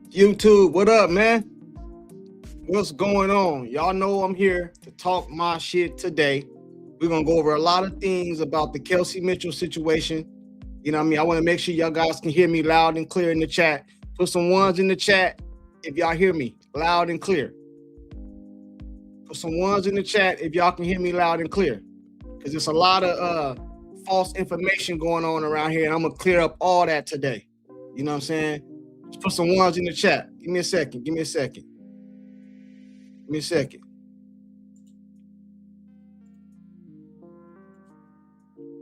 YouTube, what up, man? What's going on? Y'all know I'm here to talk my shit today. We're gonna go over a lot of things about the Kelsey Mitchell situation. You know what I mean? I want to make sure y'all guys can hear me loud and clear in the chat. Put some ones in the chat if y'all hear me loud and clear. Put some ones in the chat if y'all can hear me loud and clear. Because there's a lot of false information going on around here, and I'm gonna clear up all that today. You know what I'm saying? Just put some ones in the chat. Give me a second. Give me a second. Give me a second.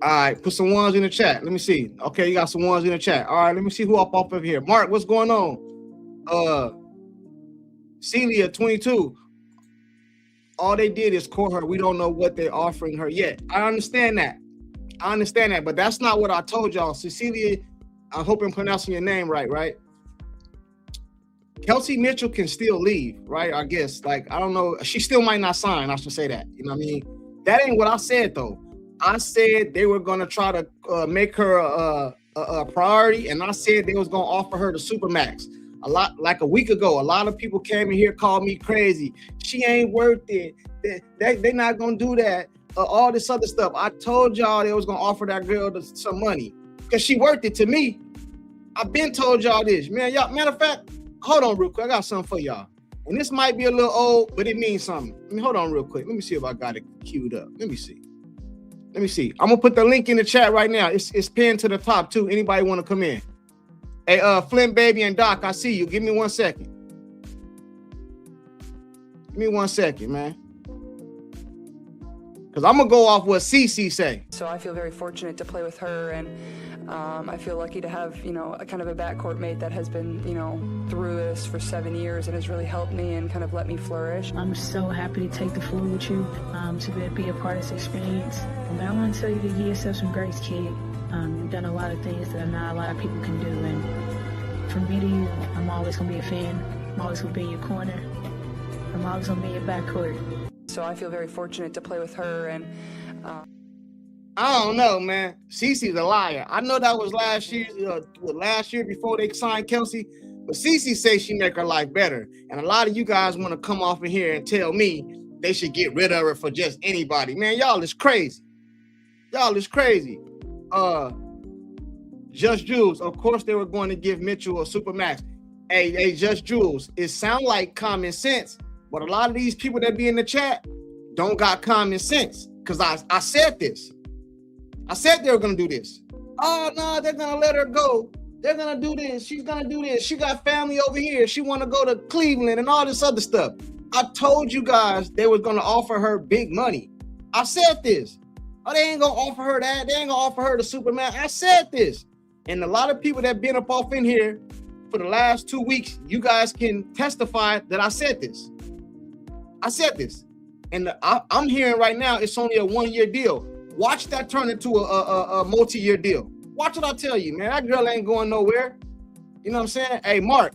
All right, put some ones in the chat. Let me see. Okay, you got some ones in the chat. All right, let me see who up off of here. Mark, what's going on? Celia, 22. All they did is call her. We don't know what they're offering her yet. I understand that. But that's not what I told y'all. Cecilia, I hope I'm pronouncing your name right? Kelsey Mitchell can still leave, right? I guess, like, I don't know. She still might not sign. I should say that. You know what I mean? That ain't what I said, though. I said they were going to try to make her a priority, and I said they was going to offer her the SUPERMAX. Like a week ago, a lot of people came in here, called me crazy. She ain't worth it. They're not going to do that. All this other stuff. I told y'all they was going to offer that girl some money because she worth it to me. I've been told y'all this. Man, y'all, matter of fact, hold on real quick. I got something for y'all. And this might be a little old, but it means something. I mean, hold on real quick. Let me see if I got it queued up. Let me see. I'm going to put the link in the chat right now. It's pinned to the top, too. Anybody want to come in? Hey, Flint, baby, and Doc, I see you. Give me 1 second. Give me 1 second, man. Because I'm going to go off what CeCe say. So I feel very fortunate to play with her, and I feel lucky to have, a kind of a backcourt mate that has been, through this for 7 years and has really helped me and kind of let me flourish. I'm so happy to take the floor with you, to be a part of this experience. And I want to tell you to give yourself some grace, kid. You've done a lot of things that not a lot of people can do, and from me to you, I'm always going to be a fan. I'm always going to be in your corner. I'm always going to be in your backcourt. So I feel very fortunate to play with her, and I don't know, man. CeCe's a liar. I know that was last year before they signed Kelsey, but CeCe says she make her life better. And a lot of you guys want to come off in here and tell me they should get rid of her for just anybody. Man, y'all is crazy. Just Jules, of course they were going to give Mitchell a SUPERMAX. Hey, Just Jules, it sounds like common sense, but a lot of these people that be in the chat don't got common sense. Because I said this. I said they were going to do this. Oh, no, they're going to let her go. They're going to do this. She's going to do this. She got family over here. She want to go to Cleveland and all this other stuff. I told you guys they were going to offer her big money. I said this. Oh, they ain't going to offer her that. They ain't going to offer her the SUPERMAX. I said this. And a lot of people that been up off in here for the last 2 weeks, you guys can testify that I said this. And I'm hearing right now it's only a 1-year deal. Watch that turn into a multi-year deal. Watch what I tell you, man. That girl ain't going nowhere. You know what I'm saying? Hey, Mark,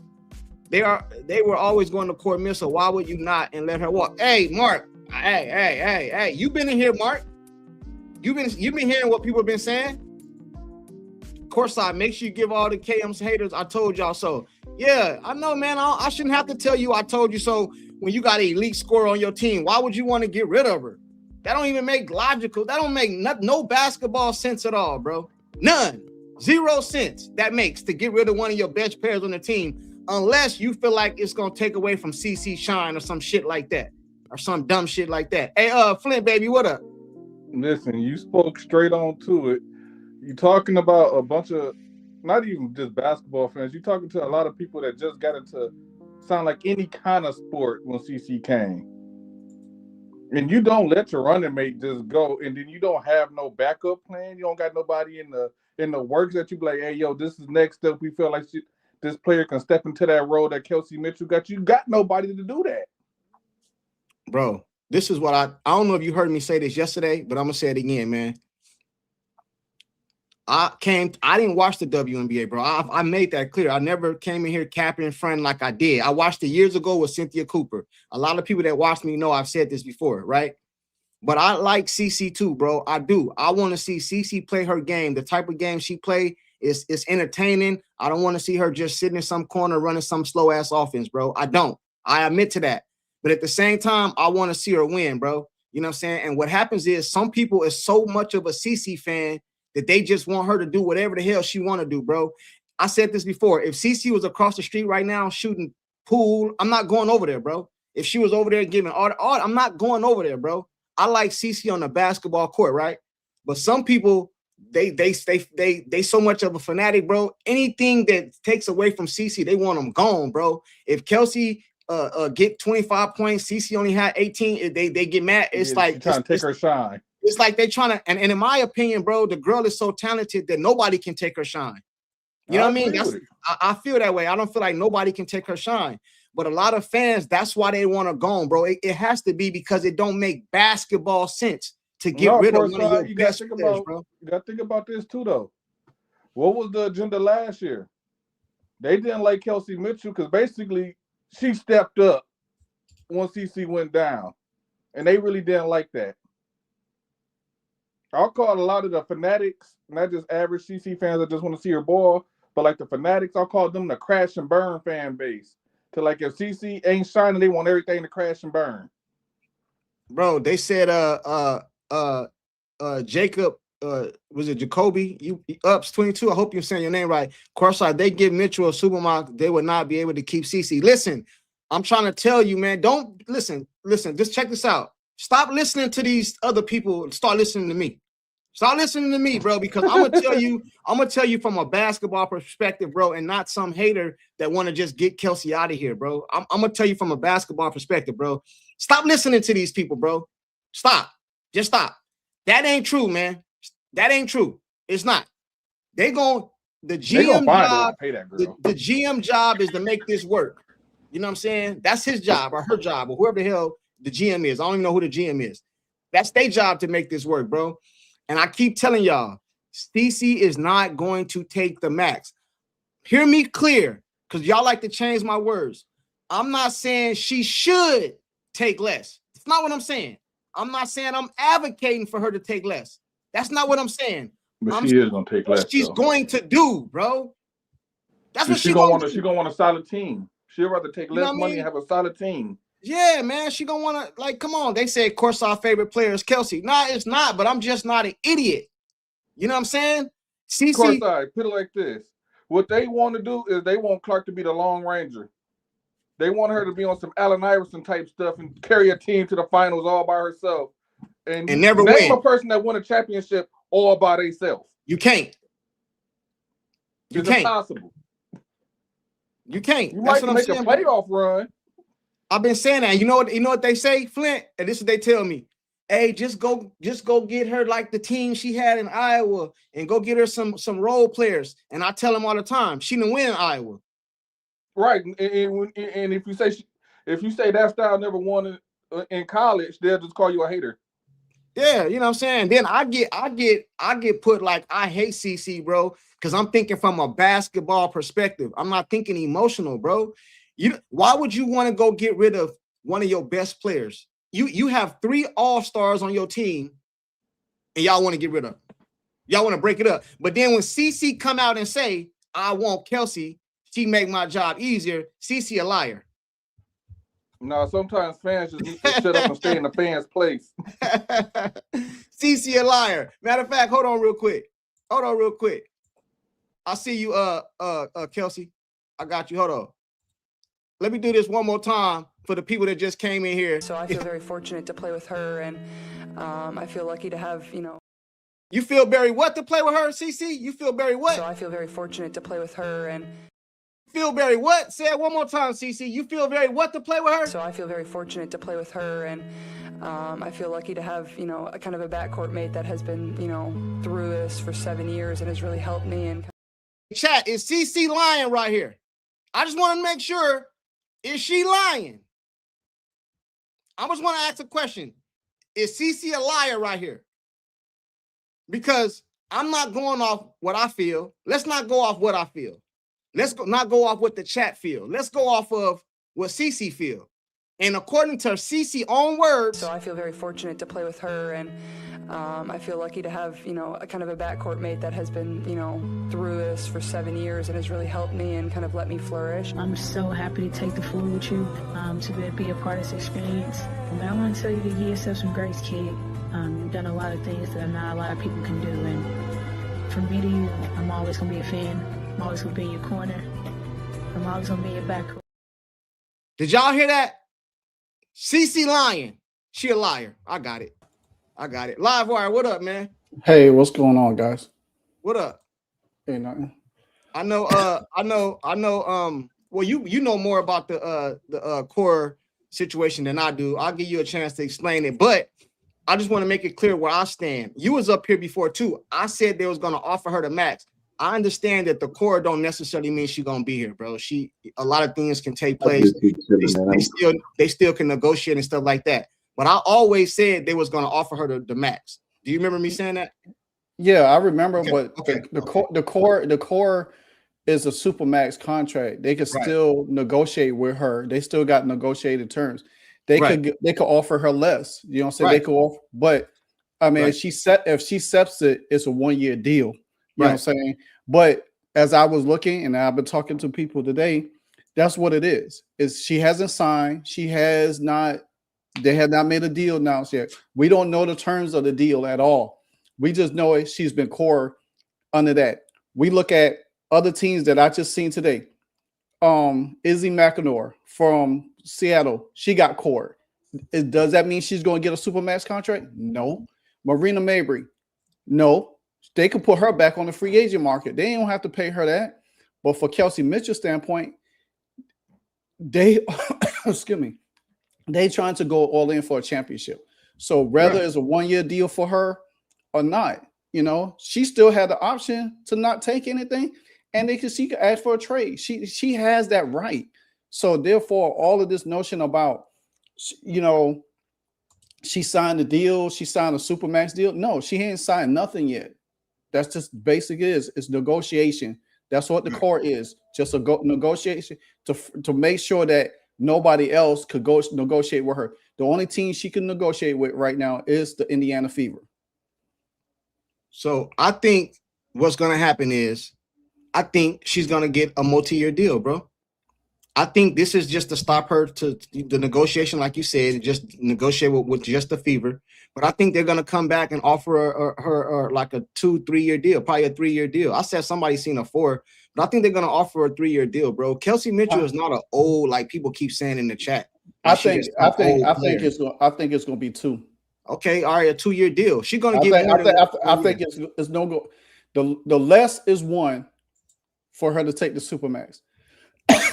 they were always going to court miss, so why would you not and let her walk? Hey, Mark. Hey. You been in here, Mark. You've been hearing what people have been saying. Courtside, make sure you give all the KM's haters. I told y'all so. Yeah, I know, man. I shouldn't have to tell you I told you so when you got an elite scorer on your team. Why would you want to get rid of her? That don't even make logical. That don't make no basketball sense at all, bro. None. 0 cents that makes to get rid of one of your best players on the team unless you feel like it's going to take away from CeCe shine or some shit like that or some dumb shit like that. Hey, Flint, baby, what up? Listen, you spoke straight on to it. You're talking about a bunch of, not even just basketball fans, you're talking to a lot of people that just got into sound like any kind of sport when CeCe came. And you don't let your running mate just go, and then you don't have no backup plan. You don't got nobody in the works that you be like, hey, yo, this is next step. We feel like this player can step into that role that Kelsey Mitchell got. You got nobody to do that. Bro, this is what I don't know if you heard me say this yesterday, but I'm going to say it again, man. I didn't watch the WNBA, bro. I made that clear. I never came in here capping in front like I did. I watched it years ago with Cynthia Cooper. A lot of people that watch me know I've said this before, right? But I like CeCe too, bro. I do. I want to see CeCe play her game, the type of game she play, It's entertaining. I don't want to see her just sitting in some corner running some slow ass offense, bro. I don't. I admit to that. But at the same time, I want to see her win, bro. You know what I'm saying? And what happens is some people is so much of a CeCe fan that they just want her to do whatever the hell she want to do, bro. I said this before. If CeCe was across the street right now shooting pool, I'm not going over there, bro. If she was over there giving all, I'm not going over there, bro. I like CeCe on the basketball court, right? But some people, they so much of a fanatic, bro. Anything that takes away from CeCe, they want them gone, bro. If Kelsey get 25 points, CeCe only had 18, they get mad. It's like trying to take her shine. It's like they trying to, and in my opinion, bro, the girl is so talented that nobody can take her shine. You know what I mean? I feel that way. I don't feel like nobody can take her shine. But a lot of fans, that's why they want to go on, bro. It has to be because it don't make basketball sense to get rid of one of your best players, bro. You got to think about this too, though. What was the agenda last year? They didn't like Kelsey Mitchell because basically she stepped up once CeCe went down, and they really didn't like that. I'll call a lot of the fanatics, not just average CeCe fans that just want to see her ball, but like the fanatics, I'll call them the crash and burn fan base. To like if CeCe ain't shining, they want everything to crash and burn. Bro, they said Jacob, was it Jacoby? You ups 22. I hope you're saying your name right. Courtside, they give Mitchell a SUPERMAX, they would not be able to keep CeCe. Listen, I'm trying to tell you, man. Don't listen. Just check this out. Stop listening to these other people and start listening to me. Start listening to me, bro, because I'm gonna tell you from a basketball perspective, bro, and not some hater that want to just get Kelsey out of here, bro. I'm gonna tell you from a basketball perspective, bro. Stop listening to these people, bro. Stop. Just stop. That ain't true, man. That ain't true. It's not. The GM job, the GM job is to make this work. You know what I'm saying? That's his job or her job or whoever the hell the GM is. I don't even know who the GM is. That's their job to make this work, bro. And I keep telling y'all, CeCe is not going to take the max. Hear me clear, because y'all like to change my words. I'm not saying she should take less. It's not what I'm saying. I'm not saying I'm advocating for her to take less. That's not what I'm saying. But she is going to take less. She's going to do, bro. That's what she's going to want. She's going to want a solid team. She'd rather take less money and have a solid team. Yeah, man, she gonna want to, like, come on. They say, of course, our favorite player is Kelsey. Nah, it's not, but I'm just not an idiot. You know what I'm saying? CeCe. Courtside, put it like this. What they want to do is they want Clark to be the Lone Ranger. They want her to be on some Allen Iverson type stuff and carry a team to the finals all by herself. And never name win. a person that won a championship all by themselves. You can't. It's impossible. You can't. You might make a playoff run. I've been saying that. You know what they say, Flint? And this is what they tell me. Hey, just go get her like the team she had in Iowa and go get her some role players. And I tell them all the time, she didn't win in Iowa. Right. And if you say that style never won in college, they'll just call you a hater. Yeah, you know what I'm saying? Then I get put like I hate CeCe, bro, because I'm thinking from a basketball perspective. I'm not thinking emotional, bro. Why would you want to go get rid of one of your best players? You have 3 all-stars on your team, and y'all want to get rid of them. Y'all want to break it up. But then when CeCe come out and say, I want Kelsey, she make my job easier, CeCe a liar. No, sometimes fans just need to shut up and stay in the fans' place. CeCe a liar. Matter of fact, hold on real quick. I see you, Kelsey. I got you. Hold on. Let me do this one more time for the people that just came in here. So I feel very fortunate to play with her, and I feel lucky to have, You feel very what to play with her, CeCe? You feel very what? So I feel very fortunate to play with her, and feel very what? Say it one more time, CeCe. You feel very what to play with her? So I feel very fortunate to play with her, and I feel lucky to have, a kind of a backcourt mate that has been, through this for 7 years and has really helped me. And chat, is CeCe lying right here? I just want to make sure. Is she lying? I just want to ask a question. Is CeCe a liar right here? Because I'm not going off what I feel. Let's not go off what I feel. Let's not go off what the chat feel. Let's go off of what CeCe feel. And according to CeCe's own words, so I feel very fortunate to play with her, and I feel lucky to have, you know, a kind of a backcourt mate that has been, you know, through this for 7 years and has really helped me and kind of let me flourish. I'm so happy to take the floor with you, to be a part of this experience. And I want to tell you to give yourself some grace, kid. You've done a lot of things that not a lot of people can do, and from me to you, I'm always going to be a fan. I'm always going to be in your corner. I'm always going to be in your backcourt. Did y'all hear that? CeCe lying. She a liar. I got it. Live Wire, what up, man? Hey, what's going on, guys? What up? Hey, nothing. I know. Well, you know more about the core situation than I do. I'll give you a chance to explain it, but I just want to make it clear where I stand. You was up here before too. I said they was gonna offer her the max. I understand that the core don't necessarily mean she's gonna be here, bro. A lot of things can take place. They still can negotiate and stuff like that. But I always said they was gonna offer her the max. Do you remember me saying that? Yeah, I remember. Okay. But the core is a SUPERMAX contract. They could still negotiate with her. They still got negotiated terms. They could offer her less. You know what I'm saying? They could offer, but I mean, if she accepts it, it's a 1-year deal. You know what I'm saying? But as I was looking, and I've been talking to people today, that's what it is. Is she hasn't signed. They have not made a deal announced yet. We don't know the terms of the deal at all. We just know it. She's been core under that. We look at other teams that I just seen today. Izzy McEnroe from Seattle, she got core. Does that mean she's going to get a SUPERMAX contract? No. Marina Mabry, no. They could put her back on the free agent market. They don't have to pay her that. But for Kelsey Mitchell's standpoint, they excuse me, they trying to go all in for a championship. So whether it's a 1-year deal for her or not, you know, she still had the option to not take anything, and she could ask for a trade. She has that right. So therefore, all of this notion about, you know, she signed a deal, she signed a SUPERMAX deal. No, she ain't signed nothing yet. That's just basic. It's negotiation. That's what the core is. Just a negotiation to make sure that nobody else could go negotiate with her. The only team she can negotiate with right now is the Indiana Fever. So I think what's going to happen is I think she's going to get a multi-year deal, bro. I think this is just to stop her to the negotiation, like you said, just negotiate with just the Fever. But I think they're going to come back and offer her like a 2-3 year deal, probably a 3-year deal. I said somebody seen a 4, but I think they're going to offer a 3-year deal, bro. Kelsey Mitchell is not an old, like people keep saying in the chat. I think it's going to be 2. Okay, all right, a 2-year deal. She's going to give. I think it's no go. The less is 1 for her to take the SUPERMAX.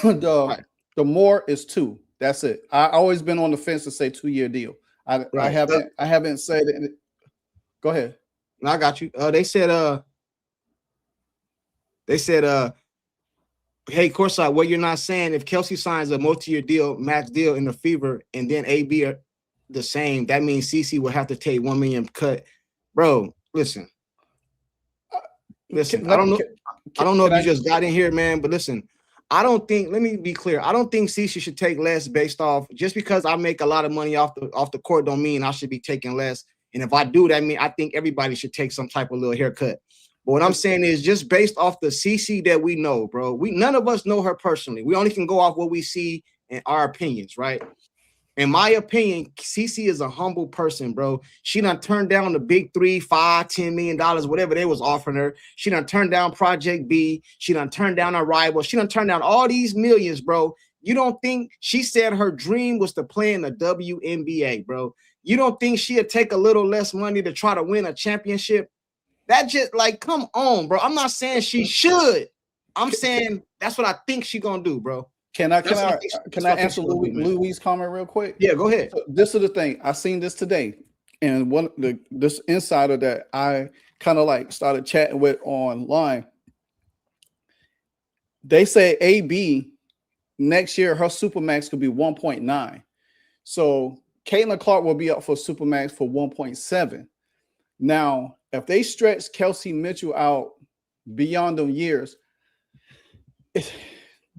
The more is 2. That's it. I always been on the fence to say 2-year deal. I haven't said it. Go ahead. No, I got you. They said, hey, Courtside, what you're not saying, if Kelsey signs a multi-year deal, max deal in the Fever, and then AB are the same, that means CeCe will have to take $1 million cut. Bro, listen. I don't know if you just got in here, man, but listen. Let me be clear. I don't think CeCe should take less based off just because I make a lot of money off the court don't mean I should be taking less. And if I do, that mean I think everybody should take some type of little haircut. But what I'm saying is just based off the CeCe that we know, bro. None of us know her personally. We only can go off what we see and our opinions, right? In my opinion, CeCe is a humble person, bro. She done turned down the big $3, $5, $10 million, whatever they was offering her. She done turned down Project B. She done turned down a rival. She done turned down all these millions, bro. You don't think she said her dream was to play in the WNBA, bro? You don't think she'd take a little less money to try to win a championship? That just like, come on, bro. I'm not saying she should. I'm saying that's what I think she's gonna do, bro. Can I answer Louis' comment real quick? Yeah, go ahead. So this is the thing. I seen this today, and this insider that I kind of like started chatting with online. They say AB next year her SUPERMAX could be 1.9. So Caitlin Clark will be up for SUPERMAX for 1.7. Now, if they stretch Kelsey Mitchell out beyond the years,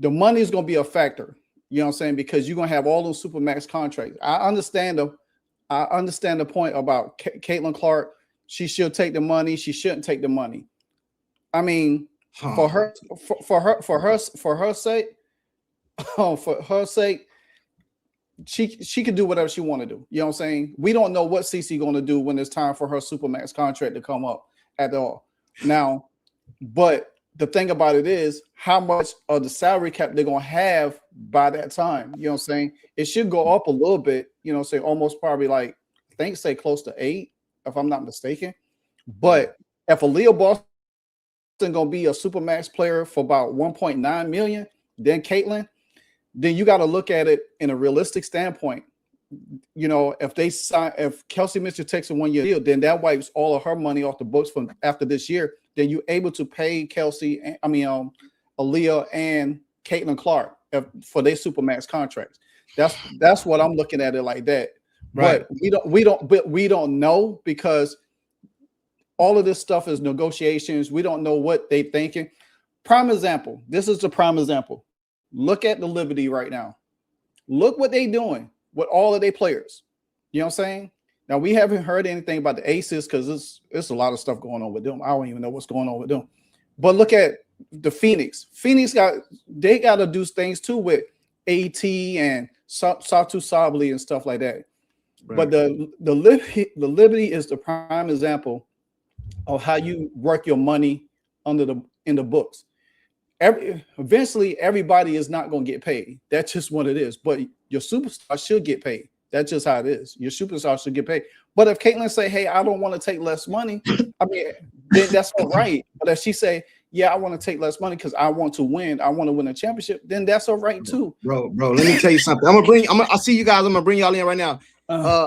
the money is going to be a factor. You know what I'm saying? Because you're gonna have all those supermax contracts. I understand the point about Caitlin Clark. She should take the money. She shouldn't take the money. I mean, for her sake, for her sake, she can do whatever she want to do. You know what I'm saying? We don't know what CeCe going to do when it's time for her supermax contract to come up at all. Now, but the thing about it is how much of the salary cap they're going to have by that time. You know what I'm saying? It should go up a little bit, you know, say almost probably like, I think say close to 8, if I'm not mistaken. But if Aaliyah Boston going to be a supermax player for about 1.9 million, then Caitlin, then you got to look at it in a realistic standpoint. You know, if Kelsey Mitchell takes a 1-year deal, then that wipes all of her money off the books from after this year. Then you're able to pay Aaliyah and Caitlin Clark for their supermax contracts. That's what I'm looking at it like that. Right. But we don't know because all of this stuff is negotiations. We don't know what they're thinking. Prime example. This is the prime example. Look at the Liberty right now. Look what they're doing with all of their players. You know what I'm saying? Now, we haven't heard anything about the Aces because it's a lot of stuff going on with them. I don't even know what's going on with them. But look at the Phoenix. Phoenix got to do things too with AT and Satu Sabli and stuff like that. Right. But the Liberty is the prime example of how you work your money in the books. Eventually, everybody is not going to get paid. That's just what it is. But your superstar should get paid. That's just how it is. Your superstar should get paid. But if Caitlin say, "Hey, I don't want to take less money," I mean, then that's all right. But if she say, "Yeah, I want to take less money because I want to win. I want to win a championship," then that's all right too. Bro, let me tell you something. I see you guys. I'm gonna bring y'all in right now.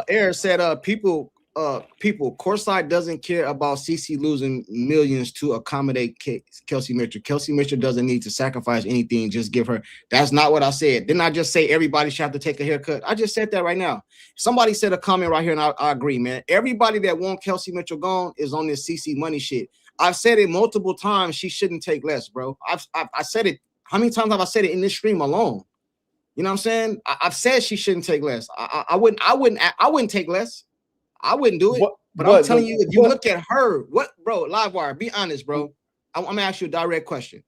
Eric said, people, Courtside doesn't care about CeCe losing millions to accommodate Kelsey Mitchell. Kelsey Mitchell doesn't need to sacrifice anything. Just give her. That's not what I said. Didn't I just say everybody should have to take a haircut? I just said that right now. Somebody said a comment right here, and I agree, man. Everybody that wants Kelsey Mitchell gone is on this CeCe money shit. I've said it multiple times. She shouldn't take less, bro. I said it. How many times have I said it in this stream alone? You know what I'm saying? I've said she shouldn't take less. I wouldn't take less. I wouldn't do it. But I'm telling you, if you look at her, bro, Livewire, be honest, bro. I'm gonna ask you a direct question.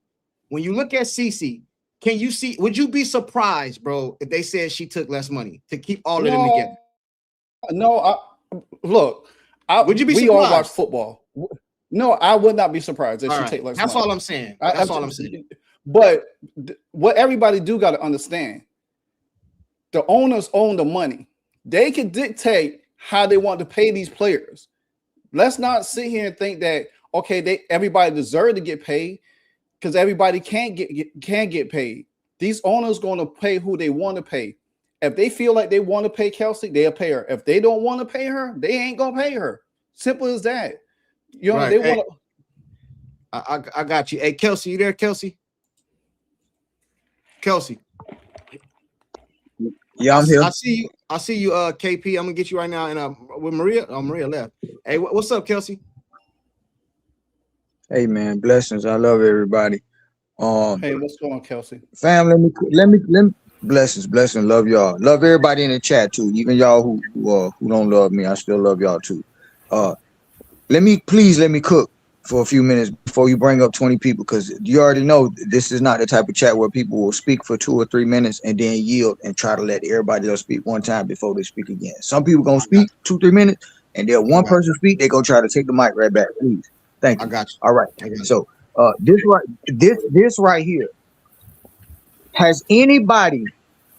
When you look at CeCe, can you see? Would you be surprised, bro, if they said she took less money to keep all of them together? No, would you be surprised? We all watch football. No, I would not be surprised if she take less money. That's all I'm saying. That's all I'm saying. But what everybody do got to understand, the owners own the money. They can dictate how they want to pay these players. Let's not sit here and think that everybody deserves to get paid because everybody can't get paid. These owners going to pay who they want to pay. If they feel like they want to pay Kelsey, they'll pay her. If they don't want to pay her, they ain't gonna pay her. Simple as that. You know, they want to. I got you. Hey, Kelsey, you there, Kelsey? Kelsey. Yeah, I'm here. I see you, KP. I'm gonna get you right now. And with Maria. Oh, Maria left. Hey, what's up, Kelsey? Hey, man, blessings. I love everybody. Hey, what's going on, Kelsey? Fam, let me blessings. Love y'all. Love everybody in the chat too. Even y'all who don't love me, I still love y'all too. Let me cook for a few minutes before you bring up 20 people, because you already know this is not the type of chat where people will speak for 2 or 3 minutes and then yield and try to let everybody else speak one time before they speak again. Some people gonna speak 2-3 minutes, and then one person speak, they gonna try to take the mic right back. Please, thank you. I got you. All right. So this right here. Has anybody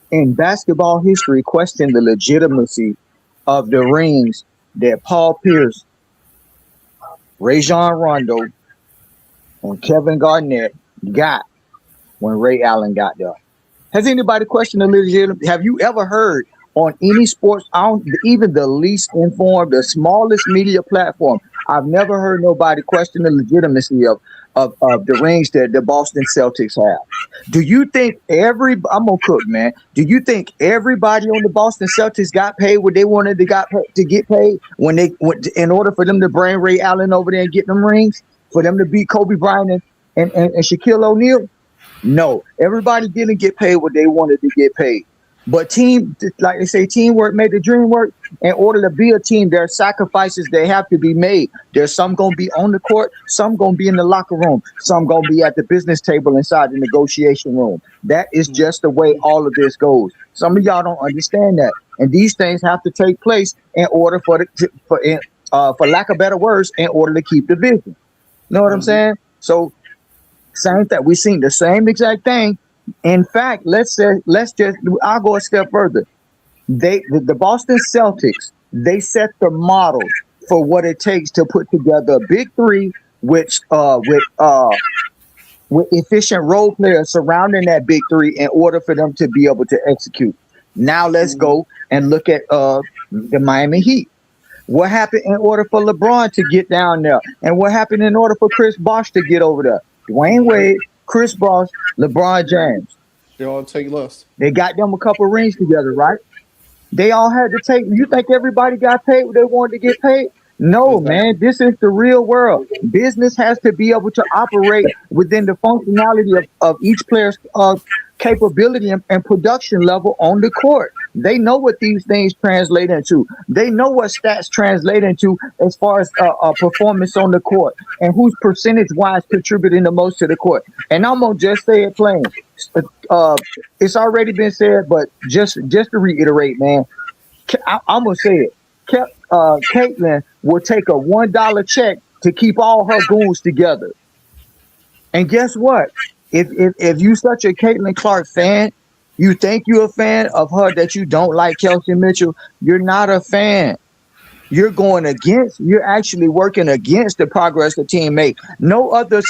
in basketball history questioned the legitimacy of the rings that Paul Pierce, Rajon Rondo, and Kevin Garnett got when Ray Allen got there? Has anybody questioned the legitimacy? Have you ever heard on any sports, even the least informed, the smallest media platform, I've never heard nobody question the legitimacy of the rings that the Boston Celtics have? Do you think I'm gonna cook, man? Do you think everybody on the Boston Celtics got paid what they wanted to get paid in order for them to bring Ray Allen over there and get them rings, for them to beat Kobe Bryant and Shaquille O'Neal? No, everybody didn't get paid what they wanted to get paid. But like they say, teamwork made the dream work. In order to be a team, there are sacrifices that have to be made. There's some gonna be on the court, some gonna be in the locker room, some gonna be at the business table inside the negotiation room. That is just the way all of this goes. Some of y'all don't understand that, and these things have to take place in order for lack of better words, in order to keep the vision. You know what I'm saying? So same thing. We've seen the same exact thing. In fact, I'll go a step further. The Boston Celtics, they set the model for what it takes to put together a big three with efficient role players surrounding that big three in order for them to be able to execute. Now let's go and look at the Miami Heat. What happened in order for LeBron to get down there? And what happened in order for Chris Bosh to get over there? Dwayne Wade, Chris Bosh, LeBron James. They all take less. They got them a couple rings together, right? They all had to take. You think everybody got paid what they wanted to get paid? No, man. This is the real world. Business has to be able to operate within the functionality of each player's capability and production level on the court. They know what these things translate into. They know what stats translate into as far as performance on the court and who's percentage-wise contributing the most to the court. And I'm gonna just say it plain. It's already been said, but just to reiterate, man, I'm gonna say it. Caitlin will take a $1 check to keep all her goons together. And guess what? If you such a Caitlin Clark fan, you think you're a fan of her that you don't like Kelsey Mitchell, you're not a fan. You're actually working against the progress the team made. No other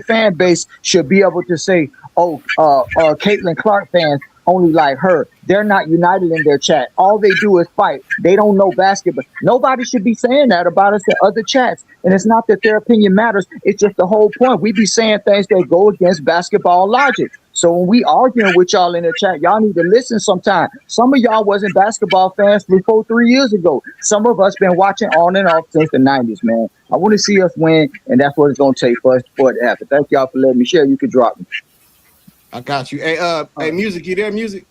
fan base should be able to say, Caitlin Clark fans only like her. They're not united in their chat. All they do is fight. They don't know basketball. Nobody should be saying that about us in other chats. And it's not that their opinion matters. It's just the whole point. We be saying things that go against basketball logic. So when we arguing with y'all in the chat, y'all need to listen sometime. Some of y'all wasn't basketball fans before 3 years ago. Some of us been watching on and off since the 90s, man. I want to see us win, and that's what it's going to take for it to happen. Thank y'all for letting me share. You can drop me. I got you. Hey, music, you there, music?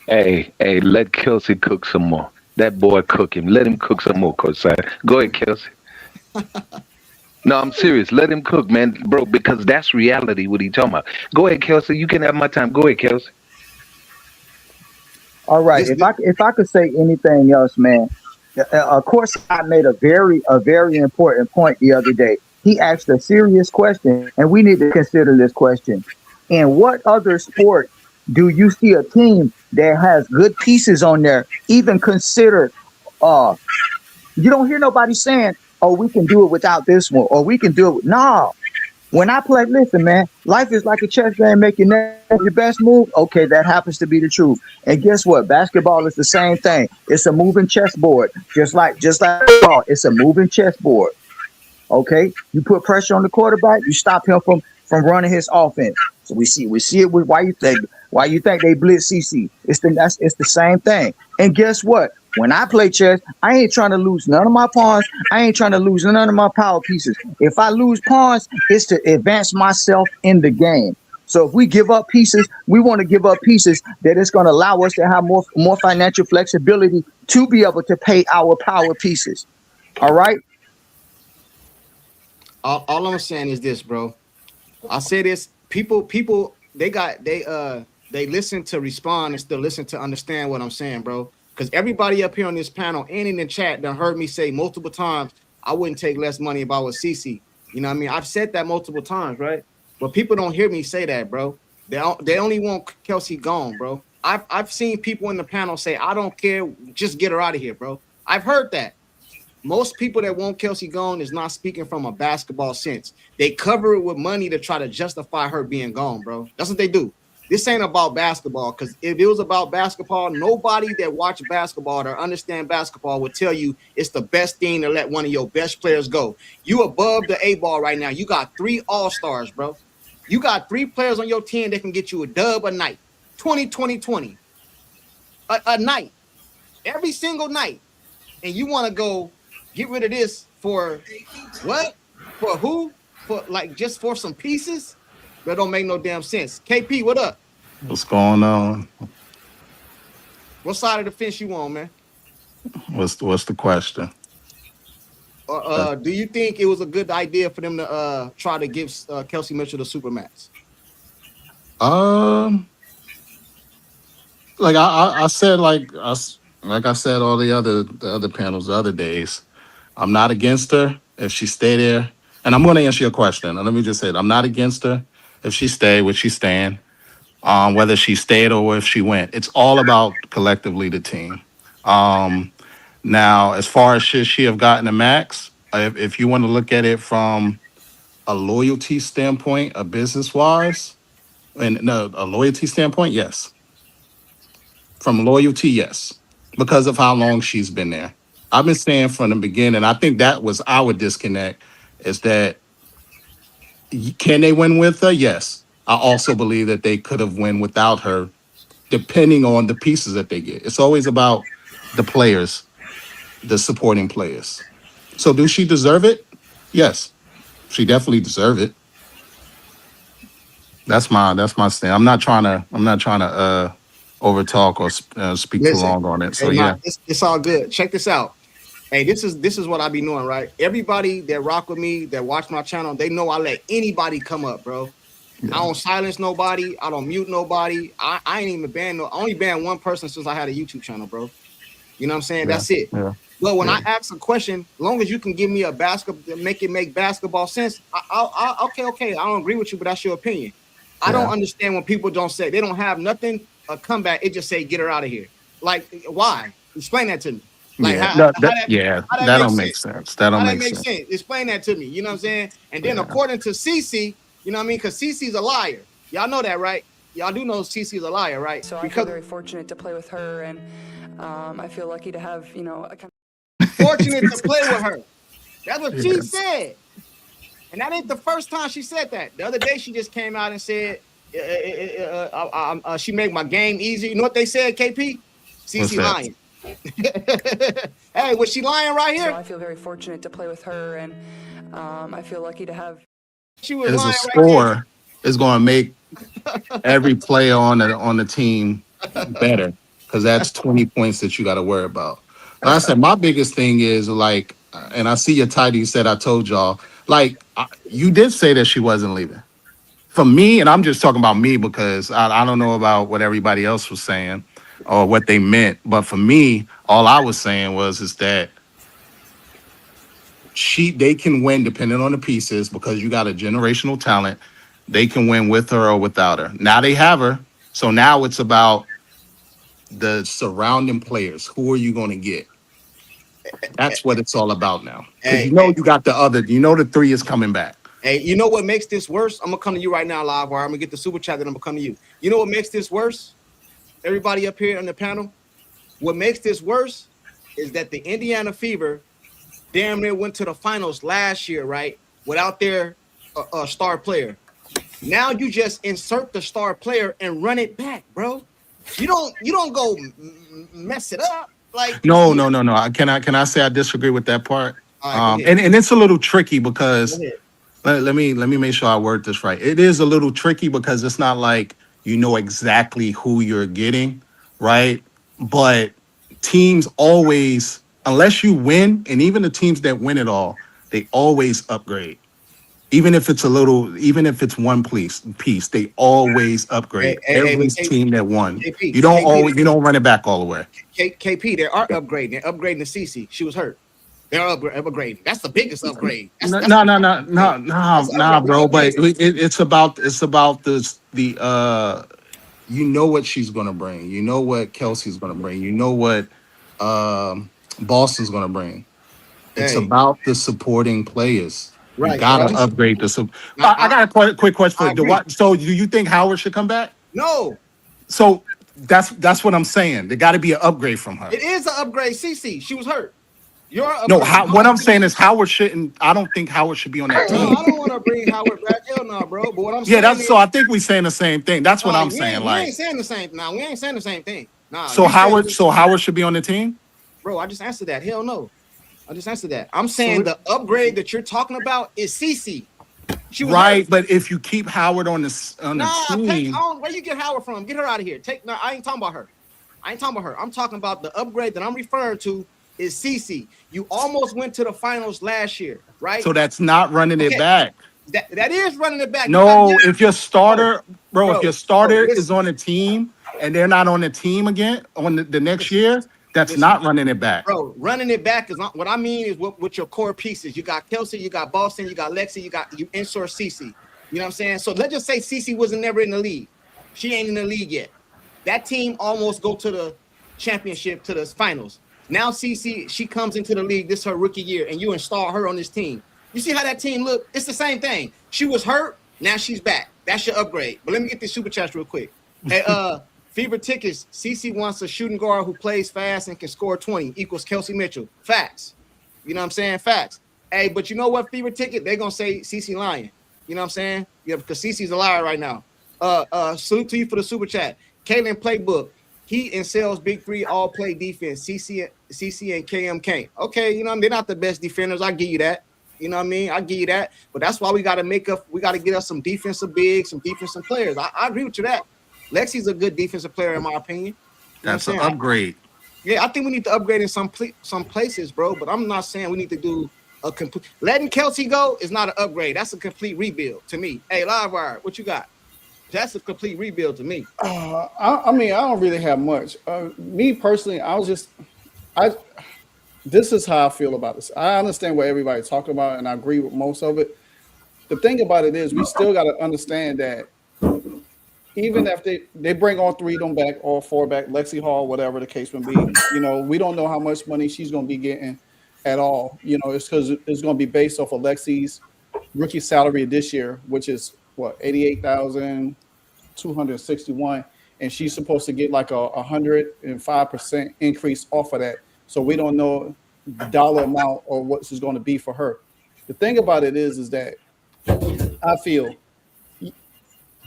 Hey, let Kelsey cook some more. That boy cook him. Let him cook some more, Courtside. Go ahead, Kelsey. No, I'm serious. Let him cook, man, bro, because that's reality what he talking about. Go ahead, Kelsey. You can have my time. Go ahead, Kelsey. All right. If I could say anything else, man, of course, I made a very important point the other day. He asked a serious question, and we need to consider this question. In what other sport do you see a team that has good pieces on there even consider? You don't hear nobody saying, "Oh, we can do it without this one," or "We can do it." No. When I play, listen, man, life is like a chess game. Make your best move. Okay, that happens to be the truth. And guess what? Basketball is the same thing. It's a moving chessboard, just like football. It's a moving chessboard. Okay, you put pressure on the quarterback, you stop him from running his offense. So we see it with why you think they blitz CeCe. It's the same thing. And guess what? When I play chess, I ain't trying to lose none of my pawns. I ain't trying to lose none of my power pieces. If I lose pawns, it's to advance myself in the game. So if we give up pieces, we want to give up pieces that it's going to allow us to have more financial flexibility to be able to pay our power pieces. All right. All I'm saying is this, bro. I'll say this. People, they listen to respond and still listen to understand what I'm saying, bro. Because everybody up here on this panel and in the chat done heard me say multiple times, I wouldn't take less money if I was CeCe. You know what I mean? I've said that multiple times, right? But people don't hear me say that, bro. They only want Kelsey gone, bro. I've seen people in the panel say, I don't care, just get her out of here, bro. I've heard that. Most people that want Kelsey gone is not speaking from a basketball sense. They cover it with money to try to justify her being gone, bro. That's what they do. This ain't about basketball, because if it was about basketball, nobody that watch basketball or understand basketball would tell you it's the best thing to let one of your best players go. You above the A-ball right now. You got 3 all-stars, bro. You got 3 players on your team that can get you a dub a night. 20. A night. Every single night. And you want to go get rid of this for what? For who? For just for some pieces? That don't make no damn sense. KP, what up? What's going on? What side of the fence you on, man? What's the question? Do you think it was a good idea for them to try to give Kelsey Mitchell the supermax? Like I said, like I said all the other panels the other days, I'm not against her if she stay there. And I'm going to answer your question. And let me just say it. I'm not against her if she stay, which she's staying. Whether she stayed or if she went, it's all about collectively the team. Now, as far as should she have gotten a max, if you want to look at it from a loyalty standpoint, a business wise, and no, a loyalty standpoint, yes. From loyalty, yes, because of how long she's been there. I've been saying from the beginning. I think that was our disconnect. Is that can they win with her? Yes. I also believe that they could have won without her, depending on the pieces that they get. It's always about the players, the supporting players. So do she deserve it? Yes, she definitely deserves it. That's my stand. I'm not trying to overtalk or speak too long on it. So hey, yeah, it's all good. Check this out. Hey, this is what I be doing, right? Everybody that rock with me, that watch my channel, they know I let anybody come up, bro. Yeah. I don't silence nobody. I don't mute nobody. I ain't even ban I only banned one person since I had a YouTube channel, bro. You know what I'm saying? Yeah. That's it. Yeah. But when I ask a question, as long as you can give me a make basketball sense, okay. I don't agree with you, but that's your opinion. I don't understand when people don't say they don't have nothing a comeback. It just say get her out of here. Like why? Explain that to me. Like that don't make sense. That don't make sense. Explain that to me. You know what I'm saying? And then according to CeCe, you know what I mean? Because CeCe's a liar. Y'all know that, right? Y'all do know CeCe's a liar, right? So I feel very fortunate to play with her, and I feel lucky to have, you know, fortunate to play with her. That's what she said. And that ain't the first time she said that. The other day she just came out and said she made my game easy. You know what they said, KP? CeCe lying. Hey, was she lying right here? So I feel very fortunate to play with her, and I feel lucky to have. She was as lying a scorer is going to make every player on the team better, because that's 20 points that you got to worry about. Like I said, my biggest thing is like, and I see your title. You said I told y'all. Like you did say that she wasn't leaving. For me, and I'm just talking about me because I don't know about what everybody else was saying or what they meant. But for me, all I was saying is that they can win depending on the pieces, because you got a generational talent. They can win with her or without her. Now they have her. So now it's about the surrounding players. Who are you going to get? That's what it's all about now. Because you got the three is coming back. Hey, you know what makes this worse? I'm going to come to you right now, live, or I'm going to get the super chat, then I'm going to come to you. You know what makes this worse? Everybody up here on the panel, what makes this worse is that the Indiana Fever damn near went to the finals last year, right? Without their star player. Now you just insert the star player and run it back, bro. You don't go mess it up. Like no. Can I say I disagree with that part? Right, and it's a little tricky because let me make sure I word this right. It is a little tricky because it's not like you know exactly who you're getting, right? But teams always, unless you win, and even the teams that win it all, they always upgrade. Even if it's one piece, they always upgrade. Every team that won. KP, you don't run it back all the way. KP, they are upgrading. They're upgrading to CeCe. She was hurt. They're upgrading. That's the biggest upgrade. No, bro. But it's about the you know what she's gonna bring. You know what Kelsey's gonna bring. You know what Boston's gonna bring. It's about the supporting players. Right, you gotta upgrade this. I got a quick question for you. So, do you think Howard should come back? No. So that's what I'm saying. There got to be an upgrade from her. It is an upgrade. CeCe, she was hurt. What I'm saying is Howard shouldn't. I don't think Howard should be on that team. I don't want to bring Howard back. Hell no, bro. But what I'm saying so I think we're saying the same thing. That's what I'm saying. We ain't saying the same. We ain't saying the same thing. Nah. So Howard should be on the team. Bro, I just answered that. Hell no. I just answered that. I'm saying the upgrade that you're talking about is CeCe. She was right, hurt. but if you keep Howard on the team, where you get Howard from? Get her out of here. I ain't talking about her. I'm talking about the upgrade that I'm referring to is CeCe. You almost went to the finals last year, right? so that's not running it back. That is running it back. No, if your starter, if your starter listen. is on the team and they're not on the team again on the next year, that's not running it back. Bro, running it back is not what I mean is what your core pieces. You got Kelsey, you got Boston, you got Lexi, you insource CeCe. You know what I'm saying? So let's just say CeCe wasn't never in the league. She ain't in the league yet. That team almost go to the championship, to the finals. Now CeCe, she comes into the league. This is her rookie year, and you install her on this team. You see how that team look? It's the same thing. She was hurt. Now she's back. That's your upgrade. But let me get this super chats real quick. Hey, Fever Tickets. CeCe wants a shooting guard who plays fast and can score 20 equals Kelsey Mitchell. Facts. You know what I'm saying? Facts. Hey, but you know what, Fever Ticket? They're going to say CeCe lying. You know what I'm saying? Yeah, because CeCe's a liar right now. Salute to you for the super chat. Kaylin Playbook. Heat and Sales Big Three all play defense. CeCe and KM can't. Okay, you know, they're not the best defenders. I give you that. You know what I mean? I give you that. But that's why we got to get us some defensive bigs, some defensive players. I agree with you that. Lexi's a good defensive player, in my opinion. You that's an upgrade. I think we need to upgrade in some places, bro. But I'm not saying we need to do a complete. Letting Kelsey go is not an upgrade. That's a complete rebuild to me. Hey, Livewire, what you got? That's a complete rebuild to me. I mean, I don't really have much. Me personally, this is how I feel about this. I understand what everybody's talking about, and I agree with most of it. The thing about it is we still got to understand that even if they bring all three of them back, all four back, Lexi Hall, whatever the case may be, you know, we don't know how much money she's going to be getting at all. You know, it's because it's going to be based off of Lexi's rookie salary this year, which is what, 88,261, and she's supposed to get like a 105% increase off of that. So we don't know the dollar amount or what this is going to be for her. The thing about it is that I feel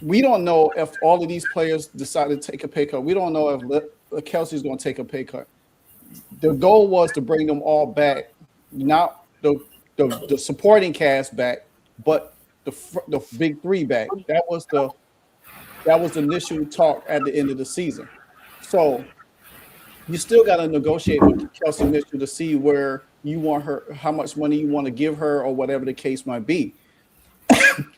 we don't know if all of these players decide to take a pay cut. We don't know if Kelsey's going to take a pay cut. The goal was to bring them all back, not the supporting cast back, but the big three back. That was the initial talk at the end of the season. So you still got to negotiate with Kelsey Mitchell to see where you want her, how much money you want to give her, or whatever the case might be.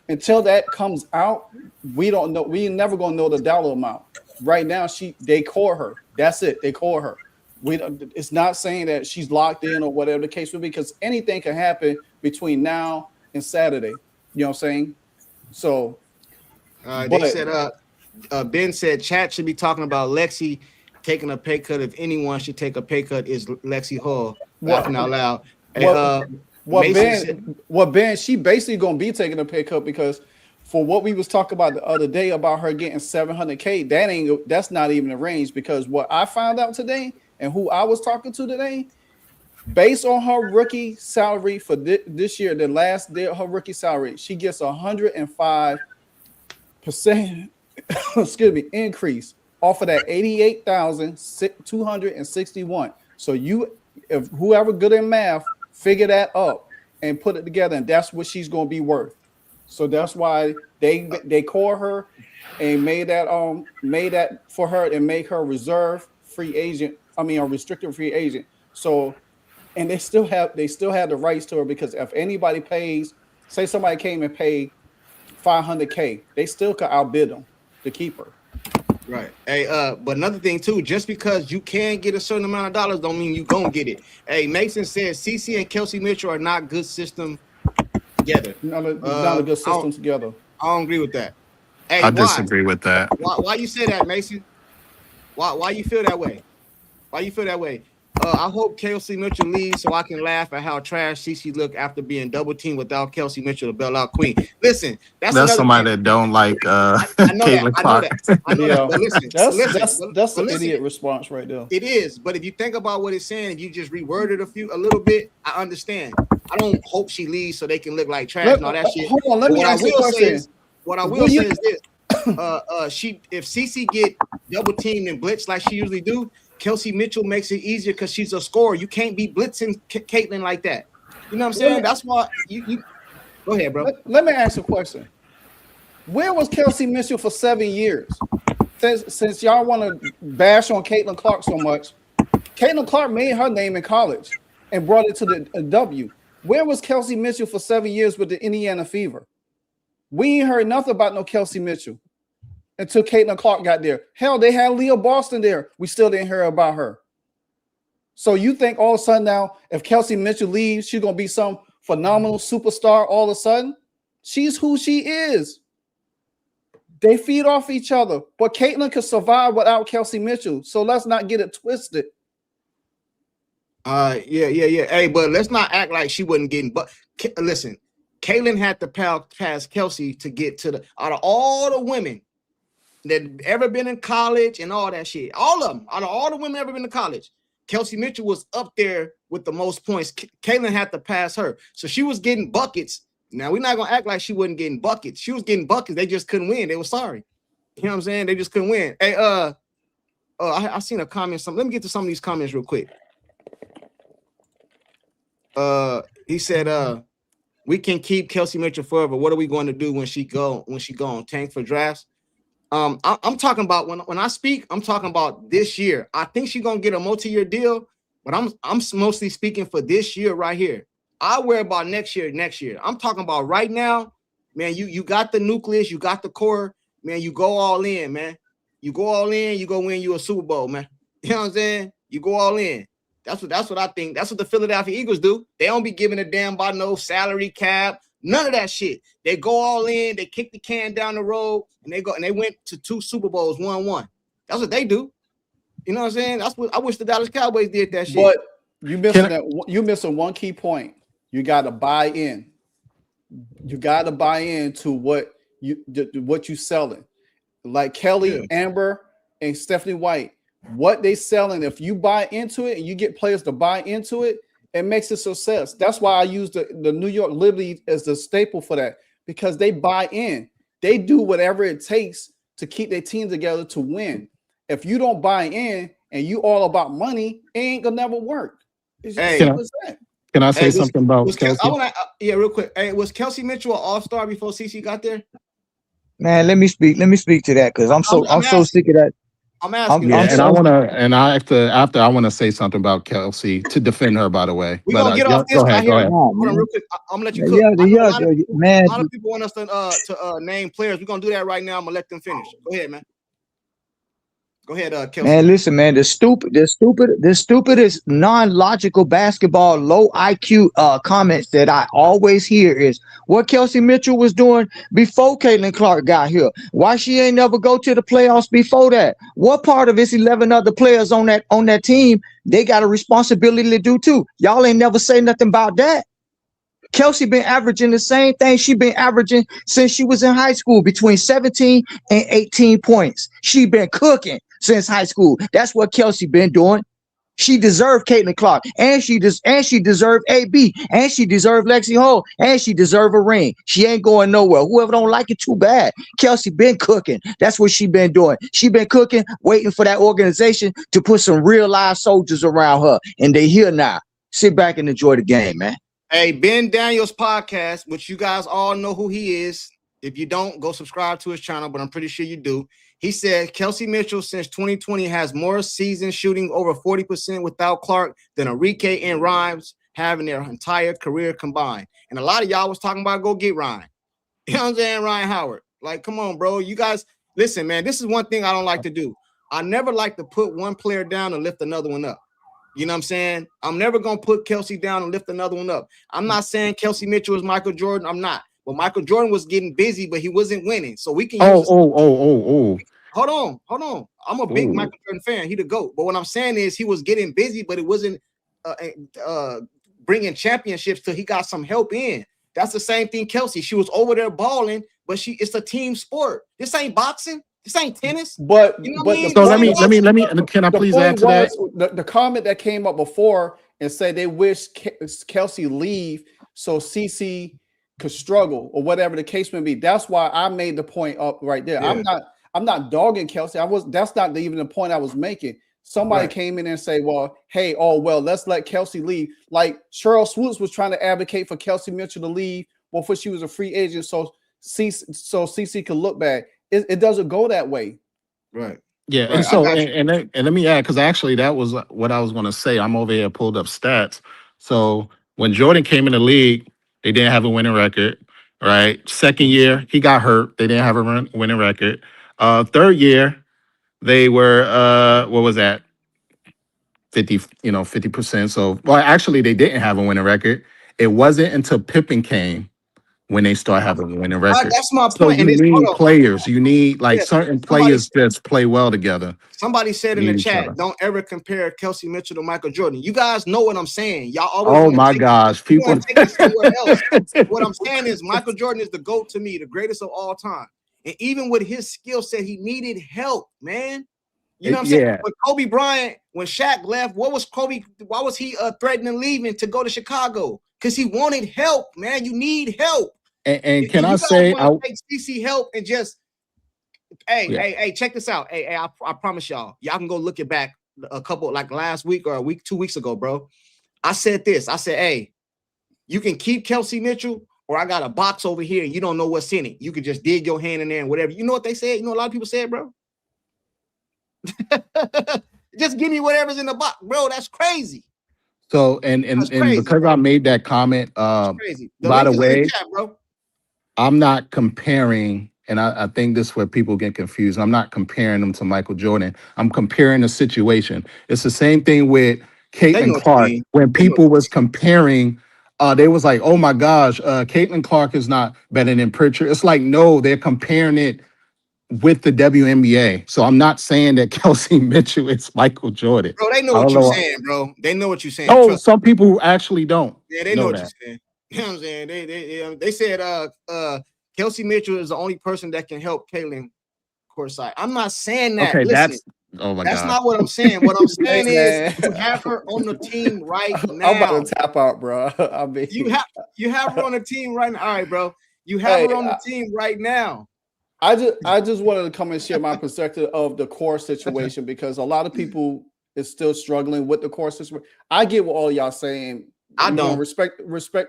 Until that comes out, we don't know. We never gonna know the dollar amount. Right now, they core her. That's it. They core her. It's not saying that she's locked in or whatever the case would be, because anything can happen between now and Saturday. You know what I'm saying? So, they said Ben said chat should be talking about Lexi taking a pay cut. If anyone should take a pay cut, is Lexi Hall. Laughing out loud. Ben, she basically gonna be taking a pay cut, because for what we was talking about the other day about her getting $700K, that's not even the range. Because what I found out today and who I was talking to today, based on her rookie salary for this year, the last day of her rookie salary, she gets 105% increase off of that 88,261. So if whoever good in math, figure that up and put it together, and that's what she's going to be worth. So that's why they core her and made that for her and make her a restricted free agent. So, and they still have the rights to her, because if anybody pays, say somebody came and paid $500K, they still could outbid them to keep her. Right. Hey, but another thing too, just because you can get a certain amount of dollars don't mean you gonna get it. Hey, Mason says CeCe and Kelsey Mitchell are not good system together. Not a good system together. I don't agree with that. Hey, I disagree with that. Why you say that, Mason? Why you feel that way? Why you feel that way? I hope Kelsey Mitchell leaves so I can laugh at how trash CeCe looked after being double teamed without Kelsey Mitchell, the bailout queen. Listen, that's somebody that don't like Caitlin Clark. I know that. But listen, that's an idiot response right there. It is, but if you think about what it's saying and you just reword it a little bit, I understand. I don't hope she leaves so they can look like trash and all that shit. Hold on, let me ask you a question. What I will say is this: if CeCe get double teamed and blitzed like she usually do, Kelsey Mitchell makes it easier because she's a scorer. You can't be blitzing Caitlin like that. You know what I'm saying? That's why you Go ahead, bro. Let me ask you a question. Where was Kelsey Mitchell for 7 years? Since y'all want to bash on Caitlin Clark so much, Caitlin Clark made her name in college and brought it to the W. Where was Kelsey Mitchell for 7 years with the Indiana Fever? We ain't heard nothing about no Kelsey Mitchell until Caitlin Clark got there. Hell, they had Leah Boston there. We still didn't hear about her. So you think all of a sudden now, if Kelsey Mitchell leaves, she's going to be some phenomenal superstar all of a sudden? She's who she is. They feed off each other. But Caitlin could survive without Kelsey Mitchell. So let's not get it twisted. Yeah. Hey, but let's not act like she wasn't getting. But listen, Caitlin had to pass Kelsey to get to out of all the women that ever been in college and all that shit. All of them, out of all the women ever been to college, Kelsey Mitchell was up there with the most points. Caitlin had to pass her. So she was getting buckets. Now, we're not going to act like she wasn't getting buckets. She was getting buckets. They just couldn't win. They were sorry. You know what I'm saying? They just couldn't win. Hey, I seen a comment. Let me get to some of these comments real quick. He said, we can keep Kelsey Mitchell forever. What are we going to do when she go on tank for drafts? I'm talking about when I speak, I'm talking about this year. I think she's gonna get a multi-year deal, but I'm mostly speaking for this year right here. I worry about next year. I'm talking about right now, man. You got the nucleus, you got the core, man. You go all in, man. You go all in, you go win you a Super Bowl, man. You know what I'm saying? You go all in. That's what I think. That's what the Philadelphia Eagles do. They don't be giving a damn about no salary cap, none of that shit. They go all in, they kick the can down the road, and they went to 2 Super Bowls, 1-1. That's what they do. You know what I'm saying? That's what I wish the Dallas Cowboys did that shit. But you missing one key point. You got to buy in. You got to buy into what you selling. Like Kelly, Amber, and Stephanie White, what they selling. If you buy into it and you get players to buy into it, it makes a success. That's why I use the New York Liberty as the staple for that, because they buy in. They do whatever it takes to keep their team together to win. If you don't buy in and you all about money, it ain't gonna never work. Can I say something about Kelsey? Real quick. Hey, was Kelsey Mitchell an all-star before CeCe got there? Man, let me speak to that because I'm so sick of that. I'm asking. After I want to say something about Kelsey to defend her, by the way. We're gonna get off this right here. Hold on, real quick. I'm gonna let you cook. A lot of people want us to name players. We're gonna do that right now. I'm gonna let them finish. Go ahead, man. Go ahead, Kelsey. Man, listen, man. The stupidest non-logical basketball low IQ comments that I always hear is what Kelsey Mitchell was doing before Caitlin Clark got here. Why she ain't never go to the playoffs before that? What part of it's 11 other players on that team? They got a responsibility to do too. Y'all ain't never say nothing about that. Kelsey been averaging the same thing she been averaging since she was in high school, between 17 and 18 points. She been cooking since high school. That's what Kelsey been doing. She deserved Caitlin Clark, and she deserved AB, and she deserved Lexi Hall, and she deserved a ring. She ain't going nowhere. Whoever don't like it, too bad. Kelsey been cooking. That's what she been doing. She been cooking, waiting for that organization to put some real live soldiers around her, and they here now. Sit back and enjoy the game, man. Hey, Ben Daniels podcast, which you guys all know who he is. If you don't, go subscribe to his channel, but I'm pretty sure you do. He said Kelsey Mitchell since 2020 has more season shooting over 40% without Clark than Enrique and Rhymes having their entire career combined. And a lot of y'all was talking about go get Ryan. You know what I'm saying? Ryan Howard. Like, come on, bro. You guys, listen, man, this is one thing I don't like to do. I never like to put one player down and lift another one up. You know what I'm saying? I'm never going to put Kelsey down and lift another one up. I'm not saying Kelsey Mitchell is Michael Jordan. I'm not. But Michael Jordan was getting busy, but he wasn't winning. So we can use Hold on. I'm a big Michael Jordan fan. He the GOAT. But what I'm saying is he was getting busy, but it wasn't bringing championships till he got some help in. That's the same thing Kelsey. She was over there balling, but it's a team sport. This ain't boxing. This ain't tennis. But, you know so let me. Can I please add to that? The comment that came up before and said they wish Kelsey leave so CeCe could struggle or whatever the case may be. That's why I made the point up right there. Yeah. I'm not dogging Kelsey. That's not even the point I was making. Somebody came in and say, well, let's let Kelsey leave. Like Cheryl Swoops was trying to advocate for Kelsey Mitchell to leave before she was a free agent. So CeCe could look back. It doesn't go that way. Right. Yeah, Right. and so and let me add, because actually that was what I was going to say. I'm over here pulled up stats. So when Jordan came in the league, they didn't have a winning record. Right. Second year, he got hurt. They didn't have a winning record. Third year, they were what was that? 50%. So well, actually, they didn't have a winning record. It wasn't until Pippen came when they start having a winning record. That's my So point. you And it's, need players. You need like Yeah, certain somebody players that play well together. Somebody said in Need the each chat, other. don't ever compare Kelsey Mitchell to Michael Jordan. You guys know what I'm saying. Y'all always Oh want to my take gosh, you people. want to take it somewhere else. What I'm saying is Michael Jordan is the GOAT to me, the greatest of all time. And even with his skill set, he needed help, man. You know what I'm saying? Yeah. When Kobe Bryant, when Shaq left, what was Kobe? Why was he threatening leaving to go to Chicago? Because he wanted help, man. You need help. And can you I guys say, want to take CeCe help and just hey, check this out. Hey, I promise y'all can go look it back a couple like last week or 2 weeks ago, bro. I said this. I said, hey, you can keep Kelsey Mitchell, or I got a box over here and you don't know what's in it. You can just dig your hand in there and whatever. You know what they said? You know, a lot of people said, bro. Just give me whatever's in the box, bro. That's crazy. So and because I made that comment, crazy. By the way, chat, bro. I'm not comparing, and I think this is where people get confused. I'm not comparing them to Michael Jordan. I'm comparing the situation. It's the same thing with Caitlin Clark. When people was comparing, they was like, oh my gosh, Caitlin Clark is not better than Pritchard. It's like, no, they're comparing it with the WNBA. So I'm not saying that Kelsey Mitchell is Michael Jordan. Bro, they know what you're saying, bro. They know what you're saying. No, some people actually don't. Yeah, they know what you're saying. You know what I'm saying? They said Kelsey Mitchell is the only person that can help Caitlin Courtside. I'm not saying that. Okay, listen, that's not what I'm saying. What I'm saying is you have her on the team right now. I'm about to tap out, bro. I mean, you have her on the team right now. All right, bro. You have her on the team right now. I just wanted to come and share my perspective of the core situation because a lot of people is still struggling with the core situation. I get what all y'all saying. I don't respect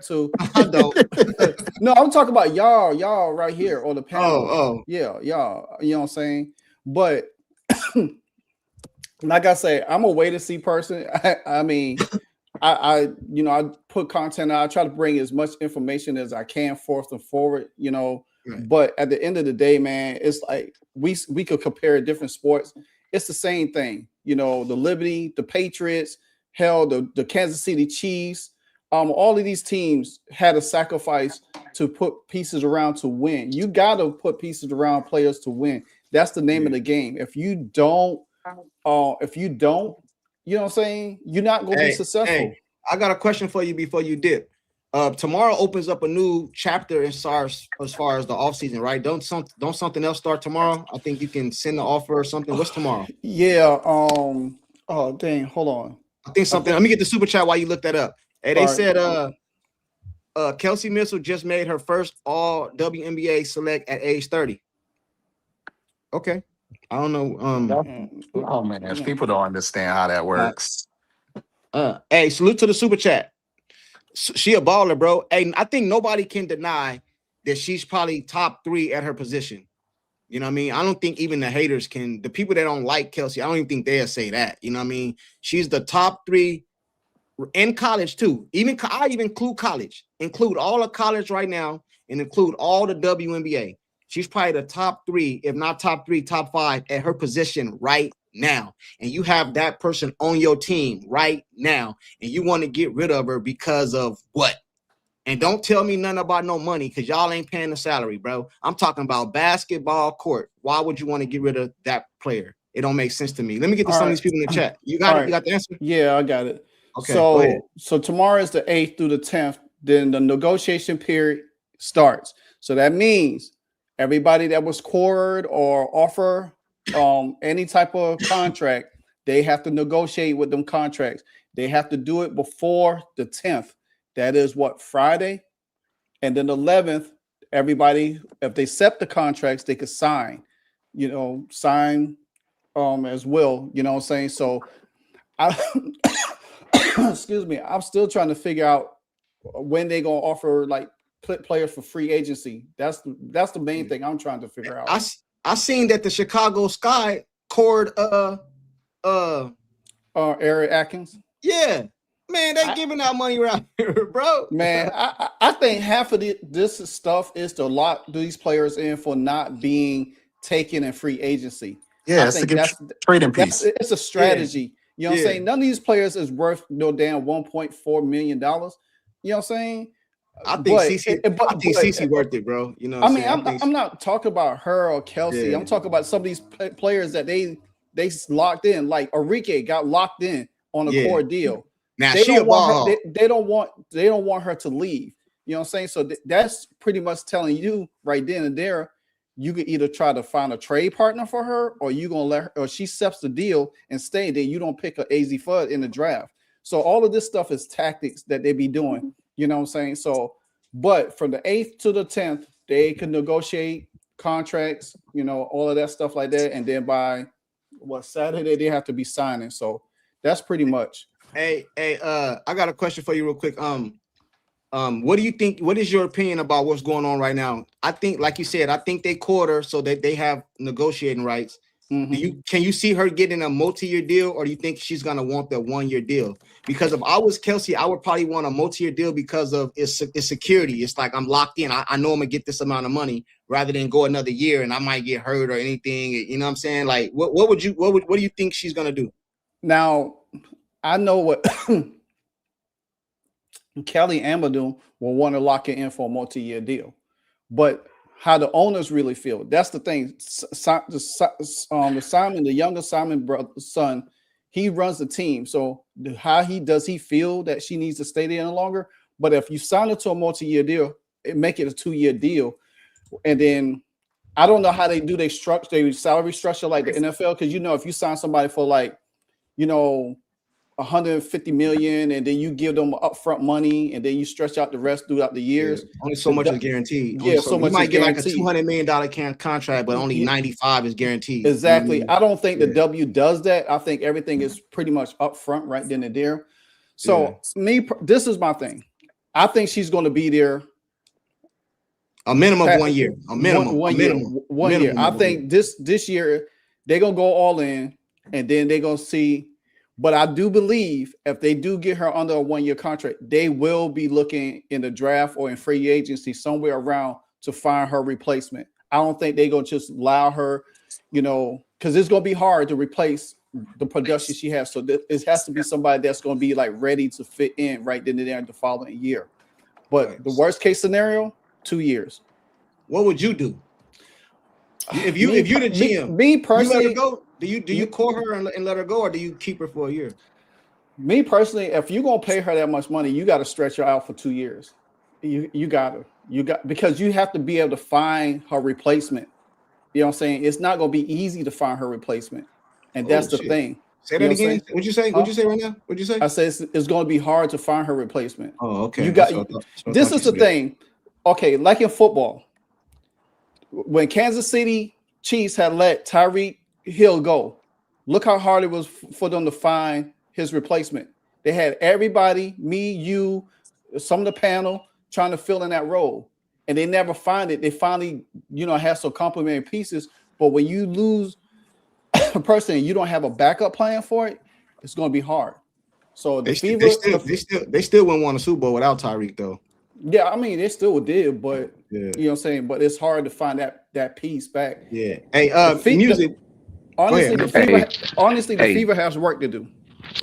to. I don't. No, I'm talking about y'all right here on the panel. Oh, yeah, y'all. You know what I'm saying? But like I say, I'm a wait to see person. I mean, I put content out. I try to bring as much information as I can forth and forward. You know. Right. But at the end of the day, man, it's like we could compare different sports. It's the same thing, you know. The Liberty, the Patriots, hell, the Kansas City Chiefs, all of these teams had a sacrifice to put pieces around to win. You got to put pieces around players to win. That's the name of the game. If you don't, you know what I'm saying, you're not going to be successful. Hey, I got a question for you before you dip. Tomorrow opens up a new chapter as far as the offseason, right? Don't something else start tomorrow? I think you can send the offer or something. What's tomorrow? Yeah. Oh dang, hold on. I think something. Let me get the super chat while you look that up. Hey, they said Kelsey Mitchell just made her first all WNBA select at age 30. Okay. I don't know. Oh man, people don't understand how that works. Hey, salute to the super chat. She a baller, bro. And I think nobody can deny that she's probably top 3 at her position. You know what I mean? I don't think even the haters can, the people that don't like Kelsey, I don't even think they'll say that. You know what I mean? She's the top 3 in college too. I even include college. Include all of college right now and include all the WNBA. She's probably the top 3, if not top 3, top 5 at her position right now. And you have that person on your team right now. And you want to get rid of her because of what? And don't tell me nothing about no money because y'all ain't paying the salary, bro. I'm talking about basketball court. Why would you want to get rid of that player? It don't make sense to me. Let me get to some of these people in the chat. You got it? You got the answer? Yeah, I got it. Okay. So tomorrow is the 8th through the 10th. Then the negotiation period starts. So that means everybody that was courted or offer any type of contract, they have to negotiate with them contracts. They have to do it before the 10th. That is what, Friday? And then the 11th, everybody, if they accept the contracts, they could sign as well. You know what I'm saying? So excuse me, I'm still trying to figure out when they're gonna offer like players for free agency. That's the main thing I'm trying to figure out. I seen that the Chicago Sky cored Eric Atkins. Yeah, man, they giving out money around here, bro. Man, I think half of this stuff is to lock these players in for not being taken in free agency. Yeah, I think that's trading piece. It's a strategy. You know what I'm saying? None of these players is worth no damn $1.4 million. You know what I'm saying? I think CeCe worth it, bro. You know what I'm not talking about her or Kelsey. I'm talking about some of these players that they locked in, like Enrique got locked in on a core deal. Now they don't want her to leave. You know what I'm saying? So that's pretty much telling you right then and there, you can either try to find a trade partner for her, or you gonna let her, or she accepts the deal and stay there. You don't pick a AZ Fudd in the draft. So all of this stuff is tactics that they be doing. You know what I'm saying? So, but from the 8th to the 10th, they can negotiate contracts, you know, all of that stuff like that. And then by Saturday, they have to be signing. So that's pretty much. Hey, I got a question for you real quick. What do you think? What is your opinion about what's going on right now? I think, like you said, I think they caught her so that they have negotiating rights. Mm-hmm. Can you see her getting a multi-year deal, or do you think she's gonna want the 1-year deal? Because if I was Kelsey, I would probably want a multi-year deal because of its security. It's like I'm locked in. I know I'm gonna get this amount of money rather than go another year and I might get hurt or anything. You know what I'm saying? Like, what do you think she's gonna do? Now, I know what Kelly Amadou will want to lock it in for a multi-year deal, but how the owners really feel, that's the thing. Simon, the younger Simon son, he runs the team. So how does he feel that she needs to stay there any longer? But if you sign it to a multi-year deal, make it a 2-year deal. And then I don't know how they do their salary structure like the NFL, because you know, if you sign somebody for like, you know, $150 million, and then you give them upfront money, and then you stretch out the rest throughout the years. Only so much is guaranteed. So much. You might get like a $200 million contract, but only 95 is guaranteed. Exactly. I don't think the W does that. I think everything is pretty much upfront right then and there. So this is my thing. I think she's going to be there a minimum of 1 year. A minimum. One year. I think this year they're gonna go all in, and then they're gonna see. But I do believe if they do get her under a 1-year contract, they will be looking in the draft or in free agency somewhere around to find her replacement. I don't think they're going to just allow her, you know, because it's going to be hard to replace the production she has. So it has to be somebody that's going to be like ready to fit in right then and there in the following year. But the worst case scenario, 2 years. What would you do? If you're the GM, me personally, you let her go. Do you call her and let her go, or do you keep her for a year? Me personally, if you're gonna pay her that much money, you got to stretch her out for 2 years. You got because you have to be able to find her replacement. You know what I'm saying? It's not gonna be easy to find her replacement, and that's the thing. Say that again. What'd you say? What'd you say right now? What'd you say? I said it's going to be hard to find her replacement. Oh, okay. This is the thing. Okay, like in football, when Kansas City Chiefs had let Tyreek Hill go, look how hard it was for them to find his replacement. They had everybody, me, you, some of the panel, trying to fill in that role, and they never find it. They finally, have some complementary pieces. But when you lose a person and you don't have a backup plan for it, it's going to be hard. So they still wouldn't want a Super Bowl without Tyreek, though. Yeah, I mean, they still did, but you know what I'm saying. But it's hard to find that piece back. Yeah. Hey, music. Honestly, the Fever has work to do.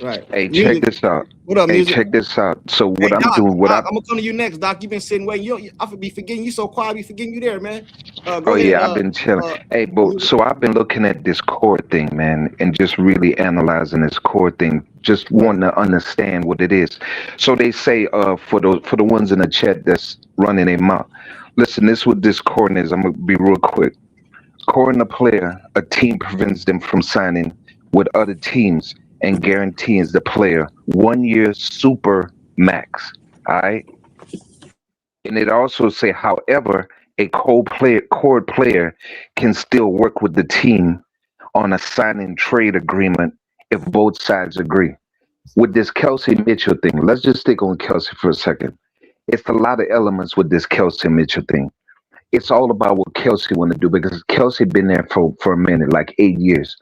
Right. Hey, check this out. What up, music? Check this out. So what I'm Doc, doing, I'm gonna come to you next, Doc. You've been sitting waiting. I be forgetting you so quiet. I be forgetting you there, man. I've been chilling. So I've been looking at this core thing, man, and just really analyzing this core thing, just wanting to understand what it is. So they say, for the ones in the chat that's running their mouth, listen, this is what this core is. I'm gonna be real quick. Coring a player, a team prevents them from signing with other teams and guarantees the player 1 year SUPERMAX. All right. And it also say, however, a core player can still work with the team on a signing trade agreement if both sides agree. With this Kelsey Mitchell thing, let's just stick on Kelsey for a second. it's a lot of elements with this Kelsey Mitchell thing. It's all about what Kelsey want to do because Kelsey been there for a minute, like 8 years.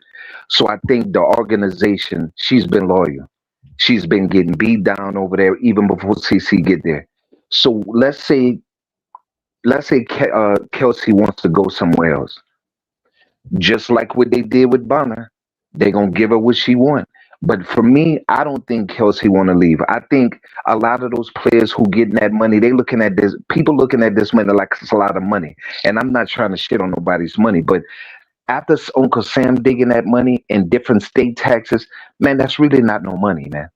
So I think the organization, she's been loyal. She's been getting beat down over there even before CeCe get there. So let's say Kelsey wants to go somewhere else, just like what they did with Bonner. They're gonna give her what she want. But for me, I don't think Kelsey want to leave. I think a lot of those players who getting that money, they looking at this. People looking at this money like it's a lot of money. And I'm not trying to shit on nobody's money, but after Uncle Sam digging that money in different state taxes, man, that's really not no money, man.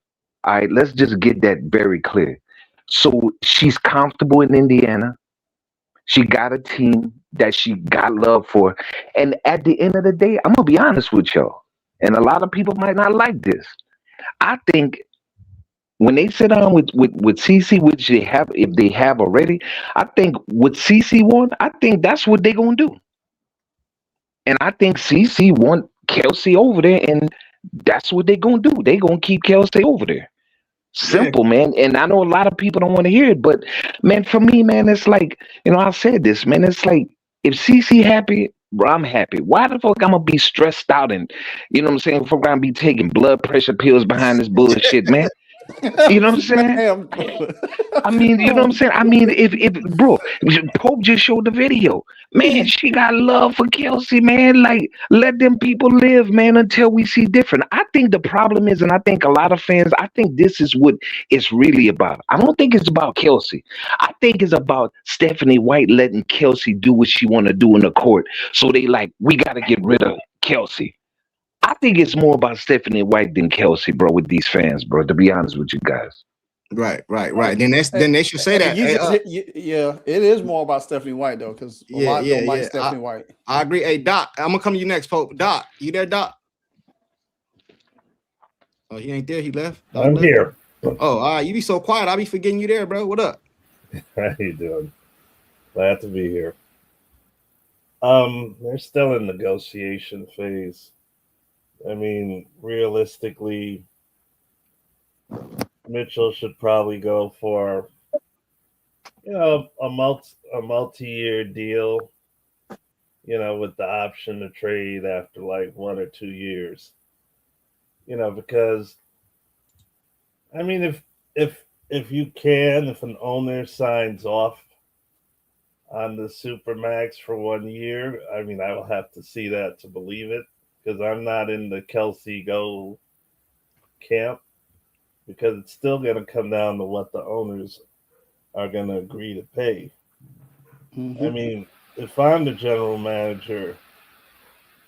All right, let's just get that very clear. So she's comfortable in Indiana. She got a team that she got love for. And at the end of the day, I'm gonna be honest with y'all. And a lot of people might not like this. I think when they sit down with CeCe, which they have, if they have already, I think what CeCe want, I think that's what they're gonna do. And I think CeCe want Kelsey over there, and that's what they're gonna do. They're gonna keep Kelsey over there. Simple, man. And I know a lot of people don't want to hear it, but man, for me, man, it's like, I said this, man. It's like if CeCe happy, bro, I'm happy. Why the fuck I'm gonna be stressed out and what I'm saying? If I'm gonna be taking blood pressure pills behind this bullshit, man. You know what I'm saying? I mean, you know what I'm saying? I mean, if bro, Pope just showed the video. Man, she got love for Kelsey, man. Like, let them people live, man, until we see different. I think the problem is, and I think a lot of fans, I think this is what it's really about. I don't think it's about Kelsey. I think it's about Stephanie White letting Kelsey do what she want to do in the court. So they like, we got to get rid of Kelsey. I think it's more about Stephanie White than Kelsey, bro, with these fans, bro, to be honest with you guys. Right. Then they should say that. Yeah, it is more about Stephanie White though, because a lot don't like Stephanie White. I agree. Hey, Doc, I'm gonna come to you next, Pope. Doc, you there, Doc? Oh, he ain't there. He left. Doc I'm left? here. Oh, all right. You be so quiet. I be forgetting you there, bro. What up? How you doing? Glad to be here. They're still in negotiation phase. I mean, realistically, Mitchell should probably go for, a multi-year deal, with the option to trade after like 1 or 2 years. Because I mean, if an owner signs off on the SUPERMAX for 1 year, I mean, I will have to see that to believe it. Because I'm not in the Kelsey go camp, because it's still going to come down to what the owners are going to agree to pay. Mm-hmm. I mean, if I'm the general manager,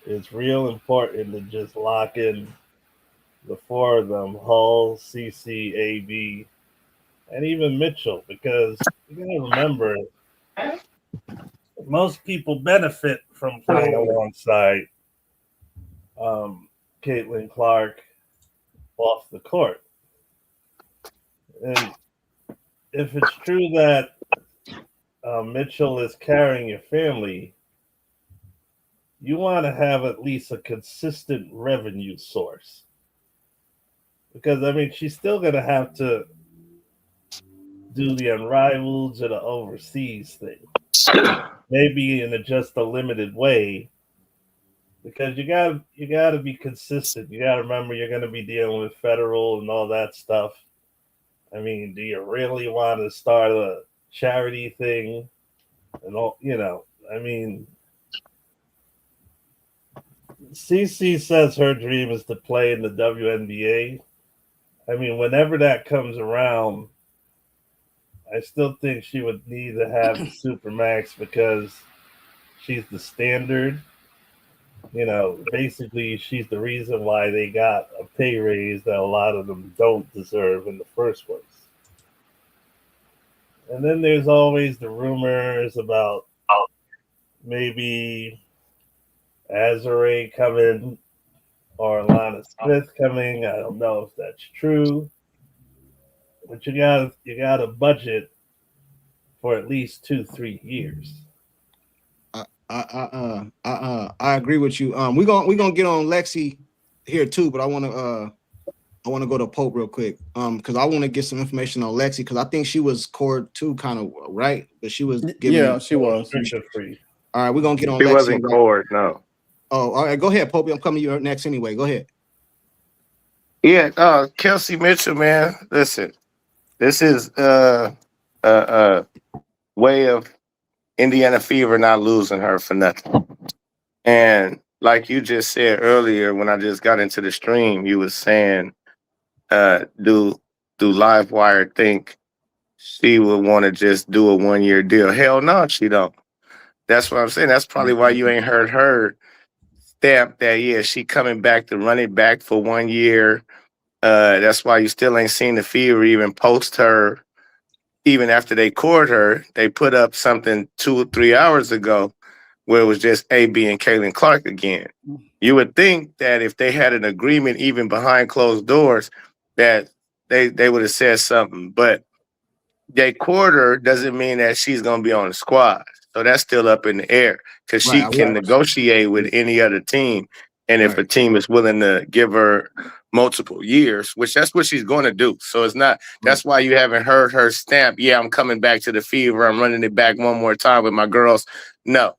it's real important to just lock in the four of them, Hull, CeCe, AB, and even Mitchell, because you got to remember, most people benefit from playing alongside Caitlin Clark off the court. And if it's true that Mitchell is carrying your family, you want to have at least a consistent revenue source. Because, I mean, she's still going to have to do the Unrivaled or the overseas thing. Maybe in just a limited way. Because you gotta be consistent. You gotta remember you're gonna be dealing with federal and all that stuff. I mean, do you really want to start a charity thing and all? I mean, CeCe says her dream is to play in the WNBA. I mean, whenever that comes around, I still think she would need to have the SUPERMAX because she's the standard. Basically, she's the reason why they got a pay raise that a lot of them don't deserve in the first place. And then there's always the rumors about maybe Azure coming or Alana Smith coming. I don't know if that's true. But you got a budget for at least 2-3 years. I agree with you. We're gonna get on Lexi here too, but I want to I want to go to Pope real quick, because I want to get some information on Lexi, because I think she was cord too, kind of right, but she was giving. Yeah, she was. Free. All right, we're gonna get on. She Lexi wasn't cord, no. Oh, all right, go ahead, Pope. I'm coming to you next anyway. Go ahead. Yeah, Kelsey Mitchell, man. Listen, this is way of Indiana Fever not losing her for nothing. And like you just said earlier, when I just got into the stream, you was saying, do Livewire think she would want to just do a 1-year deal? Hell no, she don't. That's what I'm saying. That's probably why you ain't heard her stamp that, yeah, she coming back to run it back for 1 year. That's why you still ain't seen the Fever even post her. Even after they court her, they put up something 2 or 3 hours ago where it was just AB and Kaylin Clark again. You would think that if they had an agreement, even behind closed doors, that they would have said something. But they court her doesn't mean that she's going to be on the squad. So that's still up in the air because she can negotiate with any other team. And if a team is willing to give her multiple years, which that's what she's going to do. So it's not, that's why you haven't heard her stamp, yeah, I'm coming back to the Fever. I'm running it back one more time with my girls. No,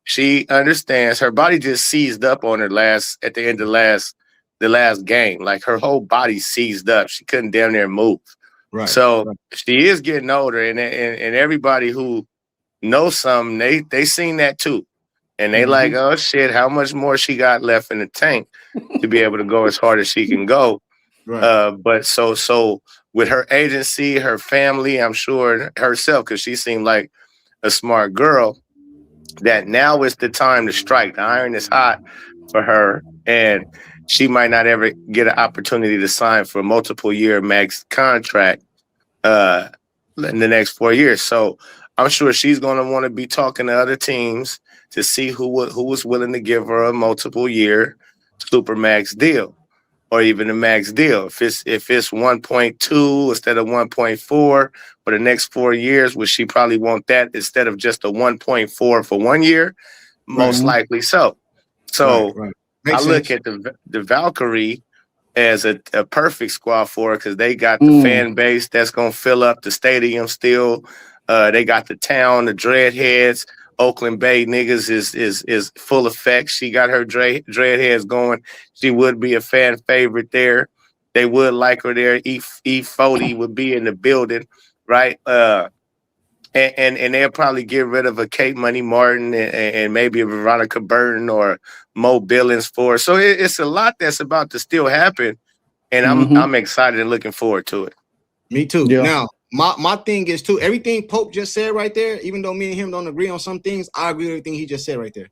she understands. Her body just seized up on her at the end of the last game. Like her whole body seized up. She couldn't damn near move. Right. So she is getting older, and everybody who knows something, they seen that too. And they like, oh shit, how much more she got left in the tank to be able to go as hard as she can go. Right. But so with her agency, her family, I'm sure herself, because she seemed like a smart girl, that now is the time to strike. The iron is hot for her, and she might not ever get an opportunity to sign for a multiple year max contract in the next 4 years. So I'm sure she's going to want to be talking to other teams to see who was willing to give her a multiple year SUPERMAX deal, or even a max deal. If it's 1.2 instead of 1.4 for the next 4 years, would she probably want that instead of just a 1.4 for 1 year? Most likely so. So I look at the Valkyrie as a perfect squad for her, because they got the fan base that's going to fill up the stadium still. They got the town, the dreadheads. Oakland Bay niggas is full effect. She got her dreadheads going. She would be a fan favorite there. They would like her there. E40 would be in the building, right? And they'll probably get rid of a Kate Money Martin and maybe a Veronica Burton or Mo Billings for her. So it's a lot that's about to still happen, and I'm excited and looking forward to it. Me too. Yeah. Now, my thing is too, everything Pope just said right there, even though me and him don't agree on some things, I agree with everything he just said right there. You know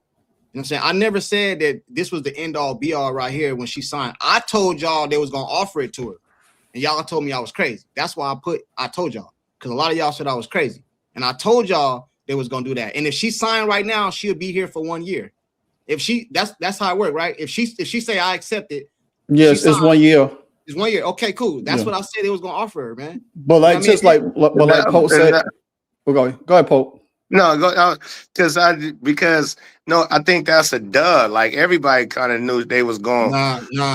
what I'm saying? I never said that this was the end all be all right here when she signed. I told y'all they was gonna offer it to her, and y'all told me I was crazy. That's why I told y'all, because a lot of y'all said I was crazy. And I told y'all they was gonna do that. And if she signed right now, she'll be here for 1 year. If she that's how it works, right? If she say I accept it, yes, it's 1 year. It's 1 year. Okay, cool. That's what I said they was gonna offer her, man. But like, you know like Pope said, go ahead, Pope. No, go because I think that's a duh. Like everybody kind of knew they was going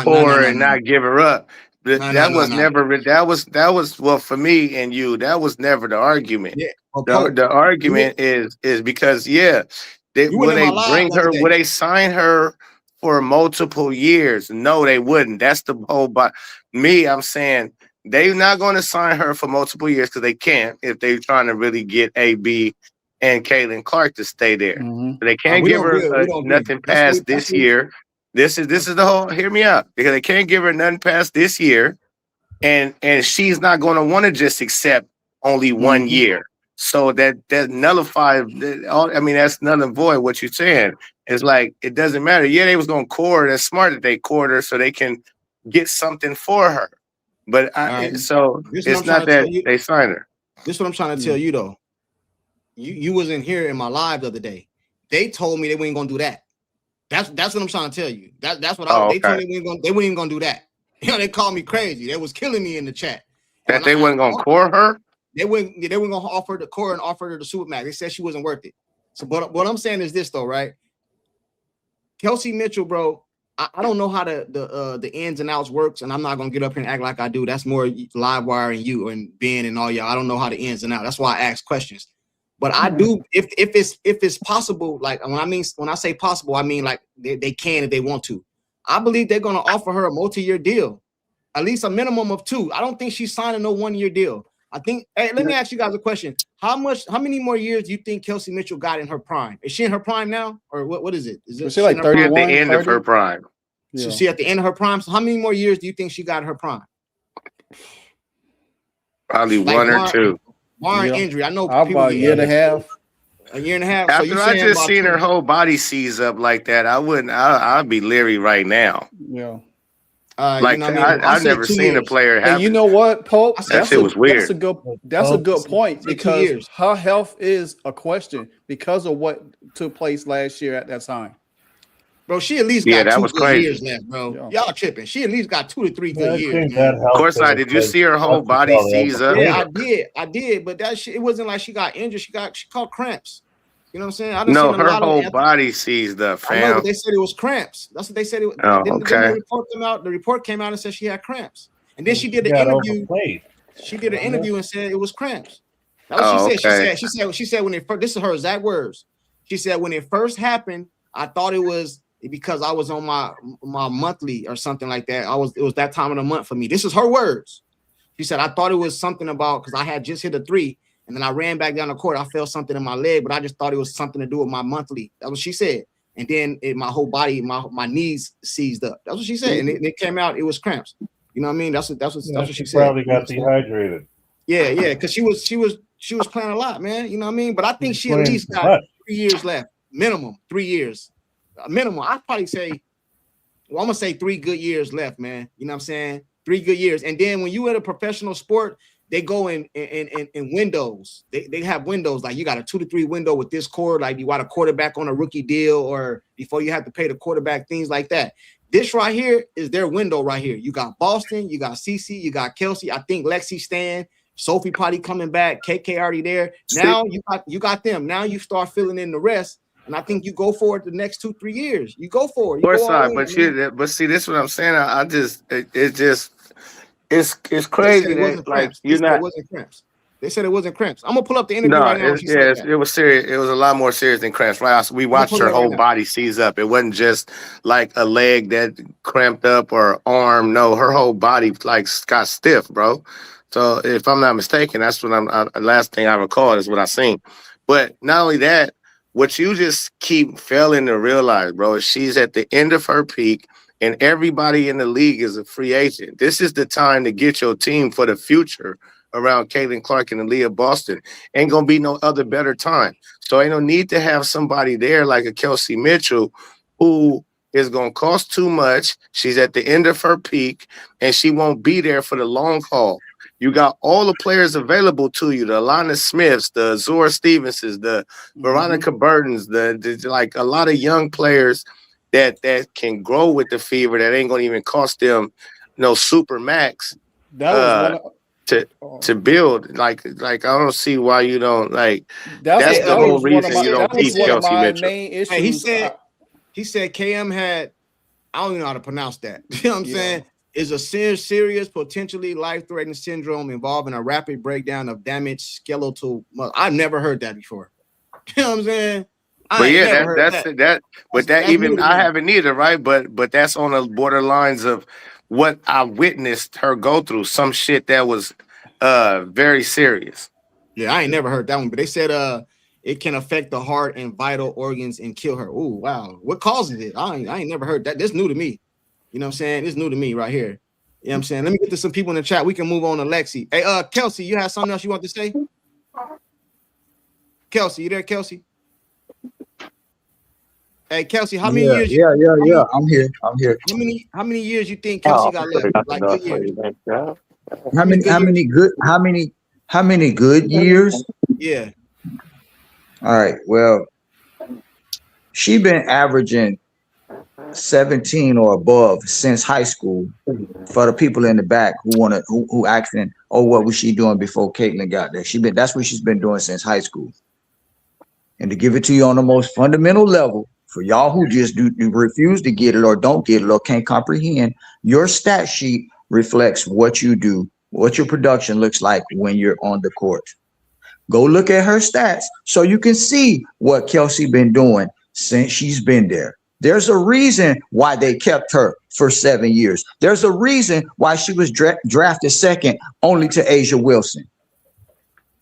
for and not give her up. That was well for me and you. That was never the argument. Yeah. The argument is because when they bring her, would they sign her for multiple years? No, they wouldn't. That's the whole. But me, I'm saying they're not going to sign her for multiple years because they can't if they're trying to really get AB and Kaylin Clark to stay there. So they can't give her nothing past this year. This is the whole. Hear me out, because they can't give her nothing past this year, and she's not going to want to just accept only 1 year. So that nullifies. That's null and void what you're saying. It's like it doesn't matter. Yeah, they was going to court. It's smart that they court her so they can get something for her. But it's not that they signed her. This is what I'm trying to tell you though. You wasn't here in my live the other day. They told me they weren't gonna do that. That's what I'm trying to tell you. That's what they told me they weren't even gonna do that. You know, they called me crazy. They was killing me in the chat. That they weren't gonna court her? They weren't gonna offer the core and offer her the SUPERMAX. They said she wasn't worth it. So but what I'm saying is this though, right? Kelsey Mitchell, bro, I don't know how the ins and outs works, and I'm not gonna get up here and act like I do. That's more Livewire and you and Ben and all y'all. I don't know how the ins and outs. That's why I ask questions. But I do, if it's possible, like when I say possible, I mean like they can if they want to. I believe they're gonna offer her a multi-year deal, at least a minimum of 2. I don't think she's signing no 1-year deal. I think. Hey, let me ask you guys a question. How many more years do you think Kelsey Mitchell got in her prime? Is she in her prime now, or what is it? Is she like 31? At the end of her prime. Yeah. So she at the end of her prime. So how many more years do you think she got in her prime? Probably like 1 or 2. Barring injury, I know. About a year and a half. A year and a half. After so I just seen her whole body seize up like that, I'd be leery right now. Yeah. Like you know I've never seen a player have. And you know what, Pope? That shit was weird. That's a good point because her health is a question because of what took place last year at that time. Bro, she at least got 2 good years left, bro. Y'all tripping. She at least got 2 to 3 good years. Courtside, did you see her whole body seize up? Yeah, I did. But that shit, it wasn't like she got injured. She caught cramps. You know what I'm saying? No, her whole body seized up, fam. I know, but they said it was cramps. That's what they said. The report came out and said she had cramps. And then she did the interview. She did an interview and said it was cramps. That's what she said. She said when it first, this is her exact words. She said when it first happened, I thought it was because I was on my monthly or something like that. It was that time of the month for me. This is her words. She said, I thought it was something about because I had just hit a 3. And then I ran back down the court. I felt something in my leg, but I just thought it was something to do with my monthly. That's what she said. And then my whole body, my knees seized up. That's what she said. And it came out, it was cramps. You know what I mean? That's what she said. Probably got dehydrated. Yeah, because she was playing a lot, man. You know what I mean? But I think she at least got 3 years left. Minimum 3 years. Minimum. I'd probably say, well, I'm gonna say 3 good years left, man. You know what I'm saying? 3 good years. And then when you in a professional sport, they go in windows. They have windows, like you got a 2 to 3 window with this core, like you got a quarterback on a rookie deal or before you have to pay the quarterback, things like that. This right here is their window right here. You got Boston, you got CeCe, you got Kelsey. I think Lexi staying, Sophie Potty coming back, KK already there. Now you got them. Now you start filling in the rest. And I think you go for it the next 2-3 years. You go for it. But see, this is what I'm saying. It's crazy that like you're not. It wasn't cramps. They said it wasn't cramps. I'm gonna pull up the interview right now. It was serious. It was a lot more serious than cramps. Right? We watched her whole body seize up. It wasn't just like a leg that cramped up or arm. No, her whole body like got stiff, bro. So if I'm not mistaken, that's what last thing I recall is what I seen. But not only that, what you just keep failing to realize, bro, is she's at the end of her peak. And everybody in the league is a free agent. This is the time to get your team for the future around Caitlin Clark and Aaliyah Boston. Ain't going to be no other better time. So ain't no need to have somebody there like a Kelsey Mitchell who is going to cost too much. She's at the end of her peak, and she won't be there for the long haul. You got all the players available to you, the Alana Smiths, the Zora Stevenses, the Veronica Burtons, the like a lot of young players that can grow with the fever that ain't gonna even cost them no SUPERMAX to build. Like I don't see why you don't like. That's the whole reason you don't keep Kelsey Mitchell. Hey, he said KM had, I don't even know how to pronounce that. You know what I'm saying? Is a serious, potentially life-threatening syndrome involving a rapid breakdown of damaged skeletal muscle. I've never heard that before. You know what I'm saying? But yeah, I haven't either, right? But that's on the borderlines of what I witnessed her go through. Some shit that was very serious. Yeah, I ain't never heard that one, but they said it can affect the heart and vital organs and kill her. Oh wow, what causes it? I ain't never heard that. This new to me. You know what I'm saying? It's new to me right here. You know what I'm saying? Let me get to some people in the chat. We can move on to Lexi. Hey, Kelsey, you have something else you want to say? Kelsey, you there, Kelsey? Hey, Kelsey, how many years? Yeah. I'm here. How many years you think Kelsey got left? Like good years. How many good years? Yeah. All right. Well, she been averaging 17 or above since high school. For the people in the back who asking, oh, what was she doing before Caitlin got there? That's what she's been doing since high school. And to give it to you on the most fundamental level, For y'all who just do refuse to get it or don't get it or can't comprehend, your stat sheet reflects what you do, what your production looks like when you're on the court. Go look at her stats so you can see what Kelsey been doing since she's been there. There's a reason why they kept her for 7 years. There's a reason why she was drafted second only to Asia Wilson.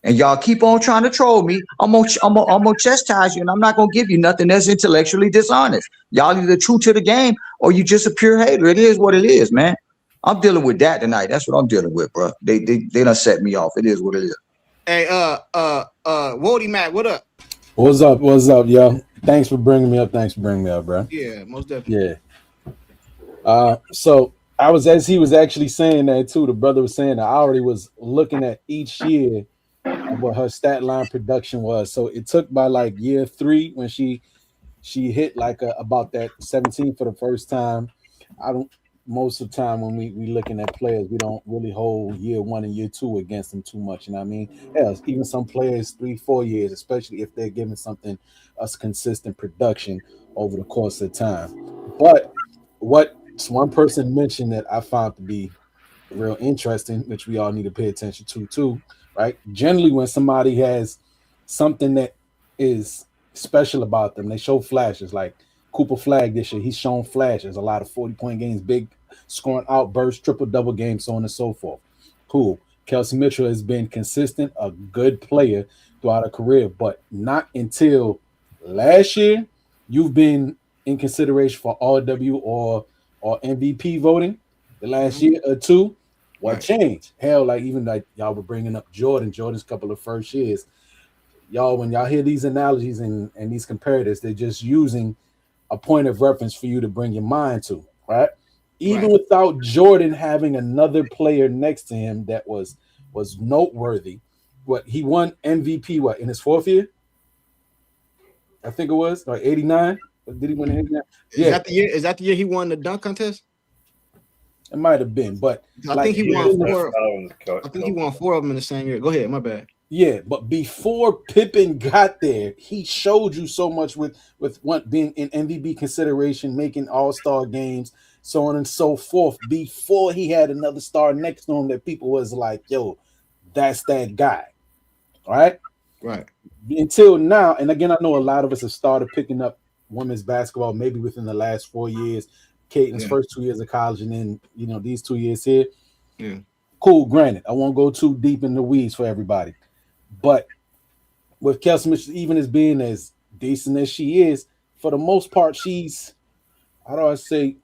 And y'all keep on trying to troll me. I'm gonna chastise you, and I'm not gonna give you nothing that's intellectually dishonest. Y'all either true to the game or you just a pure hater. It is what it is, man. I'm dealing with that tonight. That's what I'm dealing with, bro. They done set me off. It is what it is. Hey, Wody Mac, what up? What's up? What's up, yo? Thanks for bringing me up. Bro. Yeah, most definitely. Yeah. So I was, as he was actually saying that too, the brother was saying that I already was looking at each year of what her stat line production was. So it took by like year 3 when she hit like about that 17 for the first time. Most of the time when we looking at players, we don't really hold year 1 and year 2 against them too much. You know what I mean? Yeah, even some players 3-4 years, especially if they're giving something us consistent production over the course of time. But what one person mentioned that I found to be real interesting, which we all need to pay attention to too, right? Generally, when somebody has something that is special about them, they show flashes. Like Cooper Flag this year, he's shown flashes, a lot of 40-point games, big scoring outbursts, triple-double games, so on and so forth. Cool. Kelsey Mitchell has been consistent, a good player throughout her career, but not until last year you've been in consideration for RW or MVP voting. The last year or two, what changed? Hell, like even like y'all were bringing up Jordan's couple of first years. Y'all, when y'all hear these analogies and these comparatives, they're just using a point of reference for you to bring your mind to, right? Even without Jordan having another player next to him that was noteworthy. What he won MVP in his 4th year? I think it was, or 89. Did he win 89? Yeah. Is that the year he won the dunk contest? It might have been, but I think he won 4. I think he won 4 of them in the same year. Go ahead, my bad. Yeah, but before Pippen got there, he showed you so much with one being in MVP consideration, making all-star games, so on and so forth. Before he had another star next to him that people was like, yo, that's that guy. All right? Right. Until now, and again, I know a lot of us have started picking up women's basketball maybe within the last 4 years. Caitlin's first 2 years of college, and then these 2 years here. Yeah. Cool, granted. I won't go too deep in the weeds for everybody. But with Kelsey Mitchell, even as being as decent as she is, for the most part, she's, how do I say,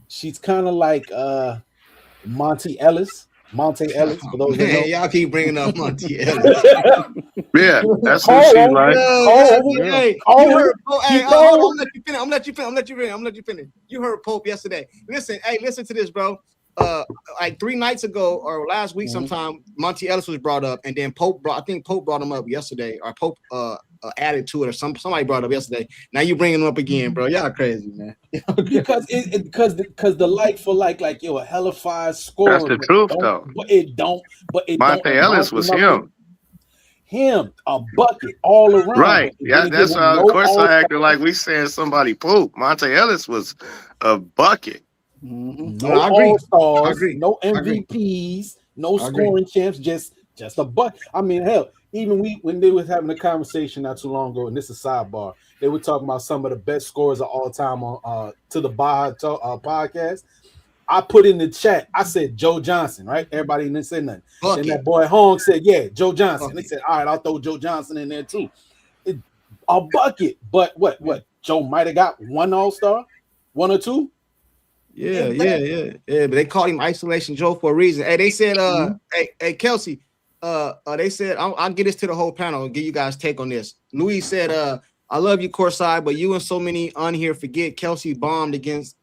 she's kind of like Monte Ellis. For those that know. Y'all keep bringing up Monte Ellis. Yeah, that's what she's like. You heard Pope. Hey, I'm gonna let you finish. You heard Pope yesterday. Listen to this, bro. Like 3 nights ago or last week sometime, Monte Ellis was brought up, and then Pope brought him up yesterday, or Pope added to it, or somebody brought it up yesterday. Now you bringing him up again, bro. Y'all crazy, man. because the like for like yo, a hella fire score. That's the truth, though. But it don't. Monte Ellis was him. A bucket all around. Right. Yeah, that's why Courtside acting like we saying somebody poop. Monte Ellis was a bucket. No all-stars, no MVPs, no scoring champs, just a bucket. I mean, hell, even when they was having a conversation not too long ago, and this is a sidebar, they were talking about some of the best scorers of all time on to the Baja podcast. I put in the chat, I said Joe Johnson, right? Everybody didn't say nothing. And that boy Hong said, yeah, Joe Johnson. They said, all right, I'll throw Joe Johnson in there too. A bucket, but what? Joe might have got 1 all-star, 1 or 2. Yeah. But they called him Isolation Joe for a reason. Hey, they said, hey, Kelsey, they said, I'll get this to the whole panel and give you guys take on this. Louis said, I love you, Courtside, but you and so many on here forget Kelsey bombed against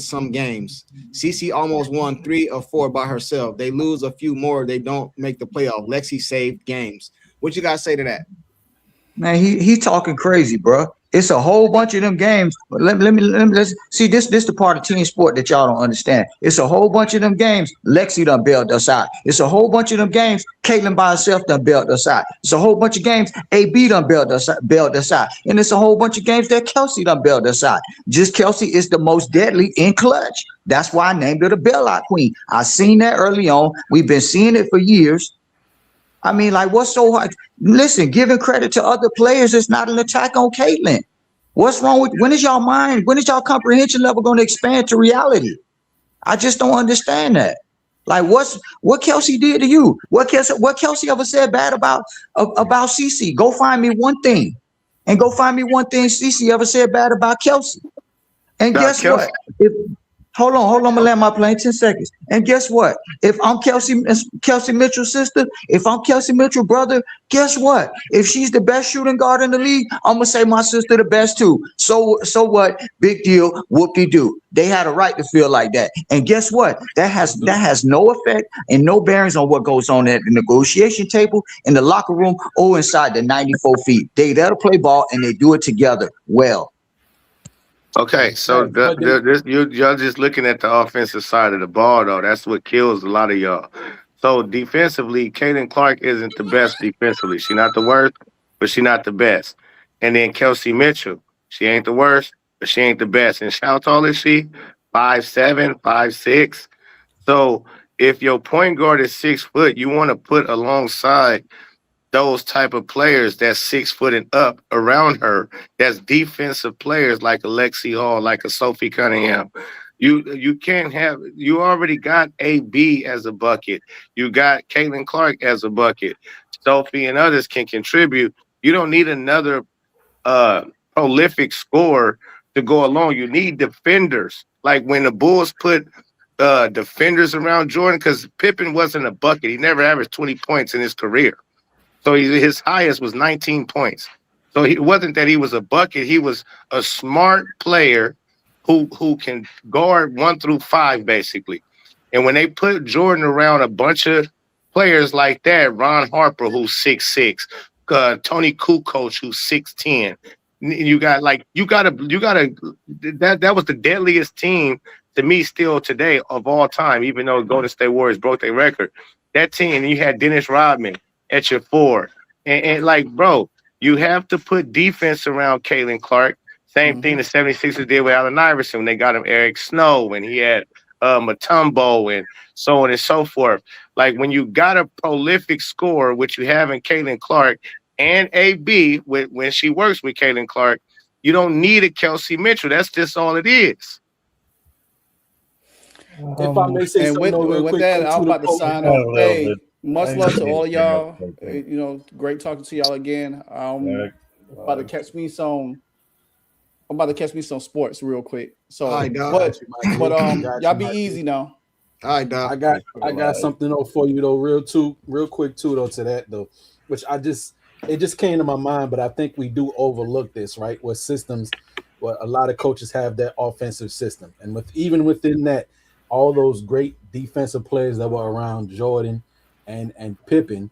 some games. CeCe almost won 3 or 4 by herself. They lose a few more. They don't make the playoff. Lexi saved games. What you guys say to that? Man, he talking crazy, bro. It's a whole bunch of them games. Let's see this the part of team sport that y'all don't understand. It's a whole bunch of them games. Lexi done bailed us out. It's a whole bunch of them games. Caitlin by herself done bailed us out. It's a whole bunch of games. AB done bailed us out. And it's a whole bunch of games that Kelsey done bailed us out. Just Kelsey is the most deadly in clutch. That's why I named her the bailout queen. I seen that early on. We've been seeing it for years. I mean, like, what's so hard? Listen, giving credit to other players is not an attack on Caitlin. What's wrong with, when is y'all comprehension level going to expand to reality? I just don't understand that. Like, what Kelsey did to you? What Kelsey ever said bad about CeCe? Go find me one thing. And go find me one thing CeCe ever said bad about Kelsey. And guess what? Hold on, I'm gonna land my plane 10 seconds. And guess what? If I'm Kelsey Mitchell's sister, if I'm Kelsey Mitchell's brother, guess what? If she's the best shooting guard in the league, I'm gonna say my sister the best too. So what? Big deal, whoop-de-doo. They had a right to feel like that. And guess what? That has no effect and no bearings on what goes on at the negotiation table, in the locker room, or inside the 94 feet. They there to play ball and they do it together well. Okay, so y'all just looking at the offensive side of the ball, though. That's what kills a lot of y'all. So defensively, Caitlin Clark isn't the best defensively. She's not the worst, but she's not the best. And then Kelsey Mitchell, she ain't the worst, but she ain't the best. And how tall is she? 5'7", 5'6". So if your point guard is 6 foot, you want to put alongside those type of players that's 6 foot and up around her, that's defensive players like Alexi Hall, like a Sophie Cunningham. You can't have, you already got AB as a bucket. You got Caitlin Clark as a bucket. Sophie and others can contribute. You don't need another prolific scorer to go along. You need defenders. Like when the Bulls put defenders around Jordan, because Pippen wasn't a bucket. He never averaged 20 points in his career. So his highest was 19 points. So it wasn't that he was a bucket. He was a smart player who can guard 1 through 5, basically. And when they put Jordan around a bunch of players like that, Ron Harper, who's 6'6", Tony Kukoc, who's 6'10", that was the deadliest team to me still today of all time, even though Golden State Warriors broke their record. That team, and you had Dennis Rodman at your 4. And like, bro, you have to put defense around Caitlin Clark. Same thing the 76ers did with Allen Iverson when they got him Eric Snow, and he had Mutombo and so on and so forth. Like when you got a prolific scorer, which you have in Caitlin Clark, and AB when she works with Caitlin Clark, you don't need a Kelsey Mitchell. That's just all it is. If I may say something with that, I'm about to sign off. Hey, much love to all y'all. Great talking to y'all again. I'm about to catch me some sports real quick. So, y'all be easy now. All right, dog. I got something though for you though, real quick too though to that though, which it just came to my mind, but I think we do overlook this, right? Where systems, where a lot of coaches have that offensive system, and even within that, all those great defensive players that were around Jordan and Pippen,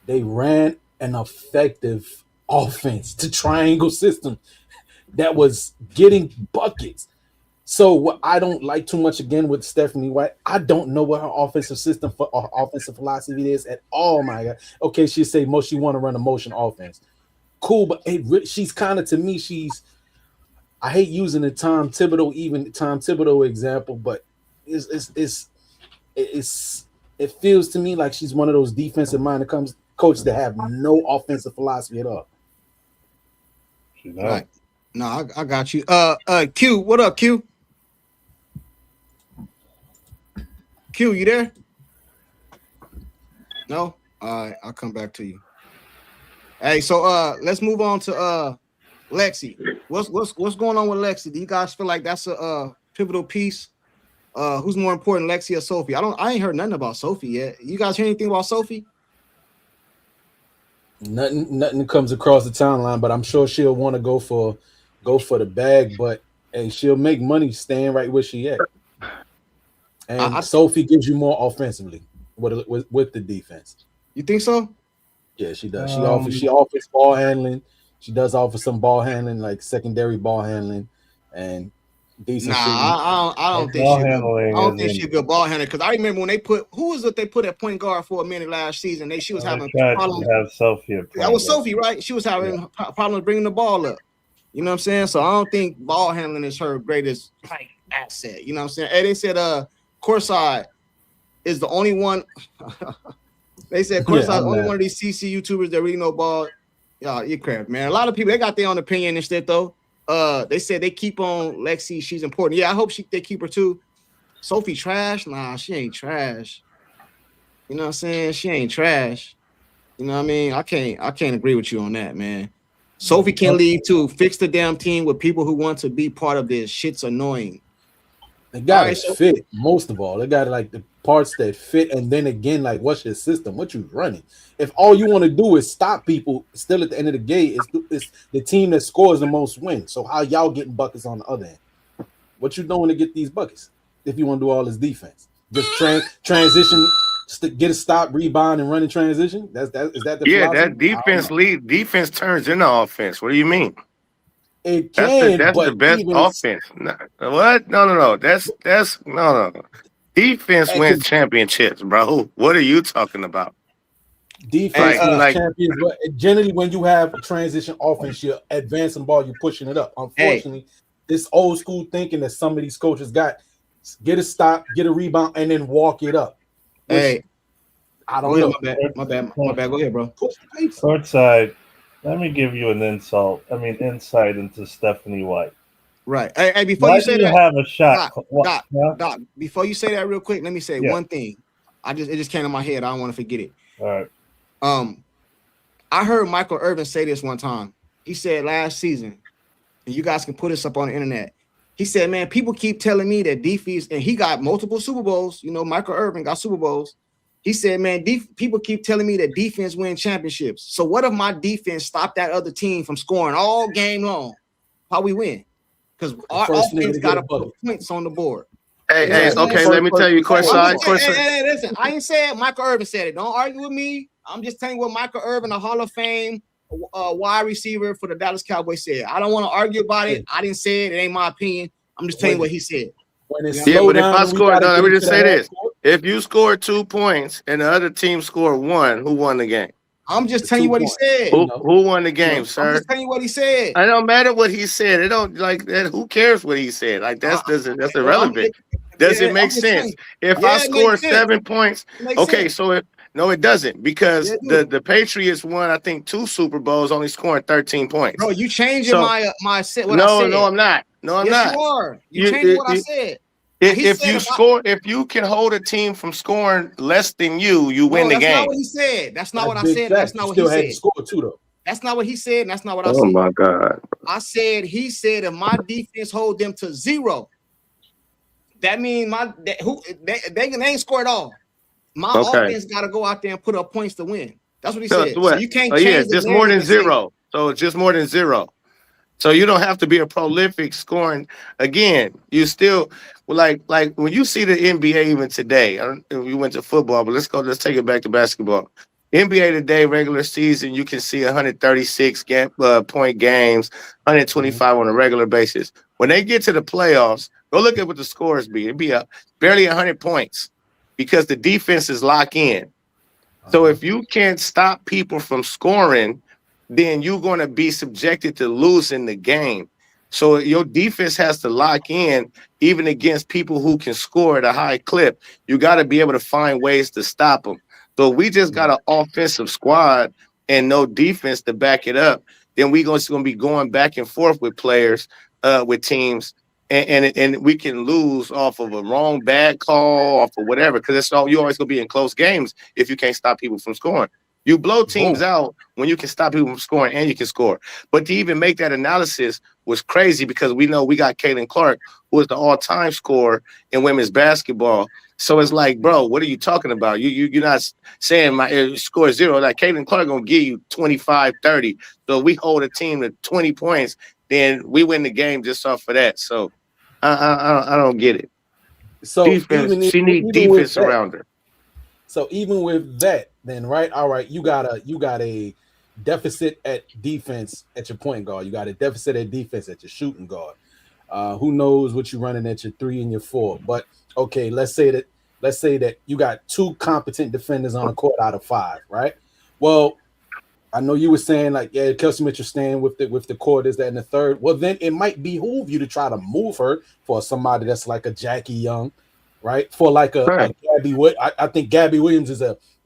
they ran an effective offense to triangle system that was getting buckets. So what I don't like too much again with Stephanie White, I don't know what her offensive system for her offensive philosophy is at all. My God. Okay, she say she want to run a motion offense. Cool, but she's kind of, to me, I hate using the Tom Thibodeau example, but it feels to me like she's one of those defensive minded coaches that have no offensive philosophy at all. Right. No, I got you. Q, what up, Q? Q, you there? No? All right, I'll come back to you. Hey, so let's move on to Lexi. What's going on with Lexi? Do you guys feel like that's a pivotal piece? Who's more important, Lexi or Sophie? I ain't heard nothing about Sophie yet. You guys hear anything about Sophie? Nothing comes across the timeline, but I'm sure she'll want to go for the bag. But hey, she'll make money staying right where she at. And Sophie gives you more offensively with the defense. You think so? Yeah, she does. She offers ball handling. She does offer some ball handling, like secondary ball handling, and decent shooting. I don't think she's good. I don't think she's a good ball handler because I remember when they put who was it they put at point guard for a minute last season. She was having problems. Have Sophie that was Sophie, right? She was having problems bringing the ball up. You know what I'm saying? So I don't think ball handling is her greatest asset. You know what I'm saying? Hey, they said Courtside is the only one. They said Courtside only one of these CeCe YouTubers that really know ball. Yeah, you crap, man. A lot of people they got their own opinion and shit though. They said they keep on Lexi. She's important. Yeah, I hope they keep her too. Sophie trash? Nah, she ain't trash. You know what I'm saying? She ain't trash. You know what I mean? I can't agree with you on that, man. Sophie can lead too. Fix the damn team with people who want to be part of this. Shit's annoying. They got to fit, most of all. They got like the parts that fit, and then again, like what's your system? What you running? If all you want to do is stop people, still at the end of the game, it's the team that scores the most wins. So how y'all getting buckets on the other end? What you doing to get these buckets? If you want to do all this defense, just transition, get a stop, rebound, and run in transition. Is that the philosophy? That defense turns into offense. What do you mean? It can, that's the best offense. No, what? No. That's no. Defense wins championships, bro. What are you talking about? Defense wins champions, but generally when you have a transition offense, you're advancing ball, you're pushing it up. Unfortunately, this old school thinking that some of these coaches got, get a stop, get a rebound, and then walk it up. I don't know. My bad. Go ahead, bro. Courtside. Let me give you an insight into Stephanie White. Right. Hey, before you say that, have a shot. Doc, before you say that real quick, let me say one thing. It just came to my head. I don't want to forget it. All right. I heard Michael Irvin say this one time. He said last season, and you guys can put this up on the internet. He said, man, people keep telling me that defense, and he got multiple Super Bowls. You know, Michael Irvin got Super Bowls. He said, man, people keep telling me that defense wins championships. So what if my defense stopped that other team from scoring all game long? How we win? Because our offense got to put points on the board. Okay, let me tell you, Courtside. Hey, listen, I ain't said Michael Irvin said it. Don't argue with me. I'm just telling you what Michael Irvin, a Hall of Fame wide receiver for the Dallas Cowboys, said. I don't want to argue about it. I didn't say it. It ain't my opinion. I'm just telling you what he said. But if I score, let me just say this. If you score 2 points and the other team scored 1, who won the game? I'm just telling you what he said. Who won the game, sir? I'm just telling you what he said. It don't matter what he said. It don't like that. Who cares what he said? Like that's irrelevant. Does it make sense? If I score 7 points, okay, so it doesn't because the Patriots won, I think, 2 Super Bowls, only scoring 13 points. Bro, you changing my set. I said. No, I'm not. No, I'm not. You are. You changed what I said. If you can hold a team from scoring less than you win the game. That's not what he said. That's not what I said. That's not what he said. Score too, though. That's not what he said, and that's not what I said. Oh my God. I said he said if my defense hold them to 0, that means they ain't scored all. My offense got to go out there and put up points to win. That's what he said. So you can't change just more than 0. So it's just more than 0. So you don't have to be a prolific scoring. Again, you still like when you see the NBA even today. We went to football, but let's take it back to basketball. NBA today, regular season, you can see 136 point games, 125 on a regular basis. When they get to the playoffs, go look at what the scores be. It'd be barely 100 points because the defense is locked in. So if you can't stop people from scoring, then you're going to be subjected to losing the game. So your defense has to lock in even against people who can score at a high clip. You got to be able to find ways to stop them. So we just got an offensive squad and no defense to back it up. Then we're going to be going back and forth with players, with teams, and we can lose off of a wrong bad call, off of whatever, because you're always going to be in close games if you can't stop people from scoring. You blow teams out when you can stop people from scoring and you can score. But to even make that analysis was crazy because we know we got Caitlin Clark, who is the all-time scorer in women's basketball. So it's like, bro, what are you talking about? You're not saying my score 0. Like Caitlin Clark going to give you 25, 30. So if we hold a team to 20 points, then we win the game just off of that. So I don't get it. So defense, she needs defense around her. So even with that, then all right, you got a deficit at defense at your point guard. You got a deficit at defense at your shooting guard. Who knows what you're running at your 3 and your 4? But okay, let's say that you got 2 competent defenders on the court out of 5, right? Well, I know you were saying like, yeah, Kelsey Mitchell staying with the court, is that in the third? Well, then it might behoove you to try to move her for somebody that's like a Jackie Young, right? For like a Gabby Wood. I think Gabby Williams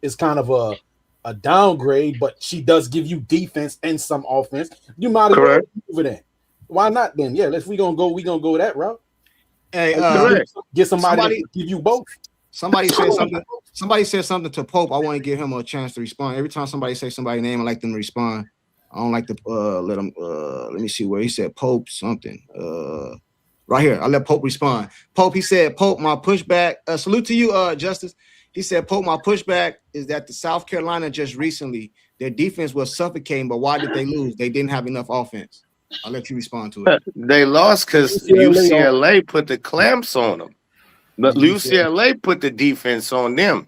is kind of a downgrade, but she does give you defense and some offense. You might as well move it in. Why not then? Yeah, we gonna go that route. Hey, get somebody to give you both. Somebody said something. Somebody said something to Pope. I want to give him a chance to respond. Every time somebody say somebody's name, I like them to respond. I don't like to let them. Let me see where he said Pope something. Right here, I let Pope respond. Pope, he said, Pope, my pushback. Salute to you, Justice. He said, Pope, my pushback is that the South Carolina just recently, their defense was suffocating, but why did they lose? They didn't have enough offense. I'll let you respond to it. They lost because UCLA put the clamps on them. But UCLA put the defense on them.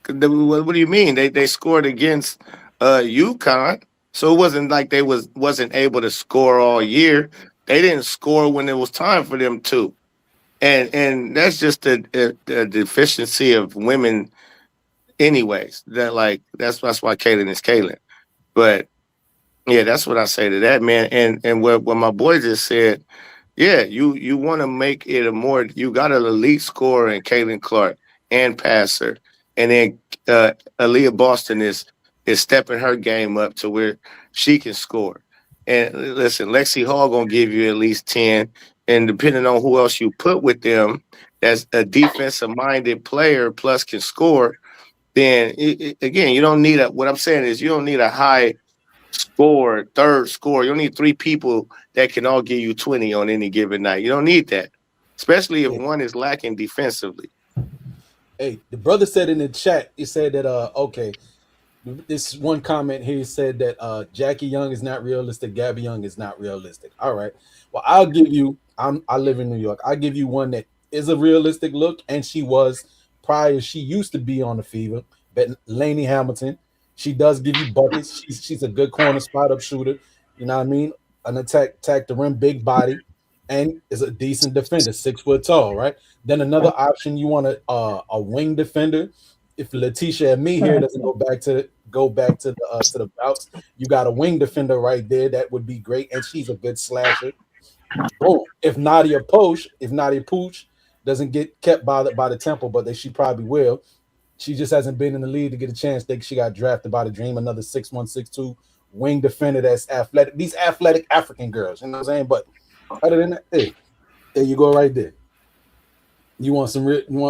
What do you mean? They scored against UConn, so it wasn't like they wasn't able to score all year. They didn't score when it was time for them to, and that's just a deficiency of women, anyways. That's why Kaylin is Kaylin. But yeah, that's what I say to that, man. And what my boy just said. Yeah, you want to make it you got an elite scorer in Caitlin Clark and passer. And then Aaliyah Boston is stepping her game up to where she can score. And listen, Lexi Hall going to give you at least 10. And depending on who else you put with them, as a defensive-minded player plus can score, then, again, you don't need what I'm saying is you don't need a high third score. You don't need 3 people that can all give you 20 on any given night. You don't need that, especially if one is lacking defensively. Hey, the brother said in the chat, he said that okay, this one comment here said that Jackie Young is not realistic, Gabby Young is not realistic. All right, well, I'll give you. I live in New York. I'll give you one that is a realistic look, and she was prior. She used to be on the Fever, but Lainey Hamilton. She does give you buckets. She's a good corner spot up shooter. You know what I mean? An attack the rim, big body, and is a decent defender, 6 foot tall, right? Then another option, you want a wing defender. If Letitia and me here doesn't go back to the bouts, you got a wing defender right there. That would be great, and she's a good slasher. Boom. If Nadia Pooch doesn't get kept by the Temple, but she probably will. She just hasn't been in the league to get a chance. She got drafted by the Dream, another 6'1", 6'2" wing defender that's athletic. These athletic African girls, you know what I'm saying? But other than that, hey, there you go right there. You want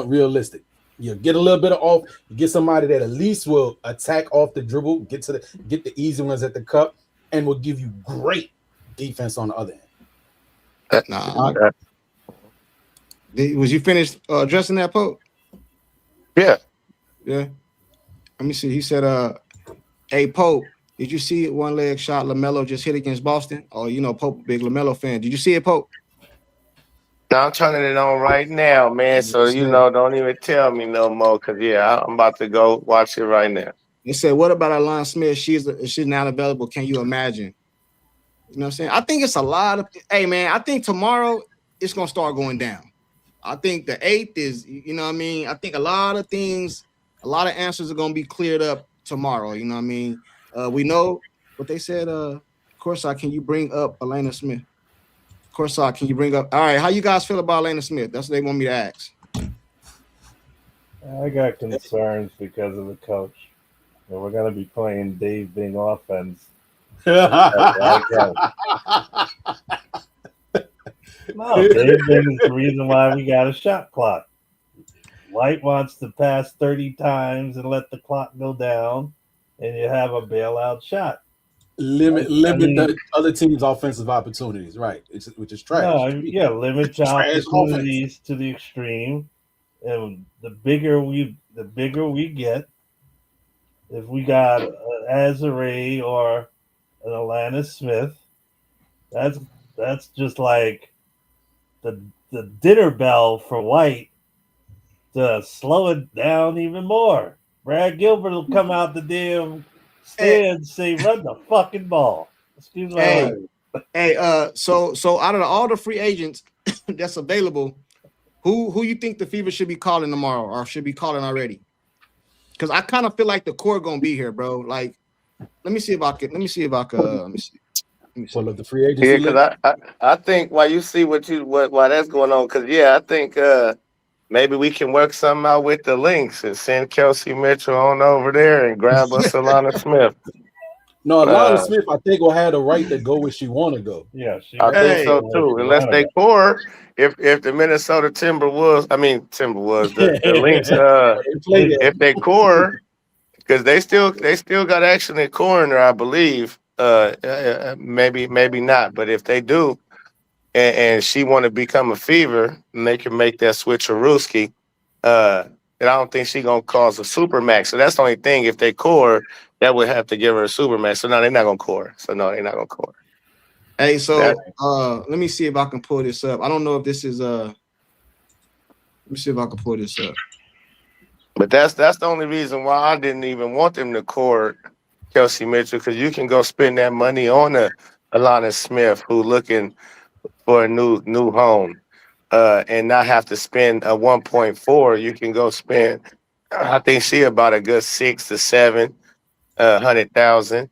realistic. You get a little bit of off. You get somebody that at least will attack off the dribble, get the easy ones at the cup, and will give you great defense on the other end. Was you finished addressing that, Pope? Yeah. Yeah. Let me see. He said, hey, Pope, did you see it? One leg shot LaMelo just hit against Boston? Oh, Pope, big LaMelo fan. Did you see it, Pope? Now I'm turning it on right now, man. So, don't even tell me no more. Because, I'm about to go watch it right now. He said, what about Alon Smith? She's not available. Can you imagine? You know what I'm saying? I think it's a lot of – hey, man, I think tomorrow it's going to start going down. I think the 8th is – you know what I mean? I think a lot of things – a lot of answers are going to be cleared up tomorrow. You know what I mean? We know what they said. Courtside, can you bring up Elena Smith? Courtside, can you bring up? All right, how you guys feel about Elena Smith? That's what they want me to ask. I got concerns because of the coach. And we're going to be playing Dave Bing offense. No, Dave Bing is the reason why we got a shot clock. White wants to pass 30 times and let the clock go down, and you have a bailout shot. Limit the other team's offensive opportunities, right? Which is trash. No, limit your opportunities to the extreme. And the bigger we get, if we got Azare or an Alana Smith, that's just like the dinner bell for White to slow it down even more. Brad Gilbert will come out the damn Stand, say, run the fucking ball. Excuse my language. So out of all the free agents that's available, who you think the Fever should be calling tomorrow or should be calling already? Because I kind of feel like the core gonna be here, bro. Like, let me see if I can. Let me see. Pull up the free agency. Yeah, because I think while you see why that's going on, because I think maybe we can work something out with the links and send Kelsey Mitchell on over there and grab us Alana Smith. No, Alana Smith, I think, will have the right to go where she want to go. Yeah, I think so too. Unless they core, if the Minnesota Timberwolves, the Lynx, if they core, because they still got action at corner, I believe. Maybe not, but if they do, and she want to become a Fever, and they can make that switcherooski, then I don't think she gonna cause a supermax. So that's the only thing. If they core, that would have to give her a supermax. So no, they're not gonna core. Hey, so let me see if I can pull this up. I don't know if this is let me see if I can pull this up. But that's the only reason why I didn't even want them to court Kelsey Mitchell, because you can go spend that money on a Alana Smith who looking for a new home, and not have to spend a 1.4. You can go spend, I think she about a good 6 to 7 $100,000.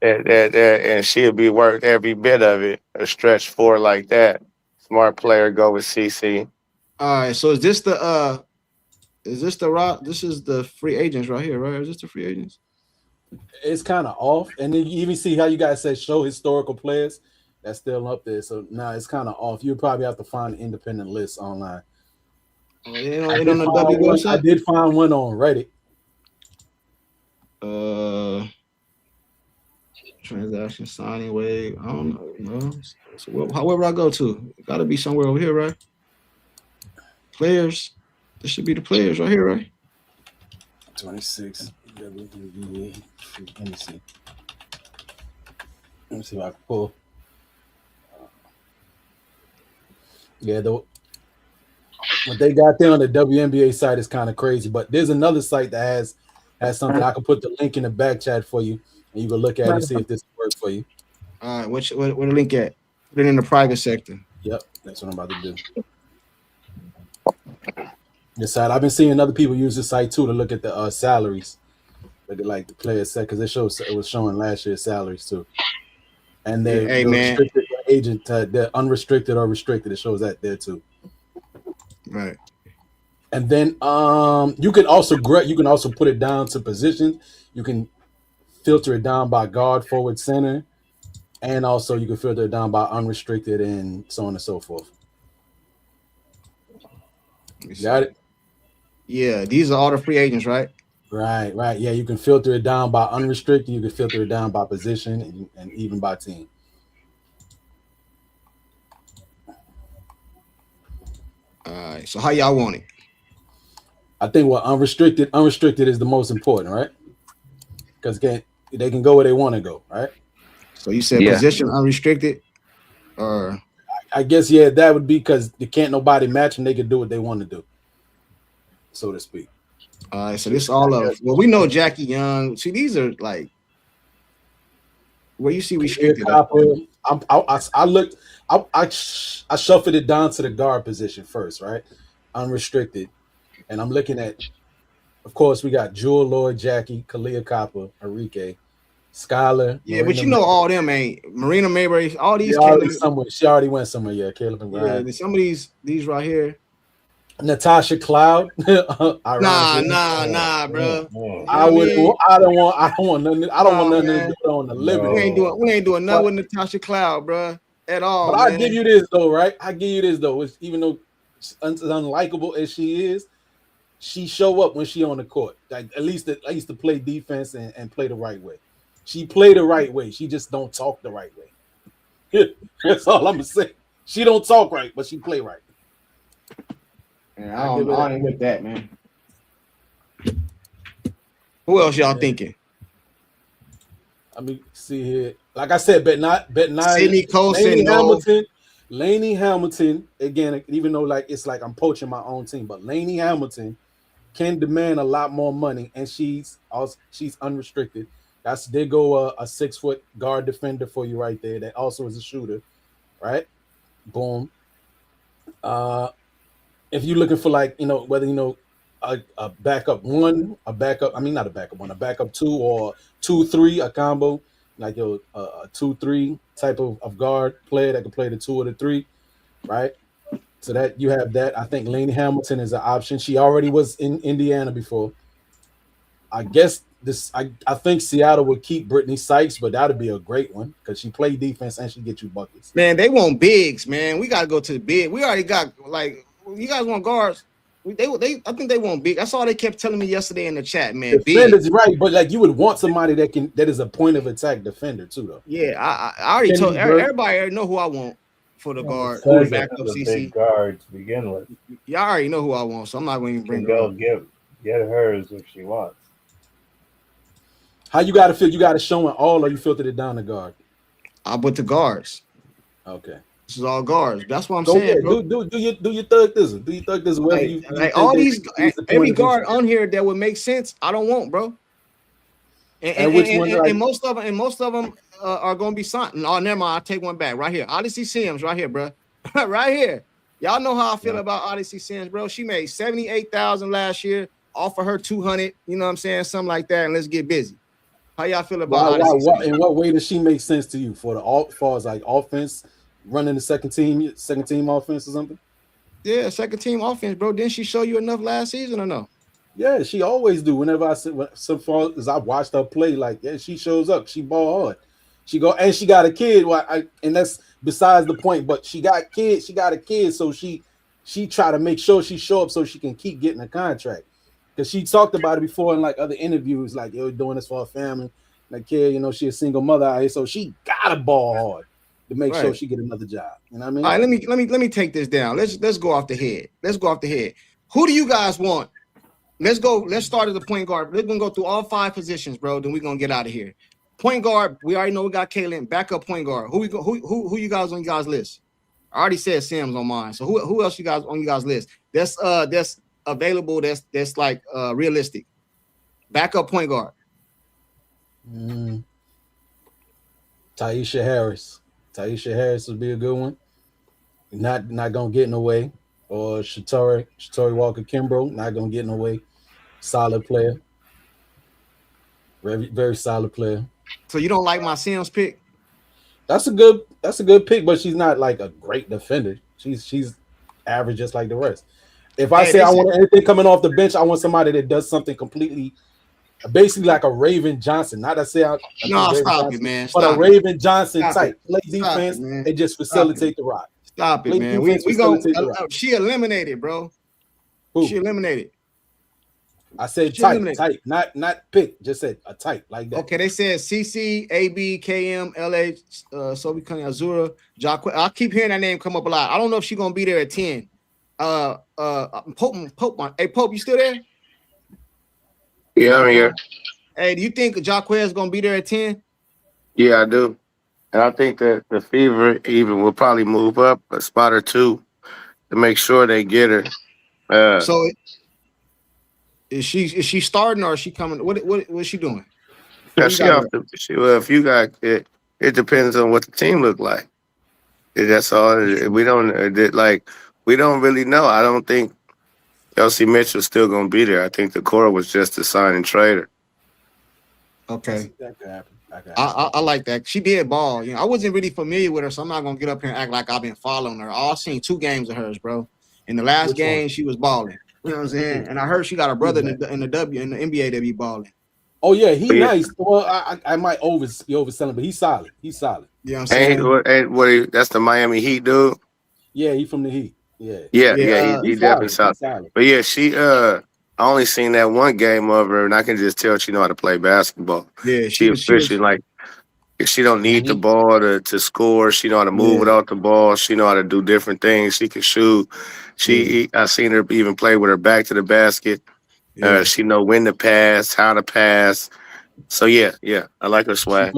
And she'll be worth every bit of it. A stretch 4 like that. Smart player, go with CeCe. All right, so is this the this is the free agents right here, right? Is this the free agents? It's kind of off, and then you even see how you guys said show historical players that's still up there. So now it's kind of off. You probably have to find an independent list online. I did find one on Reddit. Transaction signing wave. I don't know. So however I go to, it got to be somewhere over here, right? Players. This should be the players right here, right? 26. Let me see. Let me see if I can pull. What they got there on the WNBA site is kind of crazy, but there's another site that has something. I can put the link in the back chat for you, and you can look at it and see if this works for you. All right, where the link at? Put it in the private sector. Yep, that's what I'm about to do. This site, I've been seeing other people use this site too to look at the salaries, look at like the players set, because it was showing last year's salaries too, and they're restricted agent, they're unrestricted or restricted. It shows that there too. Right. And then you can also put it down to positions. You can filter it down by guard, forward, center, and also you can filter it down by unrestricted and so on and so forth. Got it? Yeah, these are all the free agents, right? Right. Yeah, you can filter it down by unrestricted. You can filter it down by position and even by team. All right. So how y'all want it? I think unrestricted is the most important, right? Because they can go where they want to go, right? So you said position unrestricted, or I guess that would be because they can't nobody match and they can do what they want to do, so to speak. All right, so this all of we know Jackie Young. See, these are like where you see restricted. I shuffled it down to the guard position first, right? Unrestricted, and I'm looking at, of course, we got Jewel Lloyd, Jackie, Kalia Copper, Enrique, Skylar. Yeah, Marina, but you know all them ain't Marina Mayberry. All these she already went somewhere. Yeah, Caleb and Brian. Yeah, some of these right here. Natasha Cloud. Nah, bro. I don't want nothing to do on the Liberty. We ain't doing nothing with Natasha Cloud, bro, at all. But I give you this though, right? It's, even though as unlikable as she is, she show up when she on the court. Like at least to play defense and play the right way. She play the right way. She just don't talk the right way. That's all I'm gonna say. She don't talk right, but she play right. Yeah, I don't with that, man. Who else y'all thinking? I mean, see here. Like I said, bet not. Sydney Colson, Lainey Hamilton. Again, even though it's like I'm poaching my own team, but Lainey Hamilton can demand a lot more money, and she's unrestricted. There go a 6-foot guard defender for you right there. That also is a shooter, right? Boom. If you're looking for like, whether a backup one, a backup, I mean not a backup one, a backup two or 2-3, a combo, like a 2-3 type of guard player that can play the 2 or the 3, right? So that you have that. I think Lane Hamilton is an option. She already was in Indiana before. I guess I think Seattle would keep Brittany Sykes, but that'd be a great one because she played defense and she get you buckets. Man, they want bigs, man. We gotta go to the big. We already got you guys want guards. I think they want big. That's all they kept telling me yesterday in the chat, man. Defenders, right? But like you would want somebody that is a point of attack defender too, though. Yeah, I already told everybody. Already know who I want for the guard. Who's back up CeCe? Big guard to begin with. Y'all already know who I want, so I'm not going to bring her up. Get hers if she wants. How you got to feel? You got to show it all, or you filtered it down to guard? I put the guards. Okay. This is all guards. That's what I'm saying. Bro. Do you thug this? Do you thug this? Whether you all these every guard on here that would make sense, I don't want, bro. And which one? And most of them are going to be signed. Oh, never mind. I take one back. Right here, Odyssey Sims. Right here, bro. Right here. Y'all know how I feel about Odyssey Sims, bro. She made $78,000 last year. Offer her $200. You know what I'm saying? Something like that. And let's get busy. How y'all feel about Odyssey? In what way does she make sense to you as far as like offense, running the second team offense or something? Yeah, second team offense, bro. Didn't she show you enough last season or no? Yeah, she always do. Whenever so far as I watched her play, like she shows up, she ball hard. She got a kid. And that's besides the point. But she got kids. She got a kid, so she try to make sure she show up so she can keep getting a contract. Because she talked about it before in like other interviews, like doing this for her family. Like kid, she a single mother out here, so she gotta ball hard to make sure she get another job. You know what I mean? All right, let me take this down. Let's go off the head. Who do you guys want? Let's go. Let's start at the point guard. We're gonna go through all 5 positions, bro. Then we're gonna get out of here. Point guard, we already know we got Kaylin. Backup point guard. Who you guys on you guys list? I already said Sims on mine. So who else you guys on you guys list? That's available. That's like realistic. Backup point guard. Taisha Harris. Taisha Harris would be a good one. Not gonna get in the way. Or Shatori Walker Kimbrough, not gonna get in the way. Solid player. Very, very solid player. So you don't like my Sims pick? That's a good pick, but she's not like a great defender. She's average just like the rest. If I say I want anything coming off the bench, I want somebody that does something completely, basically like a Raven Johnson. Not to say stop it, man. But a Raven Johnson type. Play defense and just facilitate the rock. Stop it, man. We go. She eliminated, bro. Who? She eliminated. I said type, not pick. Just said a type like that. Okay, they said CeCe, AB, KM, LA, Sophie Cunning, Azura, Jacque. I keep hearing that name come up a lot. I don't know if she's gonna be there at 10. Pope. Hey, Pope, you still there? Yeah, I'm here. Hey, do you think Jacque is gonna be there at 10? Yeah, I do. And I think that the Fever even will probably move up a spot or 2 to make sure they get her. So is she starting or is she coming? What is she doing? If you got it, it depends on what the team look like. That's all. We don't really know. I don't think Kelsey Mitchell's still gonna be there. I think the core was just a sign and trader. Okay. That could happen. I like that. She did ball. I wasn't really familiar with her, so I'm not gonna get up here and act like I've been following her. I've seen 2 games of hers, bro. In the last game, she was balling. You know what I'm saying? And I heard she got a brother in the NBA that be balling. Oh yeah, nice. Well, I might be overselling, but he's solid. He's solid. Yeah, you know what I'm saying? That's the Miami Heat dude. Yeah, he from the Heat. Yeah. He definitely solid. But yeah, she I only seen that one game of her, and I can just tell she know how to play basketball. Yeah, she like she don't need the ball to score. She know how to move without the ball. She know how to do different things. She can shoot. I seen her even play with her back to the basket. She know when to pass, how to pass. So yeah, I like her swag.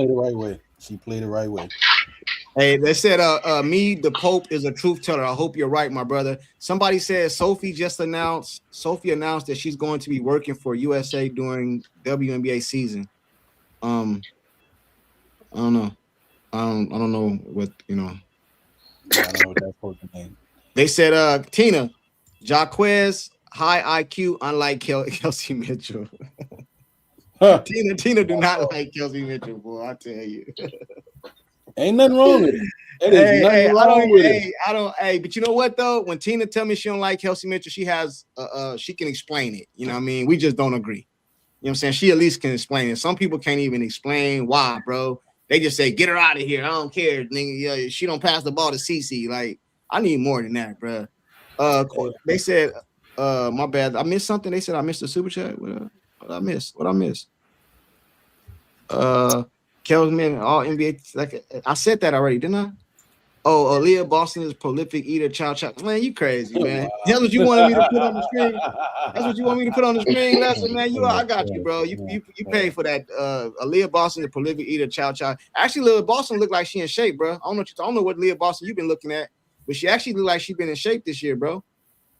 She played the right way. Hey, they said me, the Pope, is a truth teller. I hope you're right, my brother. Somebody said Sophie announced that she's going to be working for USA during WNBA season. I don't know. I don't know what I don't know what that's supposed to mean. They said, Tina, Jaquez, high IQ, unlike Kelsey Mitchell. Tina do not like Kelsey Mitchell, boy. I tell you. Ain't nothing wrong with it. But you know what though? When Tina tell me she don't like Kelsey Mitchell, she has she can explain it. You know what I mean? We just don't agree. You know what I'm saying? She at least can explain it. Some people can't even explain why, bro. They just say, get her out of here. I don't care, nigga. Yeah, she don't pass the ball to CeCe. Like, I need more than that, bro. They said, my bad. I missed something. They said I missed the super chat. What I miss? Kelsman, all NBA. Like I said that already, didn't I? Oh, Aaliyah Boston is prolific eater. Chow. Man, you crazy, man. Wow. That's what you wanted me to put on the screen. That's what you want me to put on the screen, Leslie, man. I got you, bro. You paid for that. Aaliyah Boston, the prolific eater. Chow. Actually, Aaliyah Boston look like she in shape, bro. I don't know what Aaliyah Boston you've been looking at, but she actually look like she been in shape this year, bro.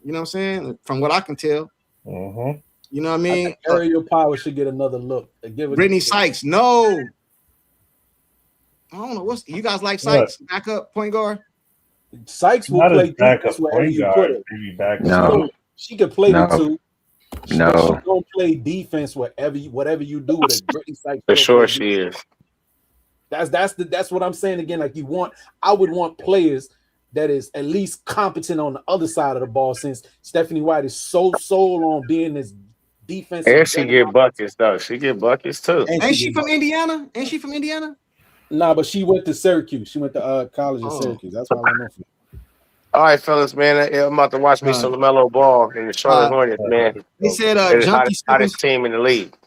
You know what I'm saying? From what I can tell. Uh-huh. You know what I mean? Aerial Power should get another look. Brittany Sykes, no. I don't know you guys like Sykes backup point guard. Sykes will play defense wherever you put her. No, she could play them too. No, she don't play defense whatever you do with it. Brittany Sykes for sure she is. That's what I'm saying again. Like I would want players that is at least competent on the other side of the ball. Since Stephanie White is so sold on being this defense, and she get buckets though. She get buckets too. Ain't she from Indiana? Ain't she from Indiana? Nah, but she went to Syracuse. She went to college in Syracuse. That's all I know for. All right, fellas, man. I'm about to watch me some LaMelo Ball in the Charlotte Hornets, man. He said, hottest team in the league.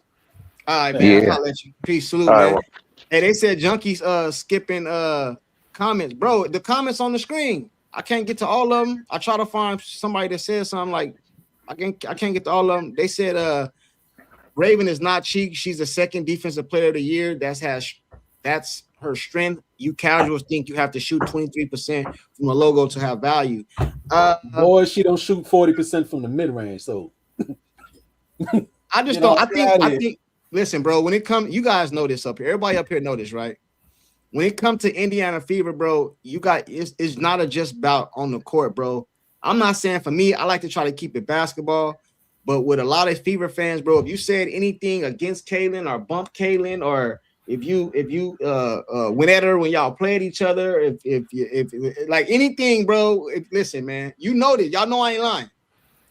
All right, man. I'll let you. Peace, salute, man. Well. Hey, they said Junkies skipping comments, bro. The comments on the screen. I can't get to all of them. I try to find somebody that says something like I can't get to all of them. They said Raven is not cheap. She's the second defensive player of the year. That's her strength. You casuals think you have to shoot 23% from a logo to have value. Boy, she don't shoot 40% from the mid-range. So I just don't. I think. Listen, bro. When it comes, you guys know this up here. Everybody up here know this, right? When it comes to Indiana Fever, bro, you got it's not just about on the court, bro. I'm not saying for me. I like to try to keep it basketball, but with a lot of Fever fans, bro, if you said anything against Kaylin or bump Kaylin or if you went at her when y'all played each other, if like anything, bro, listen, man, you know this. Y'all know I ain't lying.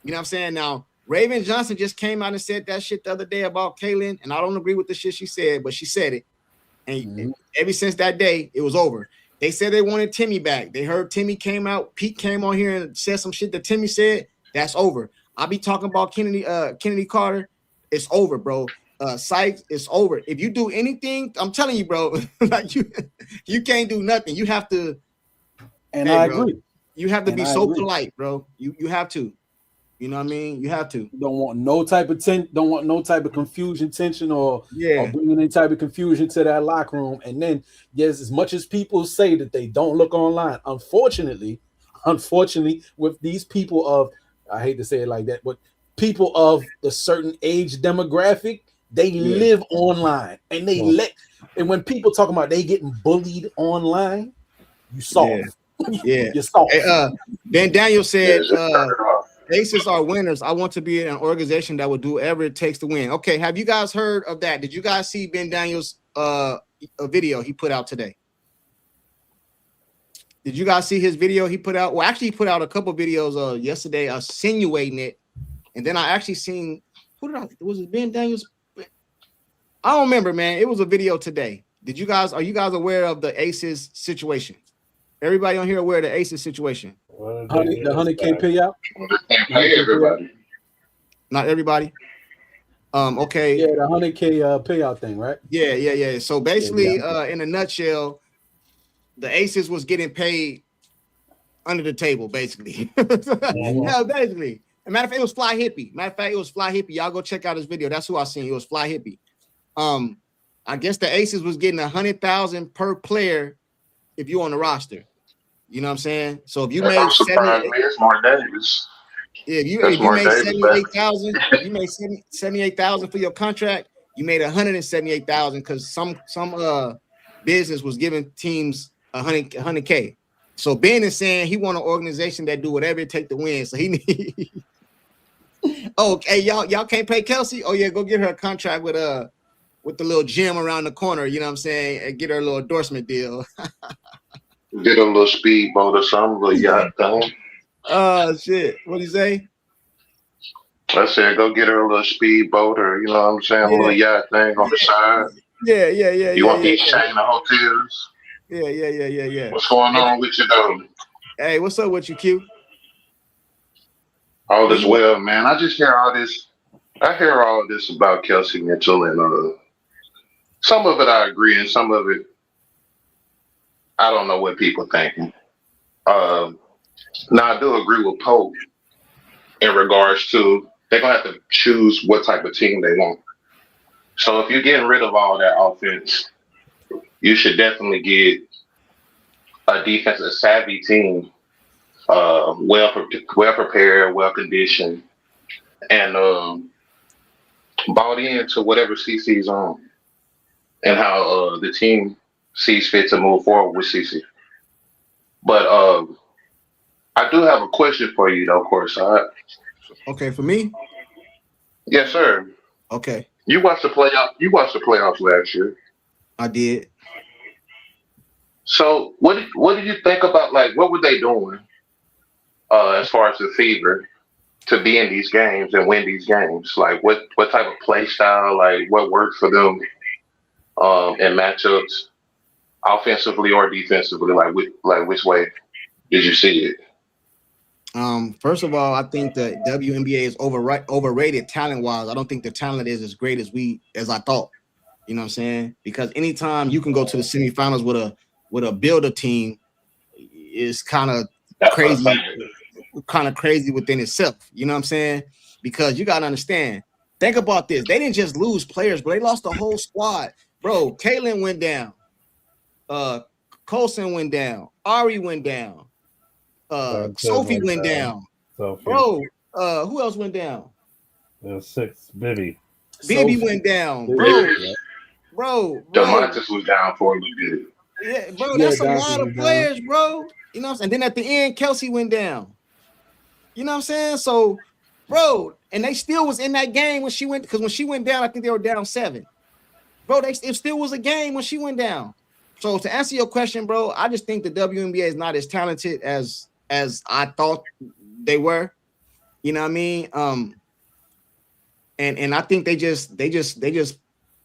You know what I'm saying? Now, Raven Johnson just came out and said that shit the other day about Kaylin, and I don't agree with the shit she said, but she said it. And ever since that day, it was over. They said they wanted Timmy back. They heard Timmy came out. Pete came on here and said some shit that Timmy said. That's over. I'll be talking about Kennedy Carter. It's over, bro. Sykes, it's over. If you do anything, I'm telling you, bro, like you can't do nothing. You have to. And I agree. You have to be so polite, bro. You have to. You know what I mean? You have to. Don't want no type of confusion, tension, or bringing any type of confusion to that locker room. And then, yes, as much as people say that they don't look online, unfortunately, with these people of, I hate to say it like that, but people of the certain age demographic, they live online, and and when people talk about they getting bullied online, you soft. You're soft. Hey, Ben Daniel said. Aces are winners. I want to be in an organization that will do whatever it takes to win. Okay, have you guys heard of that? Did you guys see Ben Daniels' a video he put out today? Did you guys see his video he put out? Well, actually, he put out a couple videos yesterday insinuating it, and then I actually seen was it Ben Daniels? I don't remember, man. It was a video today. Are you guys aware of the Aces situation? Everybody on here aware of the Aces situation? The 100K payout? Hey, everybody. Not everybody. Okay. Yeah, the 100K payout thing, right? Yeah. So basically, in a nutshell, the Aces was getting paid under the table, basically. Yeah, basically. As a matter of fact, it was Fly Hippie. Y'all go check out his video. That's who I seen. It was Fly Hippie. I guess the Aces was getting $100,000 per player if you on the roster. You know what I'm saying? So if you made $78,000, you made $78,000 for your contract. You made 178,000 because some business was giving teams 100K. So Ben is saying he want an organization that do whatever it take to win. So he need. Oh, hey, y'all can't pay Kelsey? Oh yeah, go get her a contract with the little gym around the corner. You know what I'm saying? And get her a little endorsement deal. Get a little speedboat or something, little yacht thing. Oh shit! What do you say? I said, go get her a little speedboat or, you know what I'm saying, a little yacht thing on the side. Yeah. You want these chain of hotels? Yeah. What's going on with you, though? Hey, what's up with you, Q? All is well, man. I just hear all this. I hear all this about Kelsey Mitchell, and some of it I agree, and some of it I don't know what people thinking. Now I do agree with Pope in regards to they're gonna have to choose what type of team they want. So if you're getting rid of all that offense, you should definitely get a defensive savvy team, well prepared, well conditioned, and bought into whatever CeCe's on and how the team sees fit to move forward with CeCe. But I do have a question for you, though, Courtside. Okay, for me? Yes, sir. Okay. You watched the playoff. You watched the playoffs last year. I did. So, what did you think about, like, what were they doing as far as the Fever to be in these games and win these games? Like, what type of play style? Like, what worked for them in matchups, offensively or defensively? Like which way did you see it? First of all, I think the WNBA is overrated talent-wise. I don't think the talent is as great as I thought. You know what I'm saying? Because anytime you can go to the semifinals with a builder team, is kind of crazy within itself. You know what I'm saying? Because you gotta understand. Think about this. They didn't just lose players, but they lost the whole squad. Bro, Kaylin went down. Colson went down. Ari went down. Sophie went down. Bro, who else went down? 6, Bibby. Bibby went down, bro. DeMontis was down for a little bit. Yeah, bro, that's a lot of players, bro. You know what I'm saying? And then at the end, Kelsey went down. You know what I'm saying? So, bro, and they still was in that game when she went, because when she went down, I think they were down 7. Bro, it still was a game when she went down. So to answer your question, bro, I just think the WNBA is not as talented as I thought they were. You know what I mean? And I think they just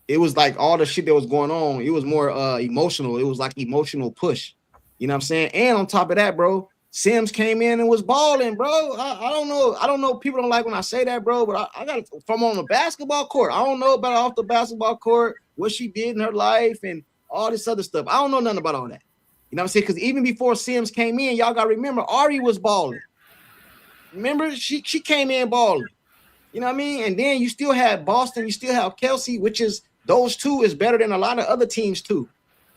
it was like all the shit that was going on. It was more emotional. It was like emotional push. You know what I'm saying? And on top of that, bro, Sims came in and was balling, bro. I don't know. People don't like when I say that, bro, but I got it from on the basketball court. I don't know about off the basketball court, what she did in her life and all this other stuff. I don't know nothing about all that. You know what I'm saying? Because even before Sims came in, y'all got to remember, Ari was balling. Remember, she came in balling. You know what I mean? And then you still have Boston. You still have Kelsey, which is those two is better than a lot of other teams too.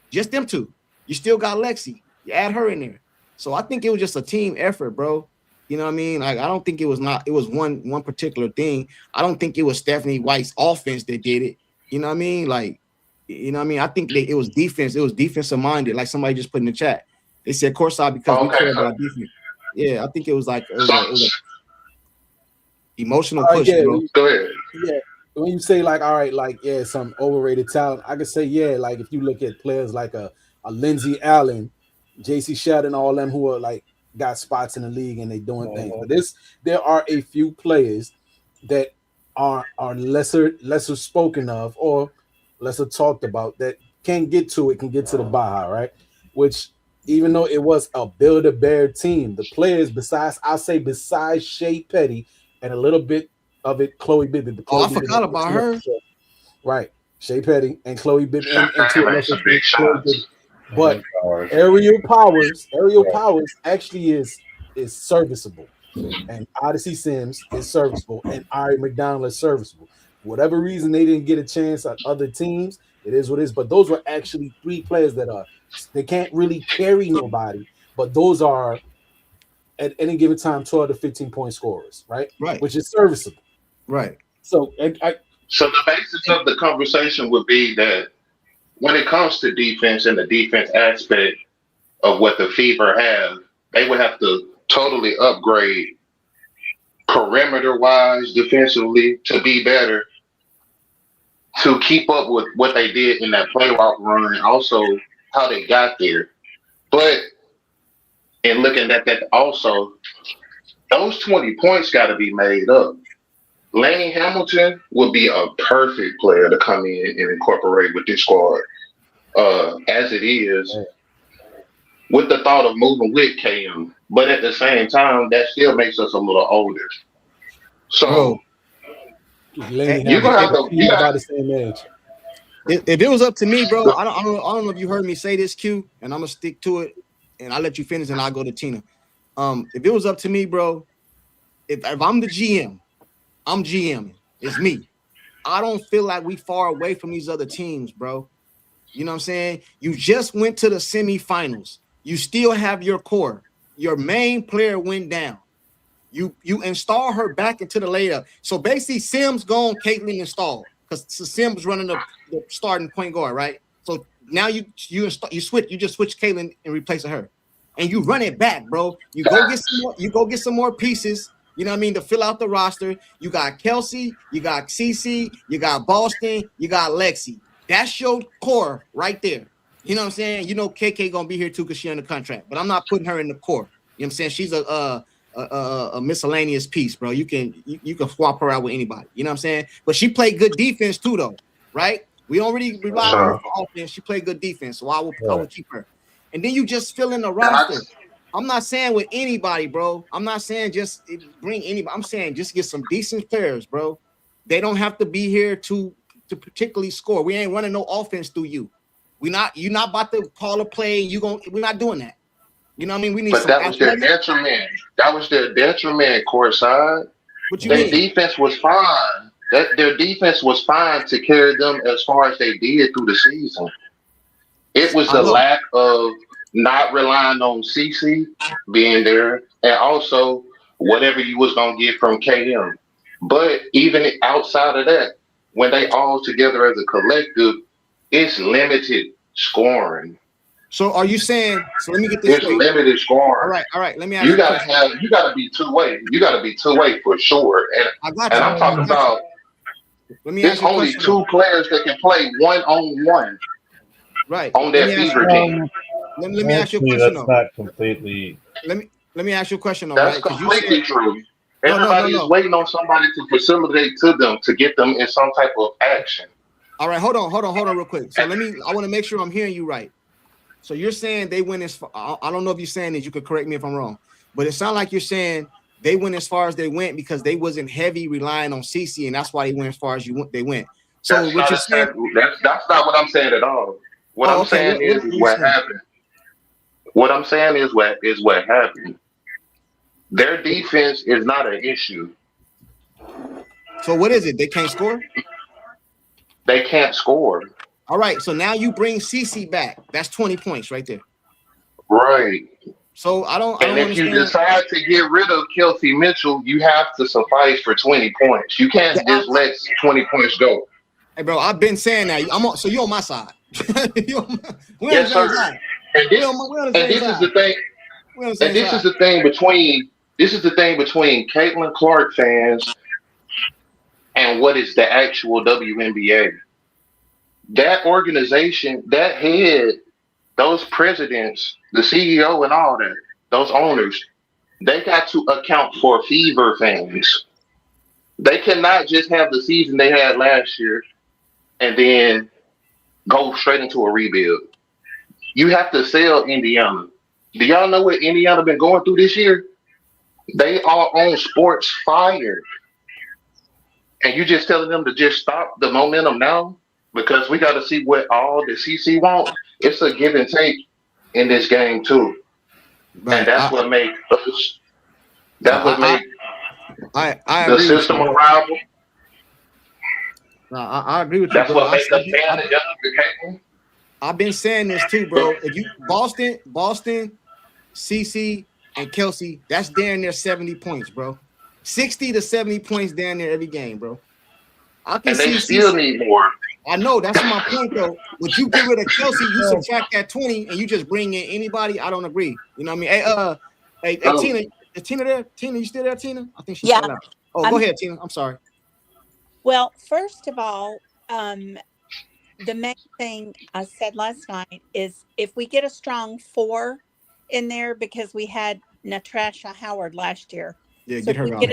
Just them two. You still got Lexi. You add her in there. So I think it was just a team effort, bro. You know what I mean? Like I don't think it was one particular thing. I don't think it was Stephanie White's offense that did it. You know what I mean? Like, you know what I mean? I think it was defense. It was defensive minded, like somebody just put in the chat. They said Courtside because we care about defense. Yeah, I think it was like it was a emotional push, bro. Go ahead. Yeah. When you say like, all right, like some overrated talent, I could say like if you look at players like a Lindsey Allen, JC Sheldon, all them who are like got spots in the league and they doing things. But there are a few players that are lesser spoken of or lesser talked about that can get to the Baja, right? Which even though it was a Build-A-Bear team, the players besides Shea Petty and a little bit of it, Chloe Bibby. I forgot about her. Right. Shea Petty and Chloe Bibby and to a lesser big shots. But Aerial Powers actually is serviceable. And Odyssey Sims is serviceable and Ari McDonald is serviceable. For whatever reason they didn't get a chance on other teams, it is what it is. But those were actually 3 players that they can't really carry nobody, but those are at any given time 12 to 15 point scorers, right? Right. Which is serviceable. Right. So So the basis of the conversation would be that when it comes to defense and the defense aspect of what the Fever have, they would have to totally upgrade perimeter wise defensively to be better to keep up with what they did in that playoff run and also how they got there. But in looking at that also, those 20 points got to be made up. Laney Hamilton would be a perfect player to come in and incorporate with this squad. As it is, with the thought of moving with KM, but at the same time, that still makes us a little older. So you're gonna have to be about the same age. If it was up to me, bro, I don't know if you heard me say this, Q, and I'm gonna stick to it, and I'll let you finish, and I'll go to Tina. If it was up to me, bro, if I'm the GM, I'm GMing. It's me. I don't feel like we far away from these other teams, bro. You know what I'm saying? You just went to the semifinals. You still have your core. Your main player went down. You install her back into the layup. So basically, Sims gone, Caitlin installed because Sims running the starting point guard, right? So now you just switch Caitlin and replace her, and you run it back, bro. You go get some more pieces. You know what I mean, to fill out the roster. You got Kelsey, you got CeCe, you got Boston, you got Lexi. That's your core right there. You know what I'm saying? You know KK gonna be here too because she under contract, but I'm not putting her in the core. You know what I'm saying? She's a miscellaneous piece, bro. You can swap her out with anybody. You know what I'm saying? But she played good defense too, though, right? We don't really rely on her for offense. She played good defense, so I would keep her. And then you just fill in the roster. I'm not saying with anybody, bro. I'm not saying just bring anybody. I'm saying just get some decent players, bro. They don't have to be here to particularly score. We ain't running no offense through you. You're not about to call a play. We're not doing that. You know what I mean? We need. But that was their detriment. That was their detriment, Courtside. Their defense was fine. Their defense was fine to carry them as far as they did through the season. It was the lack of not relying on CeCe being there, and also whatever you was gonna get from KM. But even outside of that, when they all together as a collective, it's limited scoring. So are you saying? So let me get this. It's limited scoring. All right. Let me ask you. You gotta be two-way. You gotta be two-way for sure. And I'm talking about. There's only two players that can play one-on-one. Right. On that Fever team. Let me ask you a question. That's not completely. Let me ask you a question. That's completely true. Everybody is waiting on somebody to facilitate to them to get them in some type of action. All right, hold on real quick. So I want to make sure I'm hearing you right. So you're saying they went as far, I don't know if you're saying this, you could correct me if I'm wrong, but it sounds like you're saying they went as far as they went because they wasn't heavy relying on CeCe, and that's why they went as far as they went. So that's not what I'm saying at all. What I'm saying is what happened. What I'm saying is what happened. Their defense is not an issue. So what is it? They can't score? They can't score. All right. So now you bring CeCe back. That's 20 points right there. Right. So I don't if understand. You decide to get rid of Kelsey Mitchell, you have to suffice for 20 points. You can't just let 20 points go. Hey, bro, I've been saying that. So you're on my side. Yes, sir. And this is the thing. And this is the thing between Caitlin Clark fans and what is the actual WNBA. That organization, that head, those presidents, the CEO and all that, those owners, they got to account for Fever fans. They cannot just have the season they had last year and then go straight into a rebuild. You have to sell Indiana. Do y'all know what Indiana been going through this year? They are on sports fire. And you just telling them to just stop the momentum now? Because we got to see what all the CeCe want. It's a give and take in this game too. Right. And that's what make us. That's what make the system a rival. I agree with you. That's what makes us fan of the. I've been saying this too, bro. If you Boston, CeCe, and Kelsey, that's down there 70 points, bro. 60 to 70 points down there every game, bro. I can and they see still need more. I know that's my point though. Would you get rid of Kelsey? You subtract that 20 and you just bring in anybody? I don't agree. You know what I mean? Hey, Tina, is Tina there? Tina, you still there, Tina? I think she fell out. Oh, go ahead, Tina. I'm sorry. Well, first of all, the main thing I said last night is if we get a strong 4 in there, because we had Natasha Howard last year. Yeah, so get her out.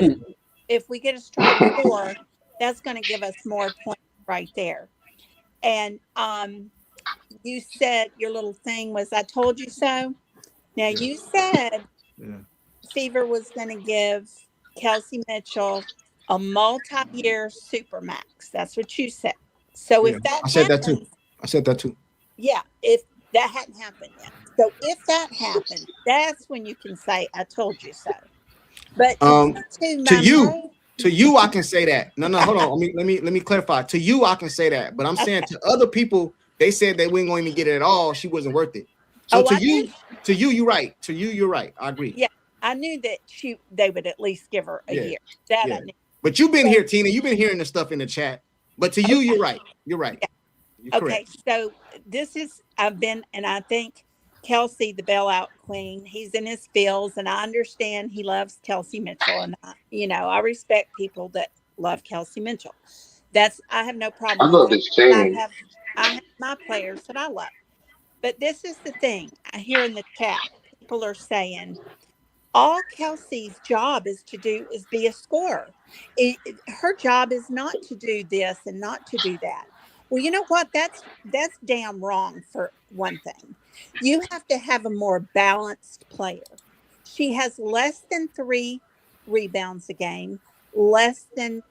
If we get a strong 4, that's going to give us more points right there. And you said your little thing was I told you so. Now you said Fever was going to give Kelsey Mitchell a multi-year supermax. That's what you said. So if that I said that too. Yeah, if that hadn't happened yet. So if that happened, that's when you can say I told you so. But to you, I can say that. No, hold on. Let me clarify. To you, I can say that. But I'm saying to other people, they said they weren't going to get it at all. She wasn't worth it. So to you, you're right. To you, you're right. I agree. Yeah, I knew that they would at least give her a year. That I knew. But you've been here, Tina. You've been hearing the stuff in the chat. But to you, you're right. You're right. Yeah. You're correct. So this is and I think Kelsey, the bailout queen, he's in his feels, and I understand he loves Kelsey Mitchell, and I respect people that love Kelsey Mitchell. I have no problem. I love this team. I have my players that I love, but this is the thing I hear in the chat. People are saying all Kelsey's job is to do is be a scorer. Her job is not to do this and not to do that. Well, you know what? That's damn wrong for one thing. You have to have a more balanced player. She has less than 3 rebounds a game, less than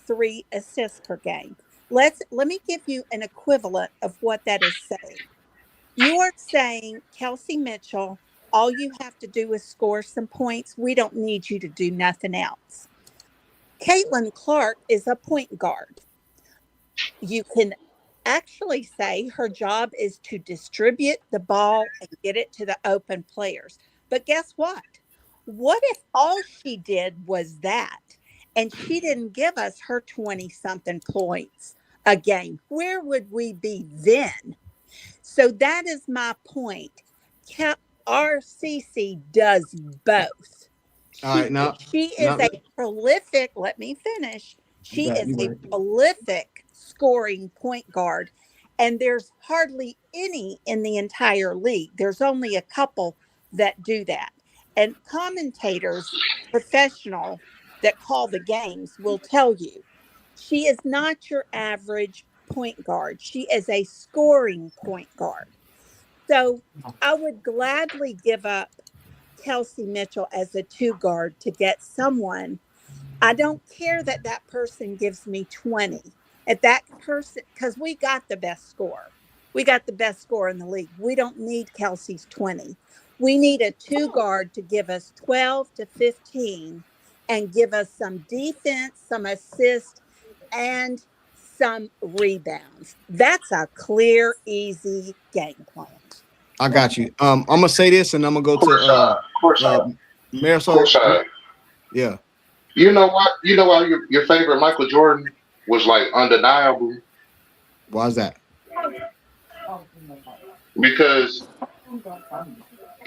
3 assists per game. Let me give you an equivalent of what that is saying. You are saying, Kelsey Mitchell, all you have to do is score some points. We don't need you to do nothing else. Caitlin Clark is a point guard. You can actually say her job is to distribute the ball and get it to the open players. But guess what? What if all she did was that and she didn't give us her 20-something points a game? Where would we be then? So that is my point. Our CeCe does both. She is a prolific, let me finish. She is a prolific scoring point guard, and there's hardly any in the entire league. There's only a couple that do that. And commentators, professional that call the games, will tell you she is not your average point guard. She is a scoring point guard. So I would gladly give up Kelsey Mitchell as a 2 guard to get someone. I don't care that person gives me 20. At that person, because we got the best scorer. We got the best scorer in the league. We don't need Kelsey's 20. We need a 2 guard to give us 12 to 15 and give us some defense, some assists, and some rebounds. That's a clear, easy game plan. I got you. I'm gonna say this, and I'm gonna go to Marisol. Courtside. Yeah. You know what? You know why your favorite Michael Jordan was like undeniable? Why is that? Because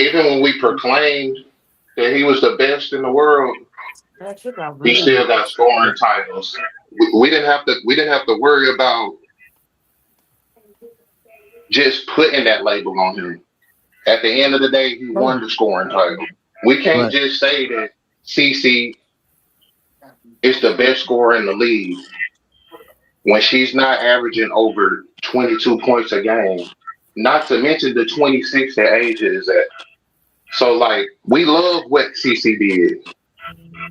even when we proclaimed that he was the best in the world, he still got scoring titles. We didn't have to worry about just putting that label on him. At the end of the day, he won the scoring title. We can't just say that CeCe is the best scorer in the league when she's not averaging over 22 points a game. Not to mention the 26 that Asia is at. So, like, we love what CeCe did.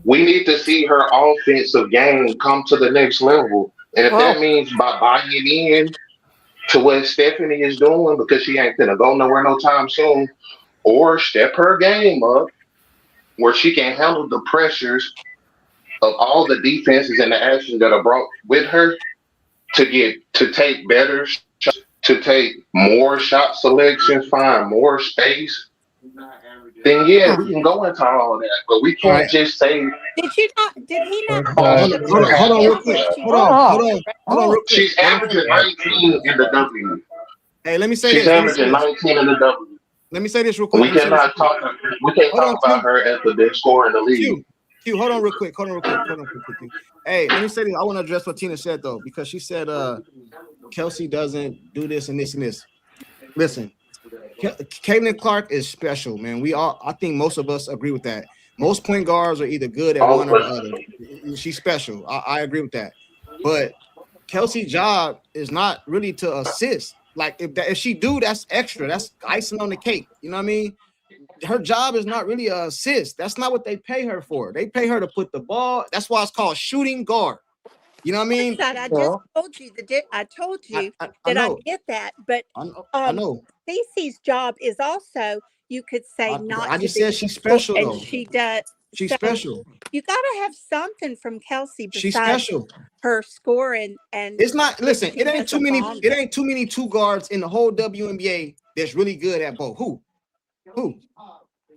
We need to see her offensive game come to the next level. And if that means by buying in to what Stephanie is doing, because she ain't gonna go nowhere no time soon, or step her game up where she can handle the pressures of all the defenses and the actions that are brought with her to take better shots, to take more shot selections, find more space. then yeah, we can go into all of that. But we can't just say Did he not oh, the Hold picture on, real quick. yesterday? She Hold on, real quick. she's averaging 19 in the W. Hey, let me say She's this. averaging 19 in the W. Let me say this real quick. We can't talk about her as the best scorer in the league. Q, hold on real quick. Q. Hey, let me say this. I want to address what Tina said though, because she said Kelsey doesn't do this and this and this. Listen, Caitlin Clark is special, man. I think most of us agree with that. Most point guards are either good at one or the other. She's special. I agree with that. But Kelsey's job is not really to assist. Like if she do, that's extra. That's icing on the cake. You know what I mean? Her job is not really an assist. That's not what they pay her for. They pay her to put the ball. That's why it's called shooting guard. You know what I mean? I just told you I told you that I get that, but I know. CeCe's job is also, you could say, I just said she's special though. And she does. She's special. You got to have something from Kelsey besides she's special. Her score and it's not. Listen, it ain't too many. It ain't too many two guards in the whole WNBA that's really good at both. Who?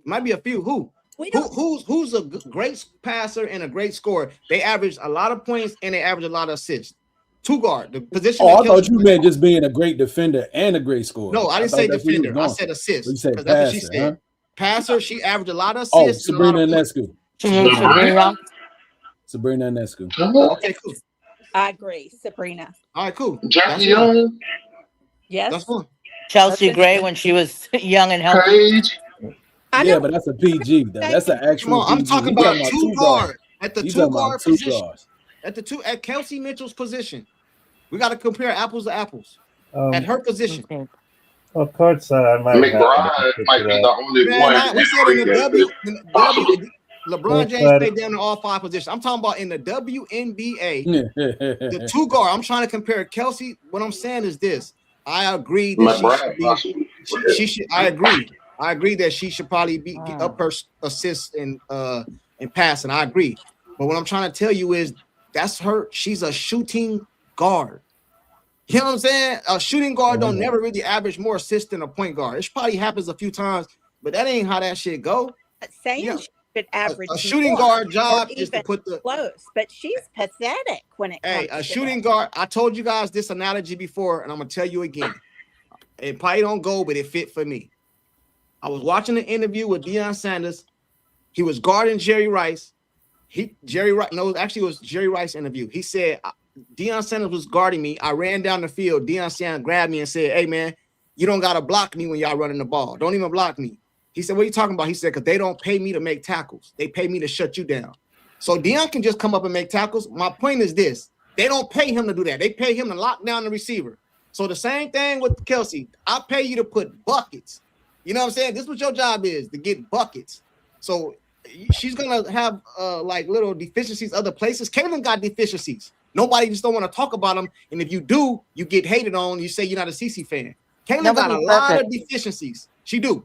Might be a few. Who's a great passer and a great scorer? They average a lot of points and they average a lot of assists. Two guard, the position. Oh, I thought you meant just being a great defender and a great scorer. No, I didn't say defender. I said assist. You said passer, that's what she said. Huh? Passer, she averaged a lot of assists. Oh, Sabrina Ionescu. Sabrina Ionescu. Okay, cool. I agree, Sabrina. All right, cool. Jackie Young. Yes. That's one. Chelsea Gray when she was young and healthy. Yeah, but that's a PG. That's an actual. I'm talking about two guard at the two guard position. At Kelsey Mitchell's position. We got to compare apples to apples. At her position. Well, Courtside McBride might be the only one. We said in the W, LeBron James played down in all 5 positions. I'm talking about in the WNBA, the two guard. I'm trying to compare Kelsey. What I'm saying is this. I agree that she should. I agree that she should probably be up her assists and passing. I agree. But what I'm trying to tell you is that's her. She's a shooting guard. You know what I'm saying? A shooting guard don't never really average more assists than a point guard. It probably happens a few times, but that ain't how that shit go. Saying she should average a shooting guard job is to put the close, but she's pathetic when it comes a shooting guard. I told you guys this analogy before, and I'm gonna tell you again. It probably don't go, but it fit for me. I was watching an interview with Deion Sanders. He was guarding Jerry Rice. It was Jerry Rice interview. He said Deion Sanders was guarding me. I ran down the field. Deion Sanders grabbed me and said, "Hey man, you don't gotta block me when y'all running the ball. Don't even block me." He said, "What are you talking about?" He said, "Because they don't pay me to make tackles. They pay me to shut you down." So Deion can just come up and make tackles. My point is this: they don't pay him to do that. They pay him to lock down the receiver. So the same thing with Kelsey. I pay you to put buckets. You know what I'm saying? This is what your job is, to get buckets. So she's gonna have like little deficiencies other places. Caitlin got deficiencies. Nobody just don't want to talk about them. And if you do, you get hated on. You say you're not a CeCe fan. Caitlin got a lot of deficiencies. She got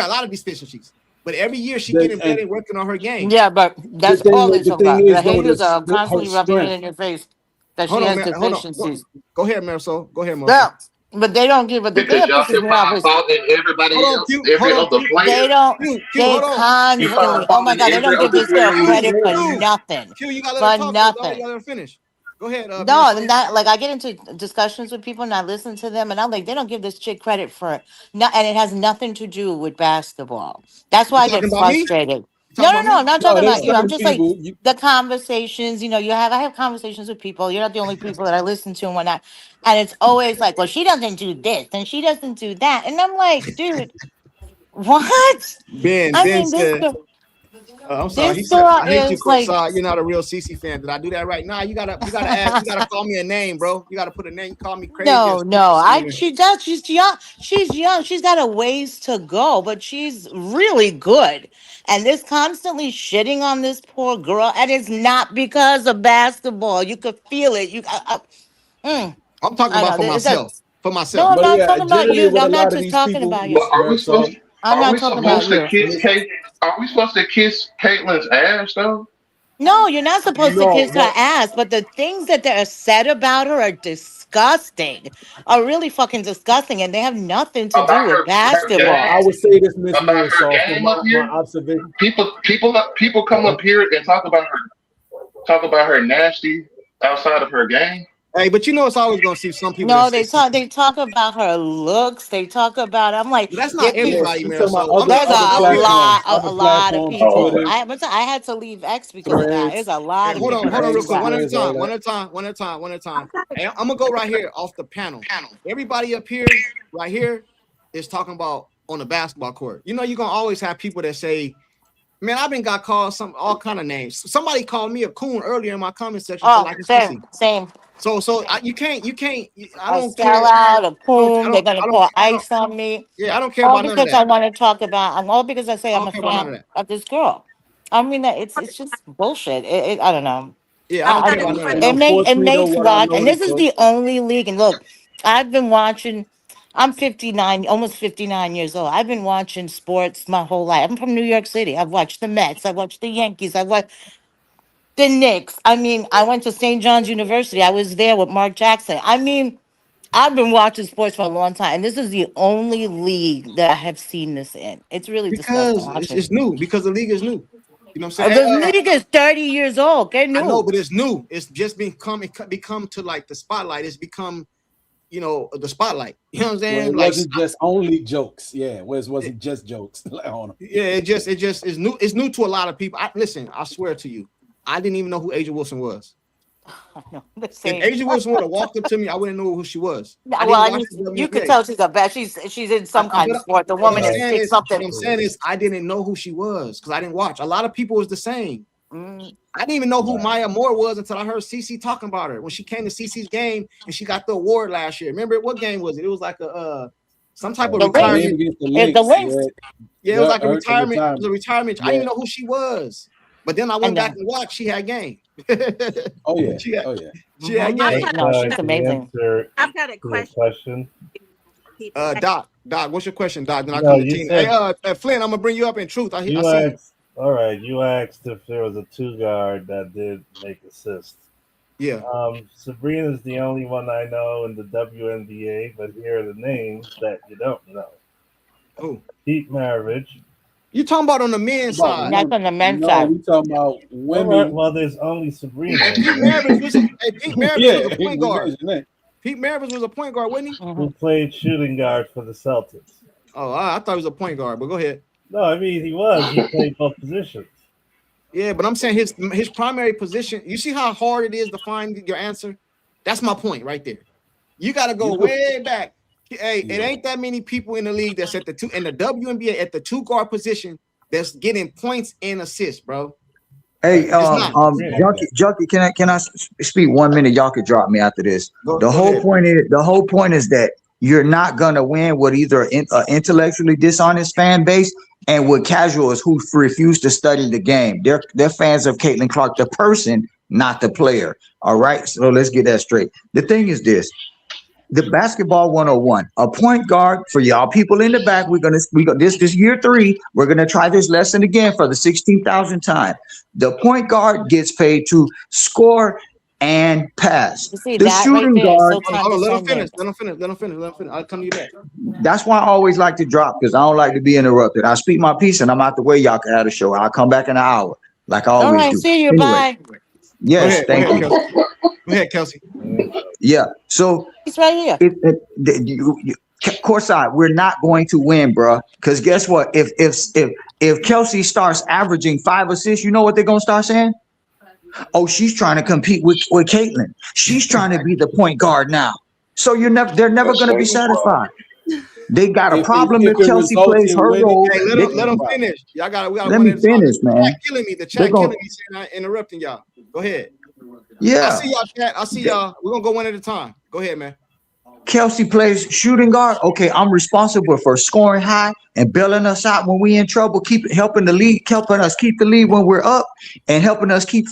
a lot of deficiencies. But every year she getting better working on her game. Yeah, but that's all it's about. The haters are constantly rubbing it in your face that she has deficiencies. Go ahead, Marisol. Go ahead, Marisol. Yeah, but they don't give a because y'all can find fault in everybody else, every other player. They don't. They constantly. Oh my God, they don't give this girl credit for nothing. For nothing. Let her finish. Go ahead. No, not like I get into discussions with people and I listen to them and I'm like, they don't give this chick credit for it. No, and it has nothing to do with basketball. That's why I get frustrated. No, I'm not talking about you. I'm just like the conversations, I have conversations with people. You're not the only people that I listen to and whatnot. And it's always like, well, she doesn't do this and she doesn't do that. And I'm like, dude, what? Ben said, I'm sorry. He said, I hate you, Courtside. You're not a real CeCe fan. Did I do that right? Nah, you gotta ask. You gotta call me a name, bro. You gotta put a name. Call me crazy. No. She does. She's young. She's got a ways to go, but she's really good. And this constantly shitting on this poor girl, and it's not because of basketball. You could feel it. I'm talking about for myself. For No, myself. I'm not talking about you. I'm not just talking about you. Are we supposed I'm not talking about you. Are we supposed to kiss Caitlin's ass though? No, you're not supposed to No, kiss her no. ass, but the things that they're said about her are disgusting, are really fucking disgusting, and they have nothing to do About with her basketball. I game, would say this, Miss about her Marisol, from game up my here. observation. People come up here and talk about her nasty outside of her game. Hey, but you know, it's always gonna see some people that No, say something. they talk about her looks. They talk about. I'm like, But that's there not people. Yes, everybody, we man. talking about So I'm There's other up here. platforms, a other lot of platforms, people. Oh, Twitter, I had to leave X because of that. There's threads, a Hey, lot of people hold on, that real do quick. that. One at a threads, all time. that. One at a time. Hey, I'm gonna go right here off the panel. Everybody up here, right here, is talking about on the basketball court. You know, you're gonna always have people that say, "Man, I've been got called all kind of names." Somebody called me a coon earlier in my comment section for Oh, liking same, CeCe. same. You can't. I A don't care. sellout, a coon. They're gonna I don't pour I don't ice on me. yeah, I don't care All about none of because that. I want to talk about. All because I say I I'm don't a care about none of fan that. of this girl. I mean that it's just bullshit. I don't know. Yeah, I don't care about And, none of and that. It unfortunately, though, makes what I watch, and this noticed is though, the only league. And look, I've been watching. I'm 59, almost 59 years old. I've been watching sports my whole life. I'm from New York City. I've watched the Mets. I've watched the Yankees. I've watched the Knicks. I mean, I went to St. John's University. I was there with Mark Jackson. I mean, I've been watching sports for a long time, and this is the only league that I have seen this in. It's really disgusting Because it's watching. new. Because the league is new. You know what I'm saying? The league is 30 years old. Get I know, new. but it's new. It's just become to like the spotlight. It's become, the spotlight. You know what I'm where saying? it Like, wasn't just only jokes. Yeah, where it wasn't just jokes on them. yeah, it just is new. It's new to a lot of people. Listen, I swear to you, I didn't even know who Asia Wilson was. I know, the If same. Asia Wilson would have walked up to me, I wouldn't know who she was. I Well, didn't I watch mean, the you could WNBA. tell she's a vet. She's in some kind of sport. The What I'm woman is saying six is, something. I didn't know who she was because I didn't watch. A lot of people was the same. Mm. I didn't even know who Maya Moore was until I heard CeCe talking about her when she came to CeCe's game and she got the award last year. Remember what game was it? It was like some type of The Lynx. retirement. The Lynx. Yeah, it was like a retirement. It was a retirement. I didn't Yeah. even know who she was. But then I went back and watched. She had game. Oh yeah. She had, Oh yeah. She had game. No, she's amazing. I've got a question. Doc, what's your question, Doc? Then I No, come to you Tina. said- Hey, Flynn, I'm gonna bring you up in truth. I You see you. asked, all right. You asked if there was a two guard that did make assists. Yeah. Sabrina's the only one I know in the WNBA, but here are the names that you don't know. Who? Pete Maravich. You talking about on the men's side? That's on the men's No, side. we talking about All women. right, well, there's only Sabrina. Hey, Pete Maravich was Yeah, a point we guard. mentioned that. Pete Maravich was a point guard, wasn't he? Who played shooting guard for the Celtics. Oh, I thought he was a point guard, but go ahead. No, I mean he was. He played both positions. Yeah, but I'm saying his primary position. You see how hard it is to find your answer? That's my point right there. You got to go way back. Hey, it ain't that many people in the league that's in the WNBA at the two guard position that's getting points and assists, bro. Hey, Junkie, can I speak 1 minute? Y'all could drop me after this. The whole point is that you're not gonna win with either an intellectually dishonest fan base and with casuals who refuse to study the game. They're fans of Caitlin Clark, the person, not the player. All right, so let's get that straight. The thing is this. The basketball 101, a point guard for y'all people in the back. We got this year 3. We're gonna try this lesson again for the 16,000th time. The point guard gets paid to score and pass. See, The that shooting right there is guard. so Hold on, let him condescending. finish. Let him finish. I'll come to you next. That's why I always like to drop because I don't like to be interrupted. I speak my piece and I'm out the way. Y'all can have the show. I'll come back in an hour like I All always right, do. see you. Anyway, Bye. yes, thank you. Go ahead, Kelsey. Yeah. So he's right here. Courtside, we're not going to win, bro. Because guess what? If Kelsey starts averaging 5 assists, you know what they're gonna start saying? Oh, she's trying to compete with Caitlin. She's trying to be the point guard now. So they're never gonna be satisfied. They got a problem if Kelsey plays her role. Hey, let them finish. Y'all got. Let me finish, man. The chat killing me, saying I'm interrupting y'all. Go ahead. Yeah. I see y'all, chat. I see y'all. We're gonna go one at a time. Go ahead, man. Kelsey plays shooting guard. Okay, I'm responsible for scoring high and bailing us out when we in trouble, helping us keep the lead when we're up, and helping us keep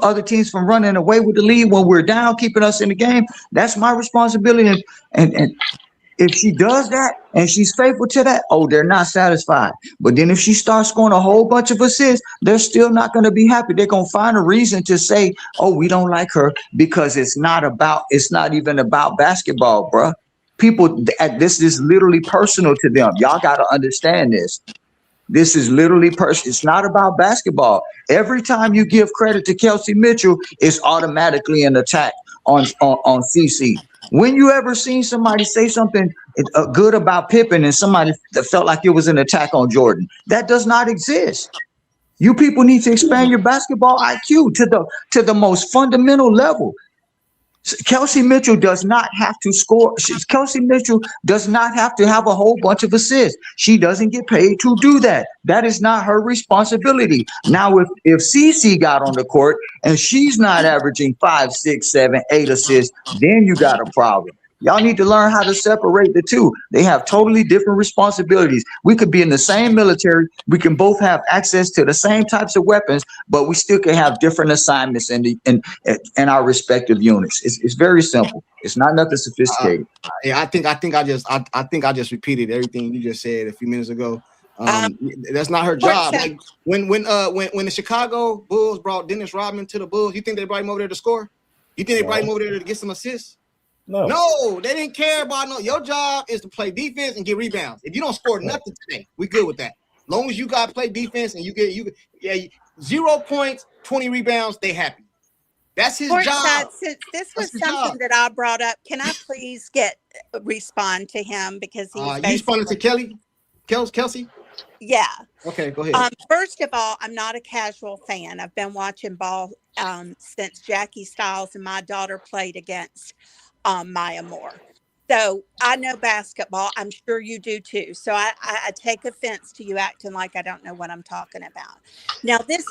other teams from running away with the lead when we're down, keeping us in the game. That's my responsibility. And If she does that and she's faithful to that, oh, they're not satisfied. But then if she starts scoring a whole bunch of assists, they're still not going to be happy. They're going to find a reason to say, oh, we don't like her because it's not even about basketball, bruh. People, this is literally personal to them. Y'all got to understand this. This is literally personal. It's not about basketball. Every time you give credit to Kelsey Mitchell, it's automatically an attack on CeCe. When you ever seen somebody say something good about Pippen and somebody that felt like it was an attack on Jordan? That does not exist. You people need to expand your basketball IQ to the most fundamental level. Kelsey Mitchell does not have to score. Kelsey Mitchell does not have to have a whole bunch of assists. She doesn't get paid to do that. That is not her responsibility. Now, if CeCe got on the court and she's not averaging 5, 6, 7, 8 assists, then you got a problem. Y'all need to learn how to separate the two. They have totally different responsibilities. We could be in the same military. We can both have access to the same types of weapons, but we still can have different assignments in our respective units. It's very simple. It's not nothing sophisticated. Yeah, I think I just repeated everything you just said a few minutes ago. That's not her job. Like when the Chicago Bulls brought Dennis Rodman to the Bulls, you think they brought him over there to score? You think they brought him over there to get some assists? No, they didn't care about no. Your job is to play defense and get rebounds. If you don't score nothing today, we good with that. As long as you got to play defense and you get 0 points, 20 rebounds, they happy. That's his job. Since this was something that I brought up, can I please respond to him because he's you responded to Kelsey? Yeah. Okay, go ahead. First of all, I'm not a casual fan. I've been watching ball since Jackie Stiles and my daughter played against Maya Moore. So I know basketball. I'm sure you do too. So I take offense to you acting like I don't know what I'm talking about. Now, you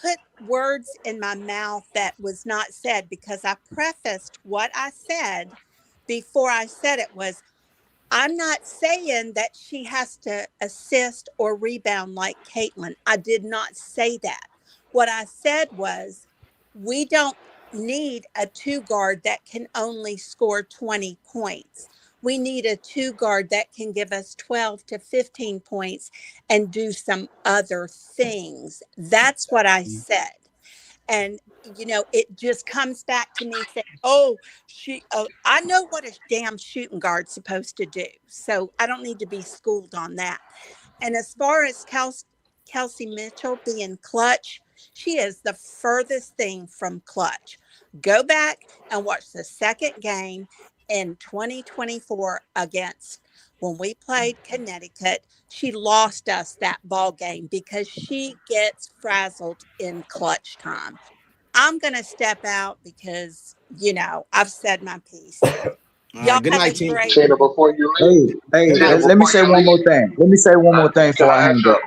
put words in my mouth that was not said because I prefaced what I said before I said it was, I'm not saying that she has to assist or rebound like Caitlin. I did not say that. What I said was, we don't need a 2 guard that can only score 20 points. We need a 2 guard that can give us 12 to 15 points and do some other things. That's what I said. And, it just comes back to me saying, I know what a damn shooting guard's supposed to do. So I don't need to be schooled on that. And as far as Kelsey Mitchell being clutch, she is the furthest thing from clutch. Go back and watch the second game in 2024 when we played Connecticut. She lost us that ball game because she gets frazzled in clutch time. I'm going to step out because, I've said my piece. Y'all good night, team. Before you leave, let me say one more thing. Let me say one more thing before I hang up.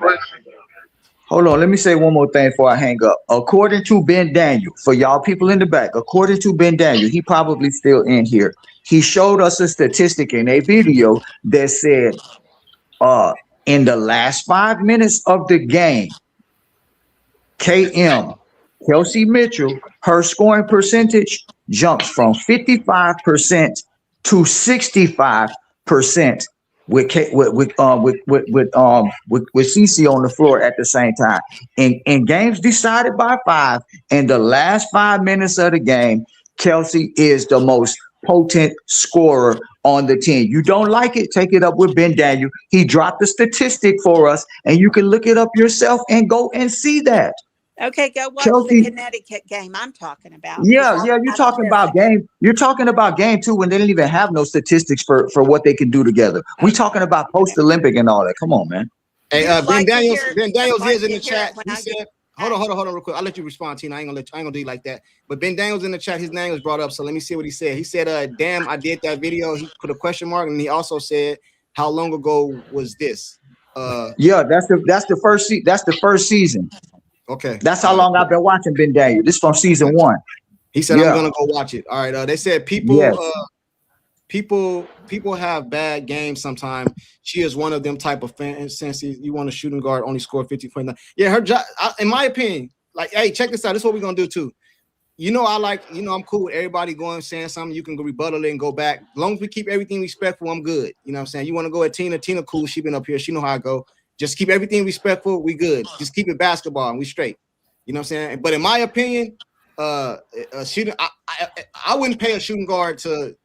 Hold on, let me say one more thing before I hang up. According to Ben Daniel, for y'all people in the back, according to Ben Daniel, he probably still in here. He showed us a statistic in a video that said, in the last 5 minutes of the game, Kelsey Mitchell, her scoring percentage jumps from 55% to 65%. With CeCe on the floor at the same time. In games decided by 5, in the last 5 minutes of the game, Kelsey is the most potent scorer on the team. You don't like it? Take it up with Ben Daniel. He dropped the statistic for us, and you can look it up yourself and go and see that. Okay, go watch the Connecticut game I'm talking about. Yeah, you're talking about game. You're talking about game 2 when they didn't even have no statistics for what they can do together. We're talking about post-Olympic and all that. Come on, man. Hey, Ben Daniels is in the chat. He said, hold on real quick. I'll let you respond, Tina. I ain't gonna do you like that. But Ben Daniels in the chat, his name was brought up. So let me see what he said. He said, damn, I did that video. He put a question mark, and he also said, how long ago was this? Yeah, that's the first season. Okay. That's how long I've been watching Ben Daniel. This is from season 1. He said, I'm gonna go watch it. All right. They said people have bad games sometimes. She is one of them type of fans. Since you want a shooting guard, only score 50.9. Yeah, her job, in my opinion, like, hey, check this out. This is what we're gonna do too. you know, I'm cool with everybody going saying something. You can go rebuttal it and go back. As long as we keep everything respectful, I'm good. You know what I'm saying? You want to go at Tina cool. She been up here. She know how I go. Just keep everything respectful. We good. Just keep it basketball and we straight. You know what I'm saying? But in my opinion, shooting, I wouldn't pay a shooting guard to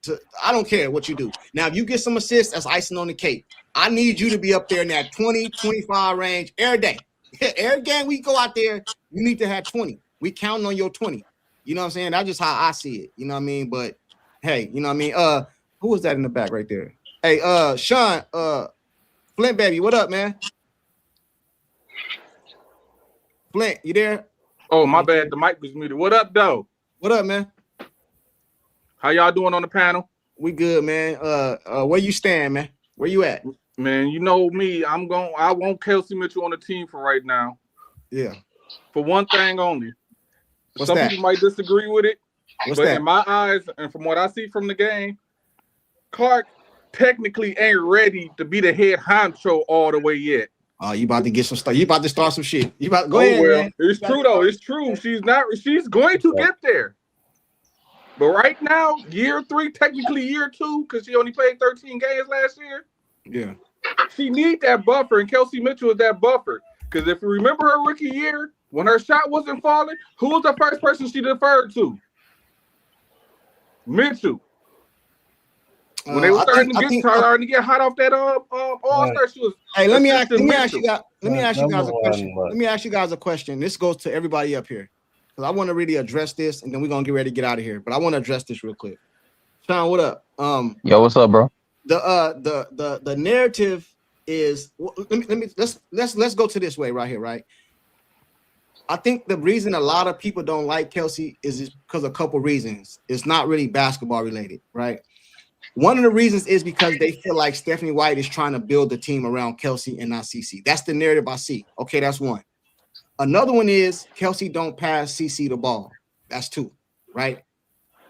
I don't care what you do. Now, if you get some assists, that's icing on the cake. I need you to be up there in that 20, 25 range every day. Every game we go out there, you need to have 20. We counting on your 20. You know what I'm saying? That's just how I see it. You know what I mean? But hey, you know what I mean? Who was that in the back right there? Hey, Sean, Flint baby, what up, man? Flint, you there? Oh, my bad. The mic was muted. What up, though? What up, man? How y'all doing on the panel? We good, man. Where you stand, man? Where you at? Man, you know me. I want Kelsey Mitchell on the team for right now. Yeah. For one thing only. What's Some that? people might disagree with it. What's but that? In my eyes, and from what I see from the game, Clark technically ain't ready to be the head honcho all the way yet. Oh, you about to get some stuff. You about to start some shit. You about go ahead, well, man. It's true though. It's true. She's going to get there. But right now, year 3, technically year 2, because she only played 13 games last year. Yeah. She needs that buffer, and Kelsey Mitchell is that buffer. Because if you remember her rookie year, when her shot wasn't falling, who was the first person she deferred to? Mitchell. When they were starting to get hot off that All-Star, she was. Hey, let me ask you guys a question. This goes to everybody up here, because I want to really address this, and then we're gonna get ready to get out of here. But I want to address this real quick. Sean, what up? Yo, what's up, bro? The narrative is let's go to this way right here, right? I think the reason a lot of people don't like Kelsey is because of a couple reasons. It's not really basketball related, right? One of the reasons is because they feel like Stephanie White is trying to build the team around Kelsey and not CeCe. That's the narrative I see. Okay, that's one. Another one is Kelsey don't pass CeCe the ball. That's 2, right?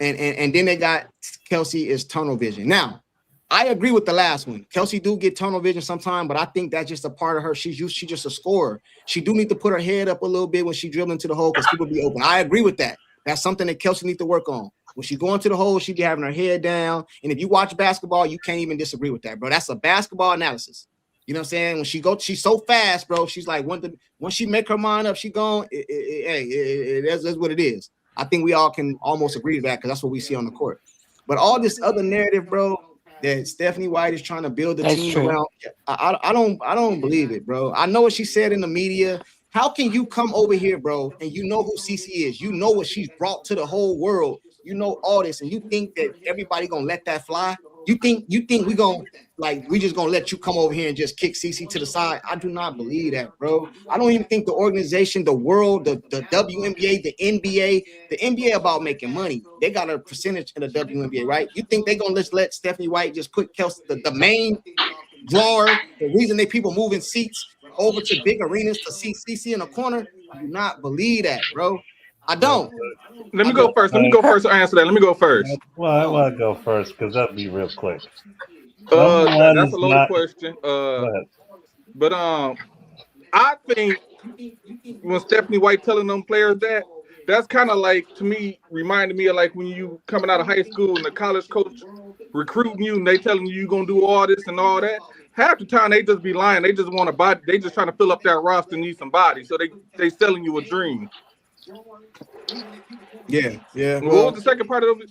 And then they got Kelsey is tunnel vision. Now, I agree with the last one. Kelsey do get tunnel vision sometime, but I think that's just a part of her. She's just a scorer. She do need to put her head up a little bit when she dribbling into the hole because people be open. I agree with that. That's something that Kelsey needs to work on. When she going to the hole, she be having her head down. And if you watch basketball, you can't even disagree with that, bro. That's a basketball analysis. You know what I'm saying? When she she's so fast, bro. She's like, once she make her mind up, she gone. That's what it is. I think we all can almost agree to that because that's what we see on the court. But all this other narrative, bro, that Stephanie White is trying to build the team around, I don't believe it, bro. I know what she said in the media. How can you come over here, bro, and you know who CeCe is? You know what she's brought to the whole world. You know all this, and you think that everybody gonna let that fly? You think we just gonna let you come over here and just kick CeCe to the side? I do not believe that, bro. I don't even think the organization, the world, the WNBA, the NBA about making money. They got a percentage in the WNBA, right? You think they gonna let Stephanie White just put Kelsey, the main drawer, the reason they people moving seats over to big arenas to see CeCe in a corner? I do not believe that, bro. I don't. Let me go first. Let me go first to answer that. Let me go first. Well, I want to go first because that'll be real quick. That's a loaded question. But I think when Stephanie White telling them players that's kind of like, to me, reminded me of like when you coming out of high school and the college coach recruiting you and they telling you gonna do all this and all that. Half the time they just be lying. They just want to buy. They just trying to fill up that roster and need some bodies. So they selling you a dream. Yeah. What was the second part of it?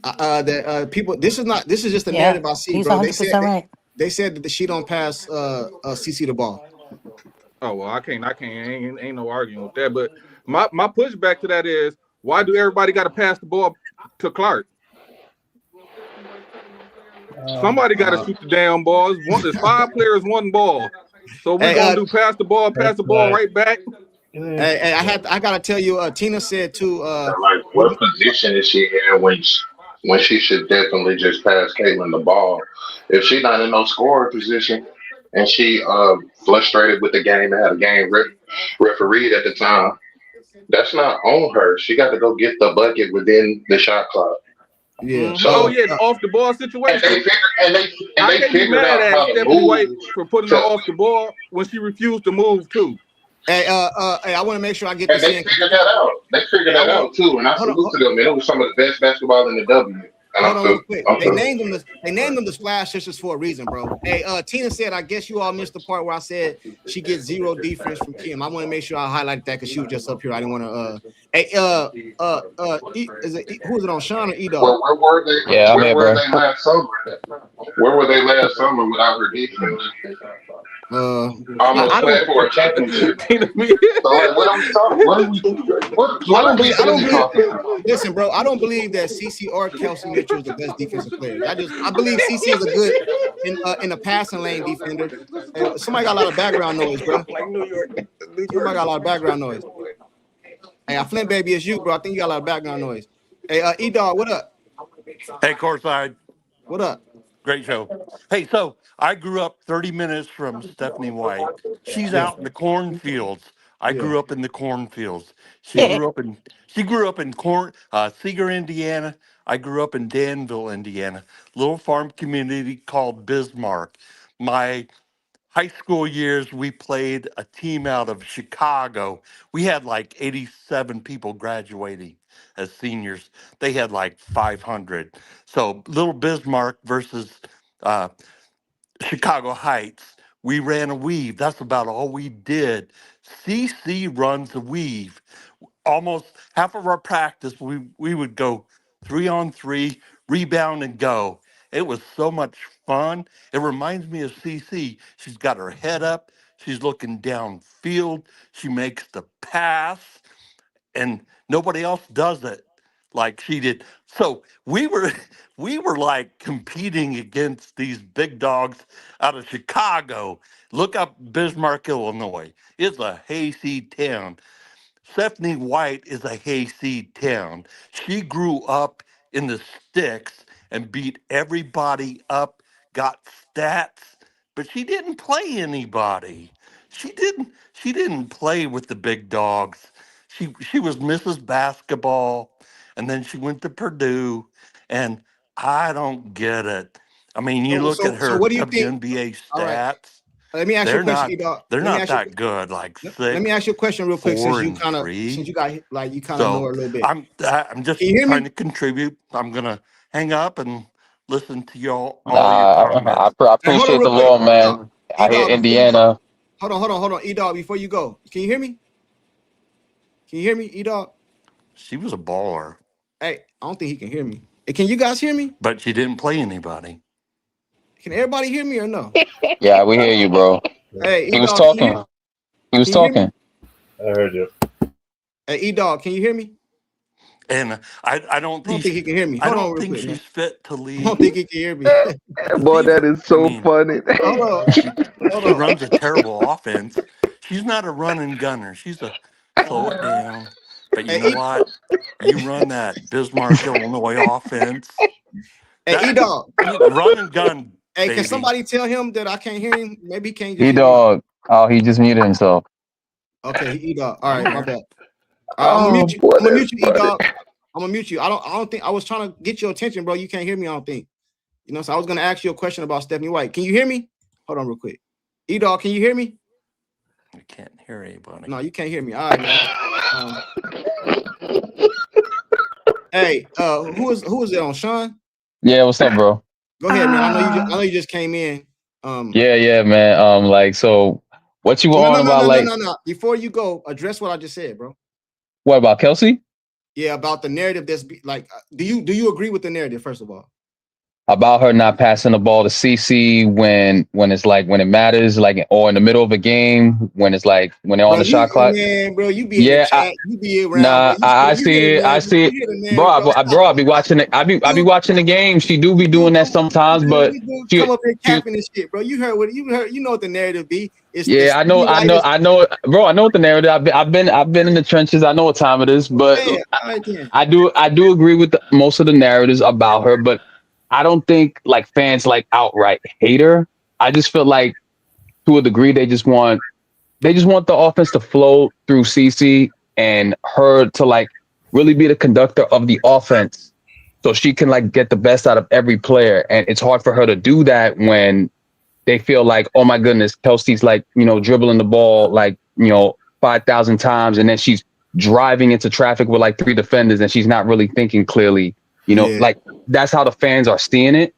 That people. This is just a narrative I see, bro. They said that she don't pass CeCe the ball. Oh well, I can't. Ain't no arguing with that. But my pushback to that is, why do everybody got to pass the ball to Clark? Somebody got to shoot the damn balls. There's 5 players, 1 ball. So we're gonna do pass the ball right back. Hey, I gotta tell you, Tina said too. Like, what position is she in when she should definitely just pass Caitlin the ball? If she's not in no scorer position and she frustrated with the game and had a game refereed at the time, that's not on her. She got to go get the bucket within the shot clock. Yeah. So the off the ball situation. And they figured out how to Stephanie move White for putting her off the ball when she refused to move too. Hey, I want to make sure I get And this they in. figured that out. They figured that out too, and I salute to them. Man, it was some of the best basketball in the W. Hold on real quick. They named them the Splash Sisters for a reason, bro. Hey, Tina said, I guess you all missed the part where I said she gets 0 defense from Kim. I want to make sure I highlight that because she was just up here. I didn't want to. Who is it on, Sean or E-Dog? Well, where were they? Yeah, Where were they last summer? Where were they last summer without her defense? Almost playing for a championship. So, like, what are we talking? I don't believe. Listen, bro, I don't believe that CeCe or Kelsey Mitchell is the best defensive player. I believe CeCe is a good in a passing lane defender. Somebody got a lot of background noise, bro. Like New York. Somebody got a lot of background noise. Hey, Flint baby, it's you, bro. I think you got a lot of background noise. Hey, E-Dog, what up? Hey, Courtside. What up? Great show. Hey, so I grew up 30 minutes from Stephanie White. She's out in the cornfields. I grew up in the cornfields. She grew up in Seeger, Indiana. I grew up in Danville, Indiana. Little farm community called Bismarck. My high school years, we played a team out of Chicago. We had like 87 people graduating as seniors. They had like 500. So Little Bismarck versus uh, Chicago Heights. We ran a weave. That's about all we did. CeCe runs a weave. Almost half of our practice, we would go 3-on-3, rebound and go. It was so much fun. It reminds me of CeCe. She's got her head up. She's looking downfield. She makes the pass, and nobody else does it like she did. So we were we were like competing against these big dogs out of Chicago. Look up Bismarck, Illinois. It's a hayseed town. Stephanie White is a hayseed town. She grew up in the sticks and beat everybody up, got stats, but she didn't play anybody. She didn't play with the big dogs. She was Mrs. Basketball, and then she went to Purdue, and I don't get it. I mean, you look at So her what do you think? WNBA All right. stats. Let me ask you a question, E-Dog. They're Let me not ask you. that good. Like Let me ask you a question real quick, 4 since and 3. you got like you kind of know her a little bit. I'm just Can you hear trying me? to contribute. I'm gonna hang up and listen to y'all Nah, all your comments. I Hey, hold on appreciate real the quick. law, man. I hear E-Dog, Indiana. hold on. E-Dog, before you go, can you hear me? Can you hear me, E-Dog? She was a baller, Hey, I don't think he can hear me. Hey, can you guys hear me? but she didn't play anybody. Can everybody hear me or no? Yeah, we hear you, bro. Hey, He was E-Dog, talking. He was can you hear me? talking. I heard you. Hey, E-Dog, can you hear me? And I don't think he can hear me. I Hold on don't real think quick, man. she's fit to I lead. don't think he can hear me. Boy, that is so funny. Hold on. She runs a terrible offense. She's not a running gunner. She's a slow it down. But you know what? You run that Bismarck, Illinois offense. Hey, E-Dog. Run and gun. Hey, baby. can somebody tell him that I can't hear him? Maybe he can't just E hear me. dog. Oh, he just muted himself. Okay, E-Dog. All right, my bad. Oh, I'm gonna mute you. boy, I'm gonna that's mute you, E-Dog. funny. I'm gonna mute you. I don't think I was trying to get your attention, bro. You can't hear me, I don't think. You know, so I was gonna ask you a question about Stephanie White. Can you hear me? Hold on real quick. E-Dog, can you hear me? I can't hear anybody. No, you can't hear me. All right, man. Hey, who is it on, Sean? Yeah, what's up, bro? Go ahead, man. I know you just came in. Yeah, man. Like, so what you on about? Like, No. Before you go, address what I just said, bro. what about Kelsey? Yeah, about the narrative that's like, do you agree with the narrative, first of all? About her not passing the ball to CeCe when it's like when it matters, like, or in the middle of a game when it's like when they're on the shot clock. Man, bro, you be in the chat, you be around. Nah, bro. I see it, bro. I be watching it. I be watching the game. She do be doing that sometimes, but You come up here capping this shit, bro. You heard what you know what the narrative be. I know, bro. I know what the narrative. I've been in the trenches. I know what time it is, but I do agree with most of the narratives about her, but I don't think like fans like outright hate her. I just feel like to a degree they just want the offense to flow through CeCe and her to like really be the conductor of the offense, so she can like get the best out of every player. And it's hard for her to do that when they feel like, oh my goodness, Kelsey's like, dribbling the ball like, 5,000 times, and then she's driving into traffic with like 3 defenders, and she's not really thinking clearly. You know, like that's how the fans are seeing it.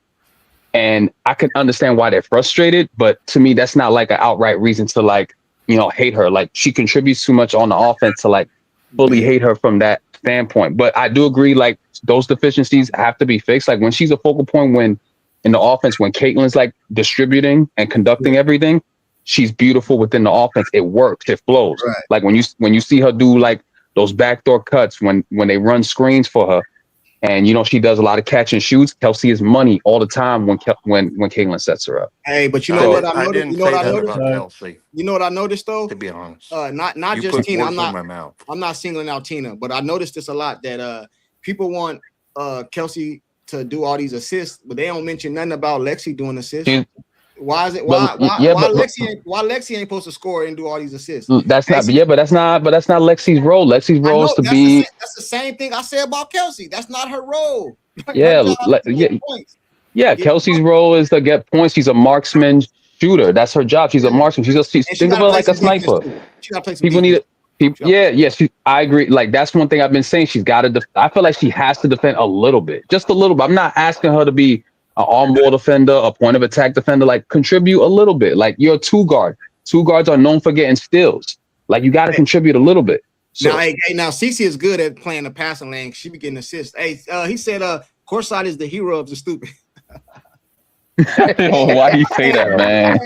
And I can understand why they're frustrated, but to me, that's not like an outright reason to like, you know, hate her. Like she contributes too much on the offense to like fully hate her from that standpoint. But I do agree, like those deficiencies have to be fixed. Like when she's a focal point when in the offense, when Caitlin's like distributing and conducting everything, she's beautiful within the offense. It works, it flows. Right. Like when you see her do like those backdoor cuts when they run screens for her. And you know she does a lot of catch and shoots. Kelsey is money all the time when Caitlin sets her up. Hey, but you know what I noticed? didn't You know what say I that noticed? about Kelsey, You know what I noticed though? to be honest. Not You just put Tina. words in my mouth. I'm not singling out Tina, but I noticed this a lot that people want Kelsey to do all these assists, but they don't mention nothing about Lexi doing assists. Why is it? Why Lexi ain't supposed to score and do all these assists? That's not Lexi's role. Lexi's role is to that's be. That's the same thing I said about Kelsey. That's not her role. Kelsey's role is to get points. She's a marksman shooter. That's her job. She's a marksman. She's think of her like a sniper. She got to play some People need it. I agree. Like that's one thing I've been saying. She's got to. I feel like she has to defend a little bit, just a little bit. I'm not asking her to be an on ball defender, a point of attack defender. Like contribute a little bit. Like you're a 2 guard. 2 guards are known for getting steals. Like you got to contribute a little bit. So, now CeCe is good at playing the passing lane. She be getting assists. Hey, he said Courtside is the hero of the stupid. Why do you say that, man?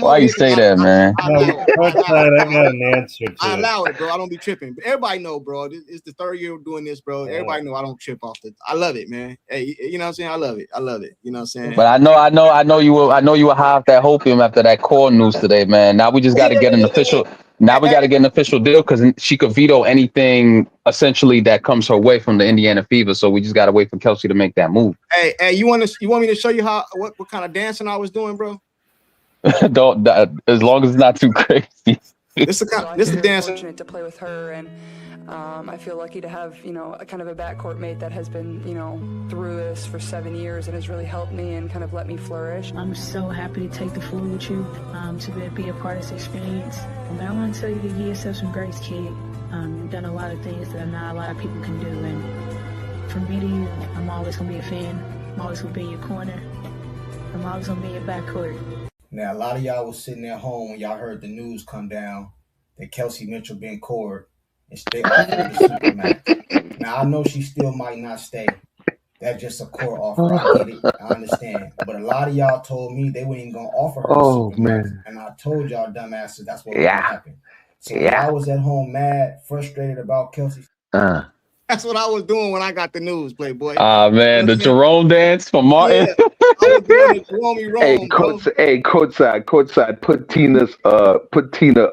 Why you say that, man? Courtside, I got an answer to I allow it, bro. I don't be tripping. But everybody know, bro. It's the 3rd year of doing this, bro. Everybody know I don't trip off the. I love it, man. Hey, you know what I'm saying? I love it. You know what I'm saying? But I know you were high off that hopium after that core news today, man. Now we just got to get an official. Now we got to get an official deal because she could veto anything essentially that comes her way from the Indiana Fever. So we just got to wait for Kelsey to make that move. Hey, you want me to show you what kind of dancing I was doing, bro? Don't as long as it's not too crazy. This is dancing. Fortunate to play with her, and I feel lucky to have a kind of a backcourt mate that has been through this for 7 years and has really helped me and kind of let me flourish. I'm so happy to take the floor with you, to be a part of this experience. And I want to tell you to give yourself some grace, kid. You've done a lot of things that not a lot of people can do, and from me to you, I'm always gonna be a fan. I'm always gonna be in your corner. I'm always gonna be in your backcourt. Now, a lot of y'all was sitting at home when y'all heard the news come down that Kelsey Mitchell been cored and stay offered the Supermax. Now, I know she still might not stay. That's just a core offer. I get it. I understand. But a lot of y'all told me they weren't going to offer her the Supermax. Man. And I told y'all dumbasses that's what was going to happen. So I was at home mad, frustrated about Kelsey. That's what I was doing when I got the news, Playboy. Man, the Jerome dance for Martin. Yeah, I was doing the Jerome Rome. Courtside, put Tina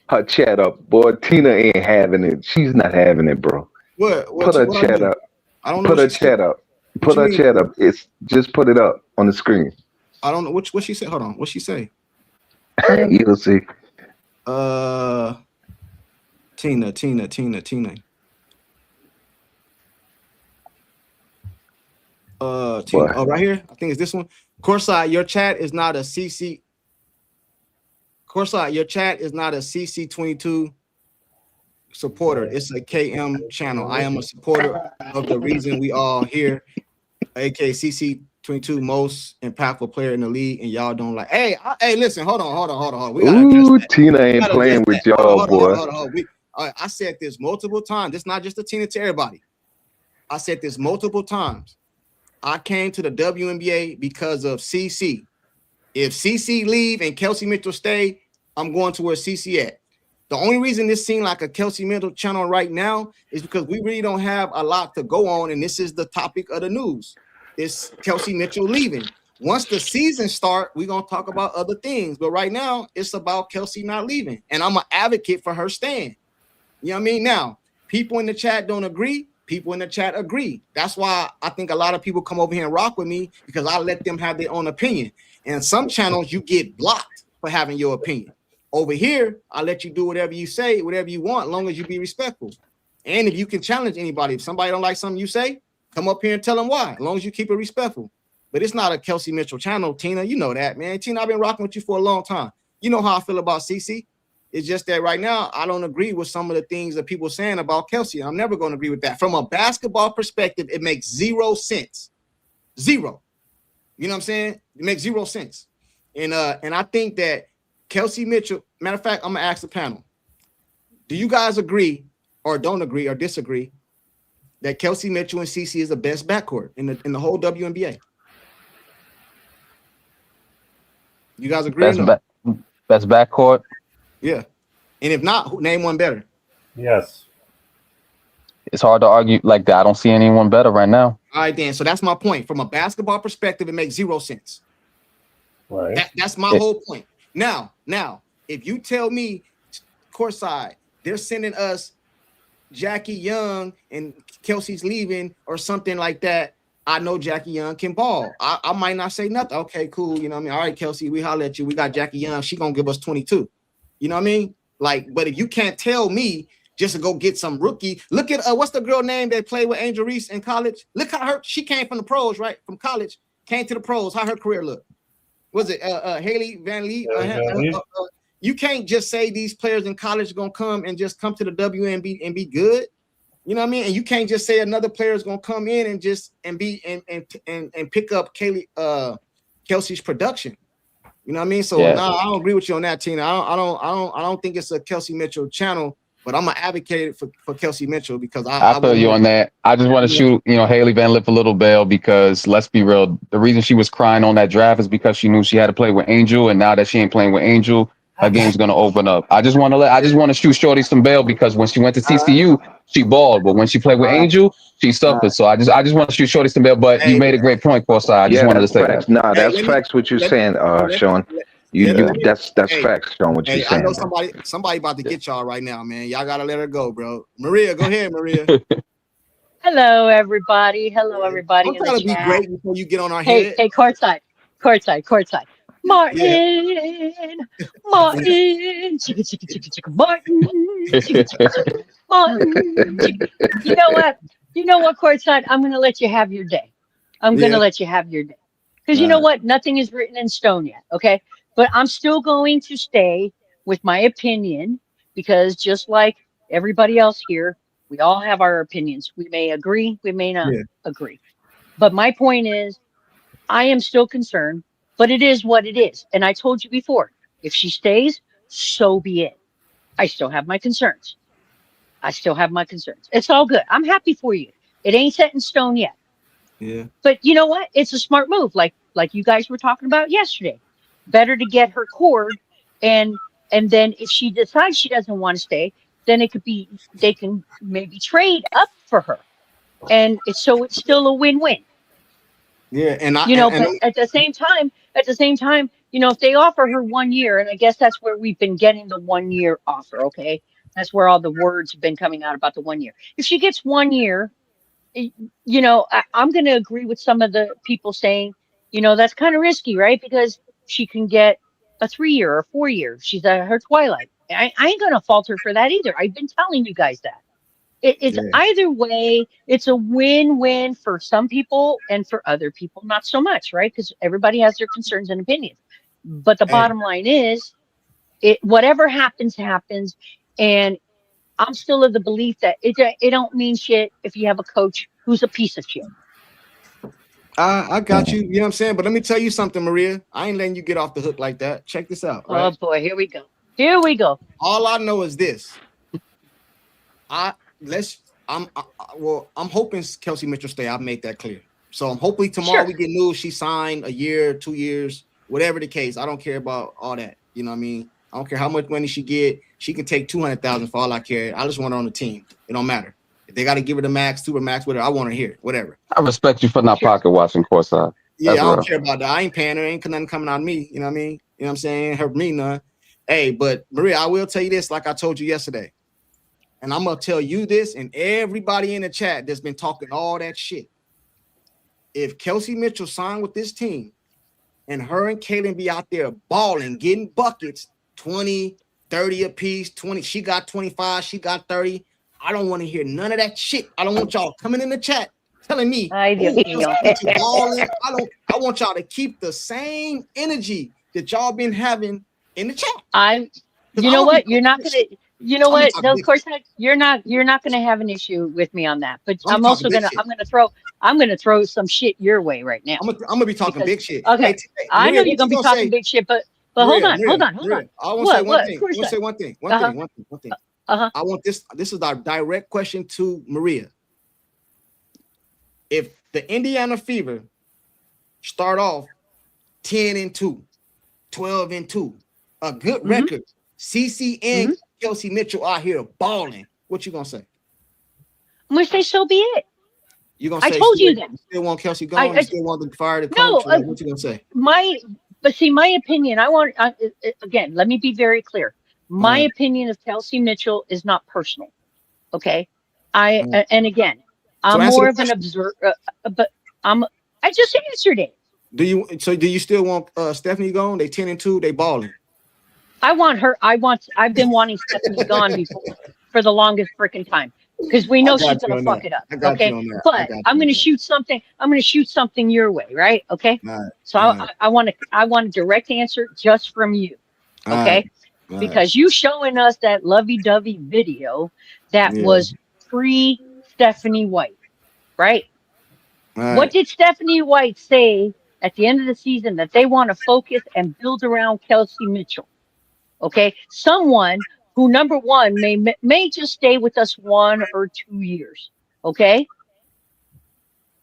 her chat up. Boy, Tina ain't having it. She's not having it, bro. Put her chat up. I don't know. Put her chat up. Put her chat up. It's just put it up on the screen. I don't know what she said. Hold on. What she say? You'll see. Tina. Oh, right here. I think it's this one. Courtside, your chat is not a CeCe. Courtside, your chat is not a CeCe22 supporter. It's a KM channel. I am a supporter of the reason we all here, aka CeCe22, most impactful player in the league, and y'all don't like. Hey, listen, hold on. We gotta Tina ain't playing with y'all, boy. Hold on. I said this multiple times. It's not just a Tina, to everybody. I said this multiple times. I came to the WNBA because of CeCe. If CeCe leave and Kelsey Mitchell stay, I'm going to where CeCe at. The only reason this seems like a Kelsey Mitchell channel right now is because we really don't have a lot to go on, and this is the topic of the news. It's Kelsey Mitchell leaving. Once the season start, we're going to talk about other things. But right now, it's about Kelsey not leaving, and I'm an advocate for her staying. You know what I mean? Now, people in the chat don't agree. People in the chat agree. That's why I think a lot of people come over here and rock with me, because I let them have their own opinion. And some channels, you get blocked for having your opinion. Over here, I let you do whatever you say, whatever you want, as long as you be respectful. And if you can challenge anybody, if somebody don't like something you say, come up here and tell them why, as long as you keep it respectful. But it's not a Kelsey Mitchell channel, Tina. You know that, man. Tina, I've been rocking with you for a long time. You know how I feel about CeCe. It's just that right now I don't agree with some of the things that people are saying about Kelsey. I'm never going to agree with that. From a basketball perspective, it makes 0 sense. Zero. You know what I'm saying? It makes 0 sense. And I think that Kelsey Mitchell, matter of fact, I'm gonna ask the panel. Do you guys agree or don't agree or disagree that Kelsey Mitchell and CeCe is the best backcourt in the whole WNBA? You guys agree or no? Best backcourt? Yeah. And if not, name one better. Yes. It's hard to argue like that. I don't see anyone better right now. All right, then. So that's my point. From a basketball perspective, it makes 0 sense. Right. That's my whole point. Now, if you tell me Courtside, they're sending us Jackie Young and Kelsey's leaving or something like that, I know Jackie Young can ball. I might not say nothing. Okay, cool. You know what I mean? All right, Kelsey, we holler at you. We got Jackie Young. She gonna give us 22. You know what I mean? Like, but if you can't tell me just to go get some rookie, look at what's the girl name that played with Angel Reese in college? Look how she came from the pros, right? From college, came to the pros. How her career looked? Was it Haley Van Lee? You can't just say these players in college are gonna come and just come to the WNBA and be good. You know what I mean? And you can't just say another player is gonna come in and just and pick up Kelsey's production. You know what I mean? So no, I don't agree with you on that, Tina. I don't think it's a Kelsey Mitchell channel, but I'm gonna advocate for Kelsey Mitchell because I feel you on that. I just want to shoot, Haley Van Lip a little bail because let's be real. The reason she was crying on that draft is because she knew she had to play with Angel, and now that she ain't playing with Angel, her game's gonna open up. I just want to shoot Shorty some bail because when she went to TCU, she balled, but when she played with Angel, she suffered. So I just want to shoot Shorty some bail. But you made a great point, Courtside. I just wanted to say that. Nah, that's facts. What you're saying, Sean. That's facts, Sean. What you're saying. I know somebody about to get y'all right now, man. Y'all gotta let her go, bro. Maria, go ahead, Maria. Hello, everybody. Hello, everybody. I'm trying to be great before you get on our head. Hey, Courtside. Martin, Martin, Martin. You know what, Courtside? I'm going to let you have your day. Because you know what? Nothing is written in stone yet, okay? But I'm still going to stay with my opinion because just like everybody else here, we all have our opinions. We may agree, we may not agree. But my point is, I am still concerned, but it is what it is. And I told you before, if she stays, so be it. I still have my concerns. It's all good. I'm happy for you. It ain't set in stone yet. Yeah. But you know what? It's a smart move, like you guys were talking about yesterday. Better to get her cord, and then if she decides she doesn't want to stay, then they can maybe trade up for her, and it's still a win-win. Yeah, but at the same time, if they offer her 1 year, and I guess that's where we've been getting the 1 year offer. Okay, that's where all the words have been coming out about the 1 year. If she gets 1 year, I'm going to agree with some of the people saying, that's kind of risky, right? Because she can get a 3 year or 4 year. She's at her twilight. I ain't going to fault her for that either. I've been telling you guys that. It's either way, it's a win-win for some people and for other people, not so much, right? Because everybody has their concerns and opinions. But the bottom line is, whatever happens, happens. And I'm still of the belief that it don't mean shit if you have a coach who's a piece of shit. I got you. You know what I'm saying? But let me tell you something, Maria. I ain't letting you get off the hook like that. Check this out. Right? Oh boy, here we go. All I know is this. I'm hoping Kelsey Mitchell stay. I'll make that clear. So hopefully tomorrow we get news she signed 1 year, 2 years, whatever the case. I don't care about all that. You know what I mean? I don't care how much money she get. She can take $200,000 for all I care. I just want her on the team. It don't matter. If they got to give her the max, SuperMax, whatever, I want her here. Whatever. I respect you for not pocket watching, Courtside. Yeah, I don't care about that. I ain't paying her. Ain't nothing coming out of me. You know what I mean? You know what I'm saying? Hurt me none. Hey, but Maria, I will tell you this, like I told you yesterday. And I'm going to tell you this and everybody in the chat that's been talking all that shit. If Kelsey Mitchell signed with this team and her and Kaylin be out there balling, getting buckets, 20, 30 apiece, 20, she got 25, she got 30. I don't want to hear none of that shit. I don't want y'all coming in the chat telling me, I want y'all to keep the same energy that y'all been having in the chat. You know what? You're not gonna. You know what? No, of course not. You're not gonna have an issue with me on that. But I'm also gonna. I'm gonna throw some shit your way right now. I'm gonna be talking big shit. Okay, Hey, I Maria, know you're gonna be talking big shit, but hold on. I want to say one thing. I want to Courtside. say one thing. I want this. This is our direct question to Maria. If the Indiana Fever start off 10-2, 12-2, a good record, CeCe and Kelsey Mitchell out here balling, what you gonna say? I'm gonna say so be it. You gonna say I told you that. You still want Kelsey gone? You still want to fire the coach? No, What you gonna say? My opinion. Again. Let me be very clear. My opinion of Kelsey Mitchell is not personal. Okay, and again, I'm more of an observer. But I just answered it. Do you still want Stephanie gone? They 10-2. They balling. I want her. I've been wanting Stephanie gone before for the longest freaking time because we know she's gonna fuck it up. Okay, but I'm gonna shoot something. I'm gonna shoot something your way, right? Okay. So I want a direct answer just from you. Okay, because you showing us that lovey-dovey video that was pre Stephanie White, right? What did Stephanie White say at the end of the season that they want to focus and build around Kelsey Mitchell? Okay, someone who, number one, may just stay with us 1 or 2 years. Okay,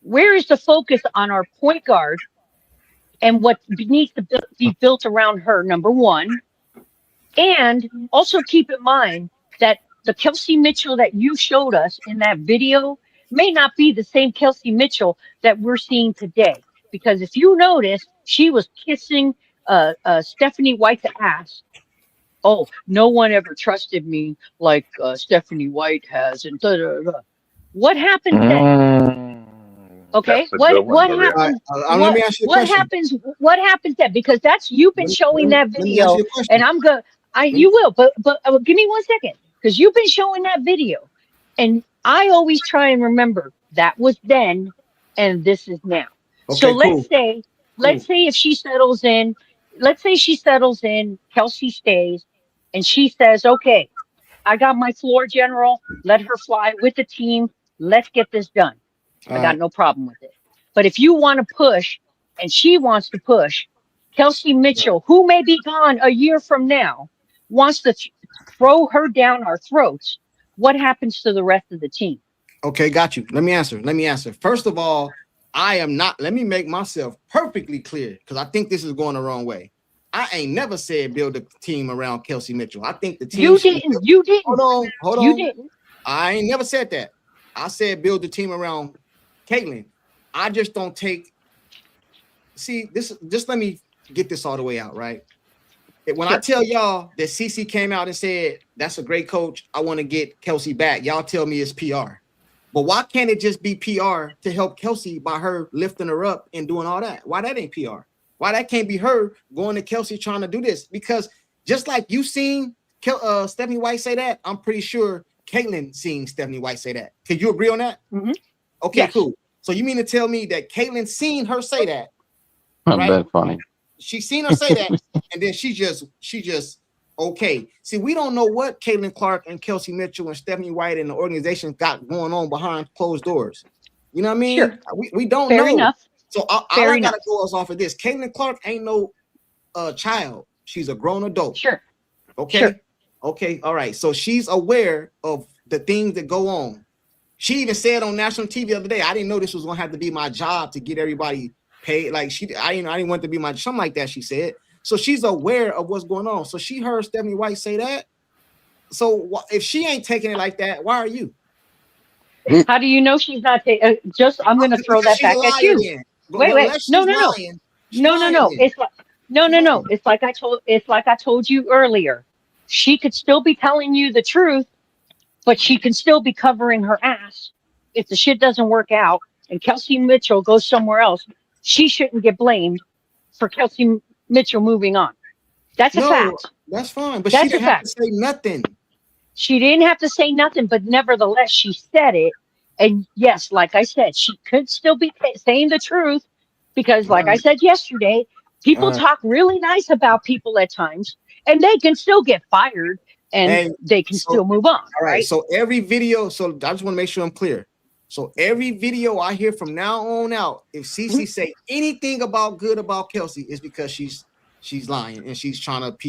where is the focus on our point guard and what needs to be built around her? Number one, and also keep in mind that the Kelsey Mitchell that you showed us in that video may not be the same Kelsey Mitchell that we're seeing today. Because if you notice, she was kissing Stephanie White's ass. Oh, no one ever trusted me like Stephanie White has, and da, da, da. What happened then? Okay, what happens? Let me ask you a question. What happens then? Because you've been showing that video, and I'm gonna. You will, but give me 1 second, because you've been showing that video, and I always try and remember that was then, and this is now. Okay, so let's say if she settles in, Kelsey stays, and she says, okay, I got my floor general, let her fly with the team, let's get this done. I got no problem with it. But if you want to push, and she wants to push, Kelsey Mitchell, who may be gone a year from now, wants to throw her down our throats, what happens to the rest of the team? Okay, got you. Let me answer. First of all, I am not. Let me make myself perfectly clear, because I think this is going the wrong way. I ain't never said build a team around Kelsey Mitchell. I think the team. You didn't. Hold on. You didn't. I ain't never said that. I said build the team around Caitlin. I just don't take. See this. Just let me get this all the way out, right? When I tell y'all that CeCe came out and said that's a great coach, I want to get Kelsey back, y'all tell me it's PR. But why can't it just be PR to help Kelsey by her lifting her up and doing all that? Why that ain't PR? Why that can't be her going to Kelsey trying to do this? Because just like you seen Stephanie White say that, I'm pretty sure Caitlin seen Stephanie White say that. Can you agree on that? Mm-hmm. Okay, yes. Cool. So you mean to tell me that Caitlin seen her say that? Right? That's funny. She seen her say that, and then she just okay. See, we don't know what Caitlin Clark and Kelsey Mitchell and Stephanie White and the organization got going on behind closed doors. You know what I mean? Sure. We don't Fair know. Enough. So all I gotta go is off of this. Caitlin Clark ain't no child. She's a grown adult. Sure. Okay. Sure. Okay. All right. So she's aware of the things that go on. She even said on national TV the other day, I didn't know this was gonna have to be my job to get everybody paid. Like I didn't want it to be my something like that. She said. So she's aware of what's going on. So she heard Stephanie White say that. So if she ain't taking it like that, why are you? How do you know she's not taking? I'm going to throw that back at you. Then. Wait. No. It's like no. It's like I told you earlier. She could still be telling you the truth, but she can still be covering her ass if the shit doesn't work out and Kelsey Mitchell goes somewhere else. She shouldn't get blamed for Kelsey Mitchell moving on. That's a fact. That's fine, but she didn't have to say nothing. She didn't have to say nothing, but nevertheless, she said it. And yes, like I said, she could still be saying the truth because, like I said yesterday, people talk really nice about people at times. and they can still get fired and And they can so, still move on. all right. Right. So every video, so I just want to make sure I'm clear. So every video I hear from now on out, if CeCe say anything about good about Kelsey, it's because she's lying and she's trying to PR.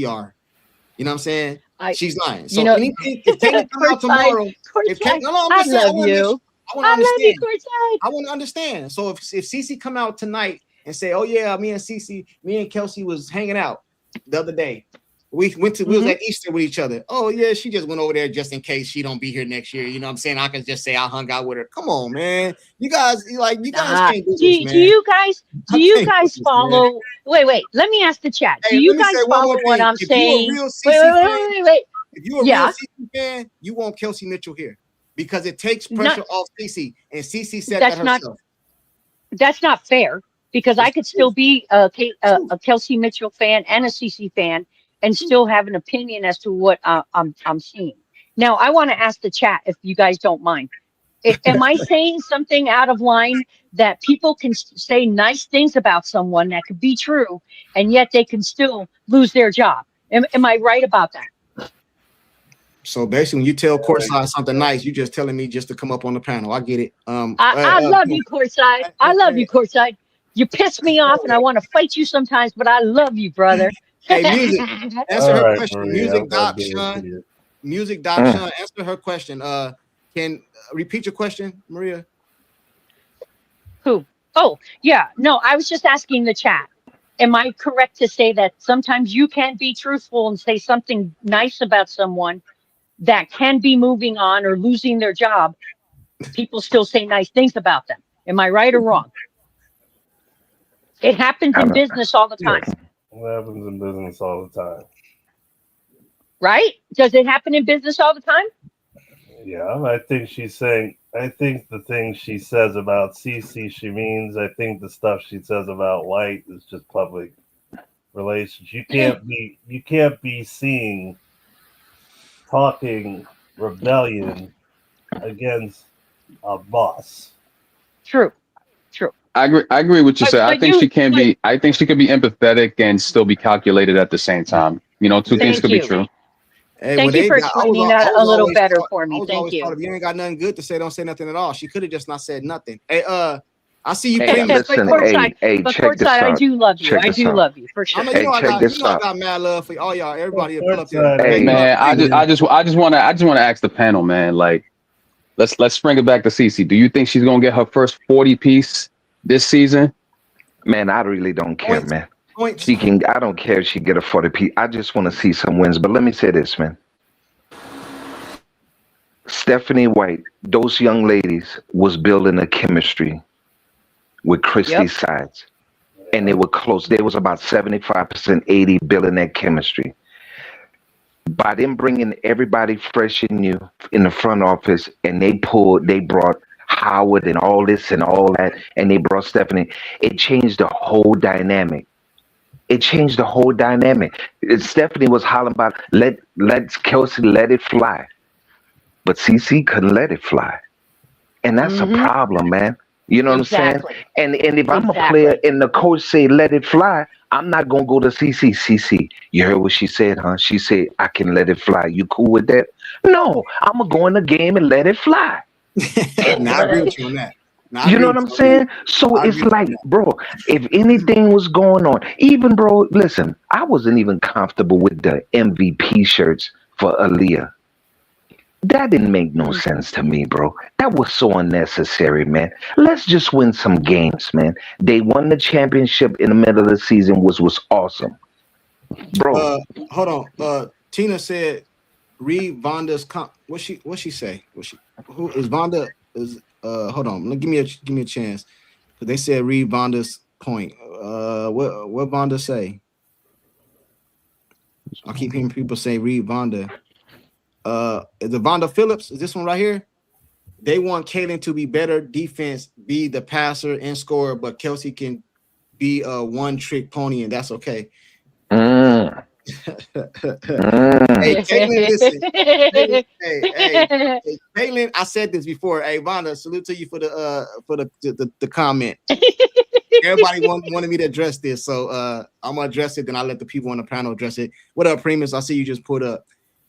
You know what I'm saying? She's lying. So anything, if Caitlyn come out tomorrow, if Caitlyn, no, I'm I just saying, love you. I want to love you, understand. Courtside. I want to understand. So if CeCe come out tonight and say, "Oh yeah, me and Kelsey was hanging out the other day. We was at Easter with each other. Oh yeah, she just went over there just in case she don't be here next year. You know what I'm saying? I can just say I hung out with her. Come on, man. You guys can't do this, man. Do you guys follow? Wait. Let me ask the chat. Hey, Do you let me guys say one follow more what thing. I'm If you a saying? real CeCe fan, Wait. if you a real CeCe fan, you want Kelsey Mitchell here because it takes pressure off CeCe, and CeCe said that herself. That's not fair because I could still be a Kelsey Mitchell fan and a CeCe fan and still have an opinion as to what I'm seeing. Now, I want to ask the chat if you guys don't mind. Am I saying something out of line that people can say nice things about someone that could be true, and yet they can still lose their job? Am I right about that? So basically, when you tell Courtside something nice, you just telling me just to come up on the panel. I get it. I love you, Courtside. I love you, Courtside. You piss me off, and I want to fight you sometimes, but I love you, brother. Hey, Music, answer her question. Maria, Music Doc Sean. Music Doc Sean, answer her question. Can repeat your question, Maria? Who? Oh, yeah. No, I was just asking the chat. Am I correct to say that sometimes you can be truthful and say something nice about someone that can be moving on or losing their job? People still say nice things about them. Am I right or wrong? It happens in business all the time. It happens in business all the time. Right? Does it happen in business all the time? Yeah, I think she's saying. I think the things she says about CeCe, she means. I think the stuff she says about White is just public relations. You can't be seen talking rebellion against a boss. True. I agree with you, sir. I think she can be. I think she can be empathetic and still be calculated at the same time. You know, two things could be true. Hey, Thank you for explaining that a little better for me. Thank you. If you ain't got nothing good to say, don't say nothing at all. She could have just not said nothing. Hey, I see you. Hey, listen, hey, check this out. I do love you. I do love you for sure. I got mad love for all y'all. Everybody pull up here. Hey man, I just want to ask the panel, man. Like, let's bring it back to CeCe. Do you think she's gonna get her first 40 piece this season? Man, I really don't care, man. I don't care if she get a 40 piece. I just want to see some wins. But let me say this, man. Stephanie White, those young ladies was building a chemistry with Christy Sides. And they were close. They was about 75%, 80 building that chemistry. By them bringing everybody fresh and new in the front office, and they brought Howard and all this and all that, and they brought Stephanie, it changed the whole dynamic. Stephanie was hollering about let Kelsey let it fly. But CeCe couldn't let it fly. And that's a problem, man. You know what I'm saying? And if I'm a player and the coach say let it fly, I'm not gonna go to CeCe. CeCe, you heard what she said, huh? She said I can let it fly. You cool with that? No, I'm gonna go in the game and let it fly. Now, I agree with you on that. You know what I'm saying? So it's like, bro, if anything was going on, even bro, listen, I wasn't even comfortable with the MVP shirts for Aaliyah. That didn't make no sense to me, bro. That was so unnecessary, man. Let's just win some games, man. They won the championship in the middle of the season, was awesome, bro. Hold on. Tina said, "Read Vonda's what she say? Who is Vonda? Is hold on. Give me a chance. They said read Vonda's point. What Vonda say? I keep hearing people say read Vonda. The Vonda Phillips is this one right here. They want Kaylin to be better defense, be the passer and scorer, but Kelsey can be a one-trick pony, and that's okay. Hey, Kaylin, listen. Hey, Kaylin, I said this before. Hey, Vonda, salute to you for the comment. everybody wanted me to address this, so I'm gonna address it. Then I'll let the people on the panel address it. What up, Primus? I see you just put up.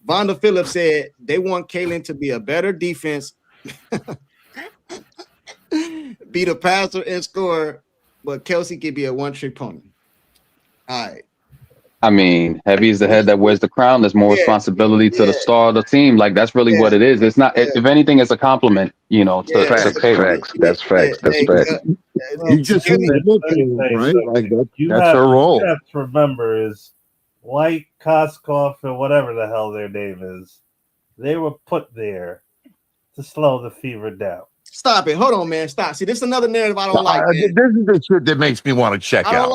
Vonda Phillips said they want Kaylin to be a better defense, be the passer and scorer, but Kelsey could be a one-trick pony. All right. I mean, heavy is the head that wears the crown. There's more responsibility to the star of the team. Like, that's really what it is. It's not, if anything, it's a compliment, you know, to Kaylin. That's facts. You just right? Like that's her role. You have to remember is White, Koskoff, and whatever the hell their name is, they were put there to slow the fever down. Stop it. Hold on, man. Stop. See, this is another narrative I don't like. This is the shit that makes me want to check out.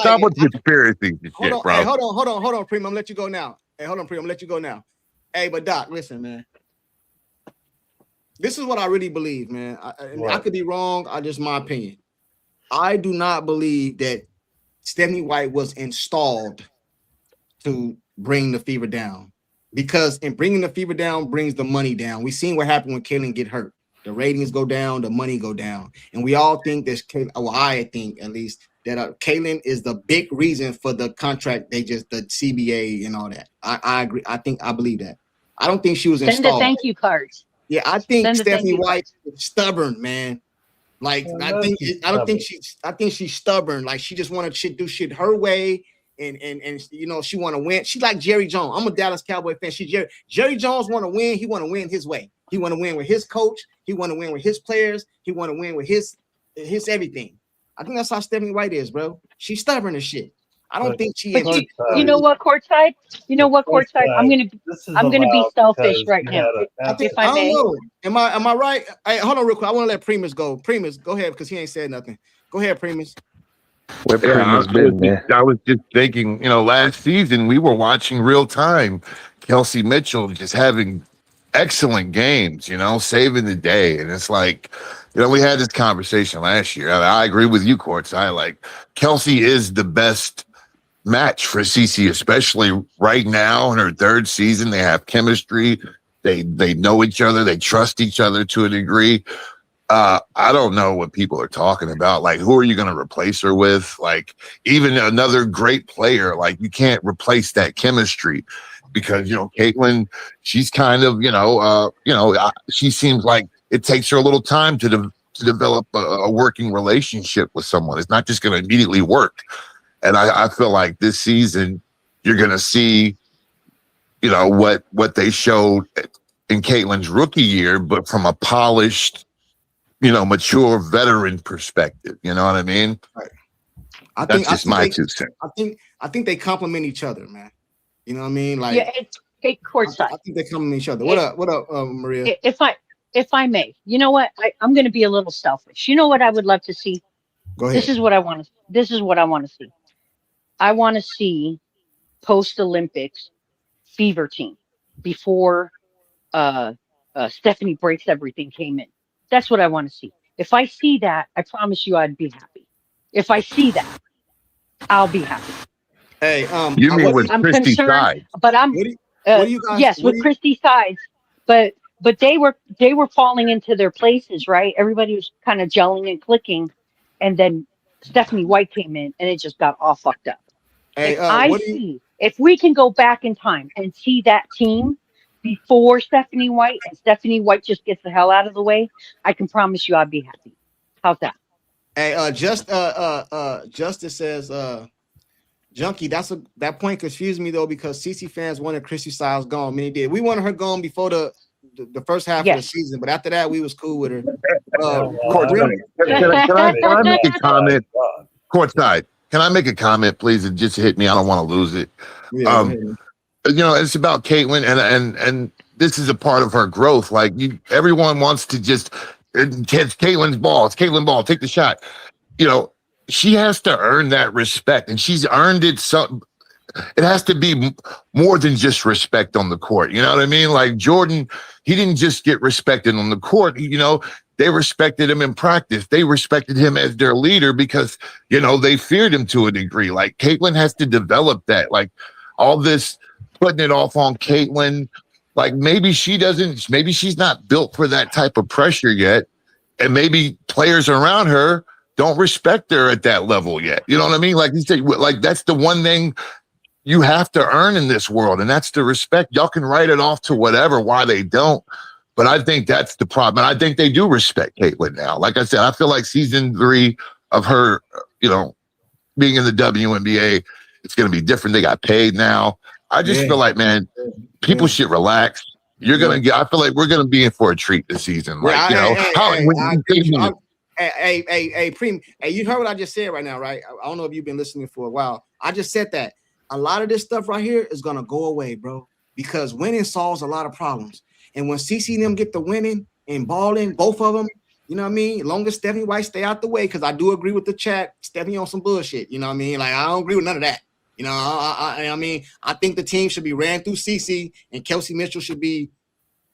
Stop with conspiracy shit, bro. Hey, hold on, Primo. I'm gonna let you go now. Hey, hold on, Primo. I'm gonna let you go now. Hey, but Doc, listen, man. This is what I really believe, man. I could be wrong. Just my opinion. I do not believe that Stephanie White was installed to bring the fever down, because in bringing the fever down brings the money down. We seen what happened when Kaylin get hurt. The ratings go down, the money go down, and we all think that. Well, I think at least that Kaylin is the big reason for the contract. The CBA and all that. I agree. I believe that. I don't think she was installed. Send the thank you cards. Yeah, I think Stephanie White is stubborn, man. Like I think she's stubborn. Like she just want to do shit her way, and you know she want to win. She like Jerry Jones. I'm a Dallas Cowboy fan. Jerry Jones want to win. He want to win his way. He want to win with his coach. He want to win with his players. He want to win with his everything. I think that's how Stephanie White is, bro. She's stubborn as shit. I don't think she. You know what, Courtside? I'm gonna be selfish right now. If I may. Am I right? Hey, hold on real quick. I want to let Primus go. Primus, go ahead because he ain't said nothing. Go ahead, Primus. I was just thinking, last season we were watching real time Kelsey Mitchell just having excellent games, saving the day. And it's like, we had this conversation last year. I agree with you, Courtside. Like, Kelsey is the best match for CeCe, especially right now in her third season. They have chemistry. They know each other. They trust each other to a degree. I don't know what people are talking about. Like, who are you going to replace her with? Like, even another great player, like, you can't replace that chemistry. Because Caitlin, she's kind of she seems like it takes her a little time to develop a working relationship with someone. It's not just going to immediately work. And I feel like this season you're going to see, what they showed in Caitlin's rookie year, but from a polished, mature veteran perspective. You know what I mean? Right. That's just my 2 cents. I think they complement each other, man. You know what I mean? Like, yeah, it's Courtside. I think they come in each other. What up, Maria? If I may, you know what? I'm going to be a little selfish. You know what I would love to see? Go ahead. This is what I want to see. I want to see post-Olympics fever team before Stephanie breaks everything came in. That's what I want to see. If I see that, I promise you I'd be happy. If I see that, I'll be happy. Hey, you mean with Christy Sides? But I'm with Christy Sides, but they were falling into their places, right? Everybody was kind of gelling and clicking, and then Stephanie White came in, and it just got all fucked up. Hey, if we can go back in time and see that team before Stephanie White, and Stephanie White just gets the hell out of the way, I can promise you I'd be happy. How's that? Hey, Justice says, Junkie, that point confused me though, because CeCe fans wanted Christy Sides gone. Many did. We wanted her gone before the first half of the season, but after that, we was cool with her. Can I make a comment? Courtside, can I make a comment, please? It just hit me. I don't want to lose it. Yeah, it's about Caitlin, and this is a part of her growth. Like, everyone wants to just catch Caitlin's ball. It's Caitlin ball. Take the shot. She has to earn that respect, and she's earned it. It has to be more than just respect on the court. You know what I mean? Like, Jordan, he didn't just get respected on the court. They respected him in practice. They respected him as their leader because, they feared him to a degree. Like, Caitlin has to develop that. Like, all this putting it off on Caitlin, like, maybe she's not built for that type of pressure yet. And maybe players around her don't respect her at that level yet. You know what I mean? Like you said, like that's the one thing you have to earn in this world, and that's the respect. Y'all can write it off to whatever, why they don't. But I think that's the problem. And I think they do respect Caitlyn now. Like I said, I feel like season 3 of her, being in the WNBA, it's going to be different. They got paid now. I just feel like, man, people should relax. You're going to get, I feel like we're going to be in for a treat this season. Like, Preem, you heard what I just said right now, right? I don't know if you've been listening for a while. I just said that a lot of this stuff right here is going to go away, bro, because winning solves a lot of problems. And when CeCe and them get the winning and balling, both of them, you know what I mean? As long as Stephanie White stay out the way, because I do agree with the chat, Stephanie on some bullshit, you know what I mean? Like, I don't agree with none of that. You know, I mean, I think the team should be ran through CeCe, and Kelsey Mitchell should be,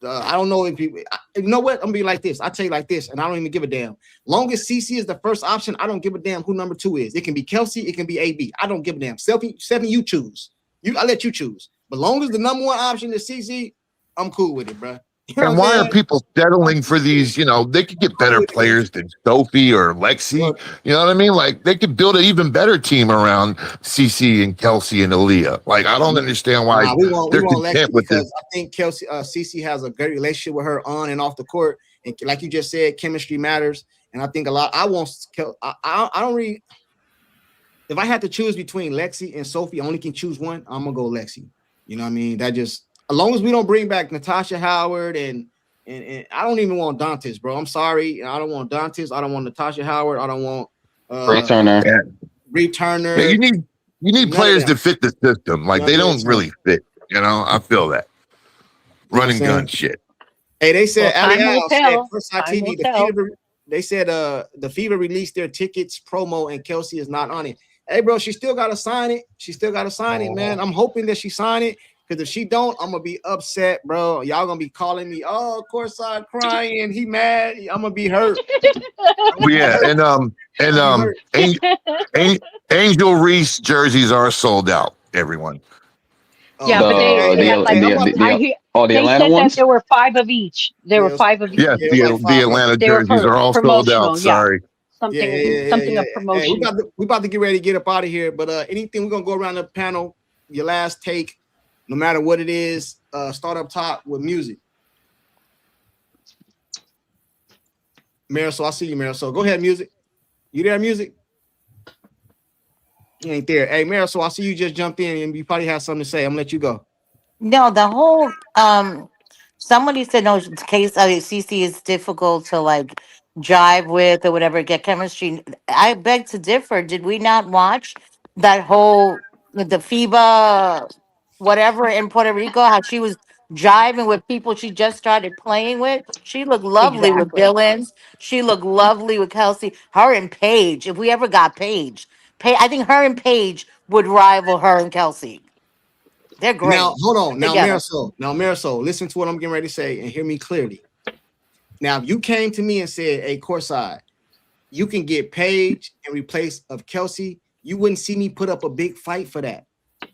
I don't know if people, you know what? I'm going to be like this. I'll tell you like this, and I don't even give a damn. Long as CeCe is the first option, I don't give a damn who number 2 is. It can be Kelsey, it can be AB. I don't give a damn. Stephanie, you choose. I let you choose. But long as the number 1 option is CeCe, I'm cool with it, bro. You know and why are people settling for these? They could get better players than Sophie or Lexi. You know what I mean? Like, they could build an even better team around CeCe and Kelsey and Aaliyah. Like, I don't understand why we won't content Lexi with because this. I think CeCe has a great relationship with her on and off the court. And like you just said, chemistry matters. And I think I don't really, if I had to choose between Lexi and Sophie, I only can choose one, I'm going to go Lexi. You know what I mean? That just, as long as we don't bring back Natasha Howard and I don't even want Dantes, bro. I'm sorry. I don't want Dantes. I don't want Natasha Howard. I don't want Returner. Yeah, you need players to fit the system. Like, they don't really fit. I feel that. Running gun shit. Hey, they said time will tell. Courtside TV, they said the Fever released their tickets promo and Kelsey is not on it. Hey, bro, she still got to sign it. She still got to sign it, man. I'm hoping that she sign it. Because if she don't, I'm going to be upset, bro. Y'all going to be calling me, Courtside crying. He mad. I'm going to be hurt. Angel Reese jerseys are sold out, everyone. Yeah, but they Atlanta said ones? that there were 5 of each. There were 5 of each. Yes, the Atlanta jerseys are all sold out. Sorry. Something of promotion. Hey, we about to get ready to get up out of here. But anything, we're going to go around the panel. Your last take. No matter what it is, start up top with music. Marisol, I see you, Marisol. Go ahead, music. You there, music? You ain't there. Hey, Marisol, I see you just jumped in and you probably have something to say. I'm gonna let you go. No, the whole somebody said no case CeCe is difficult to like jive with or whatever, get chemistry. I beg to differ. Did we not watch that whole the FIBA whatever in Puerto Rico, how she was jiving with people she just started playing with? She looked lovely with Billings. She looked lovely with Kelsey. Her and Paige. If we ever got Paige, I think her and Paige would rival her and Kelsey. They're great. Now, hold on. Now, together. Marisol, listen to what I'm getting ready to say and hear me clearly. Now, if you came to me and said, hey, Courtside, you can get Paige in replace of Kelsey, you wouldn't see me put up a big fight for that.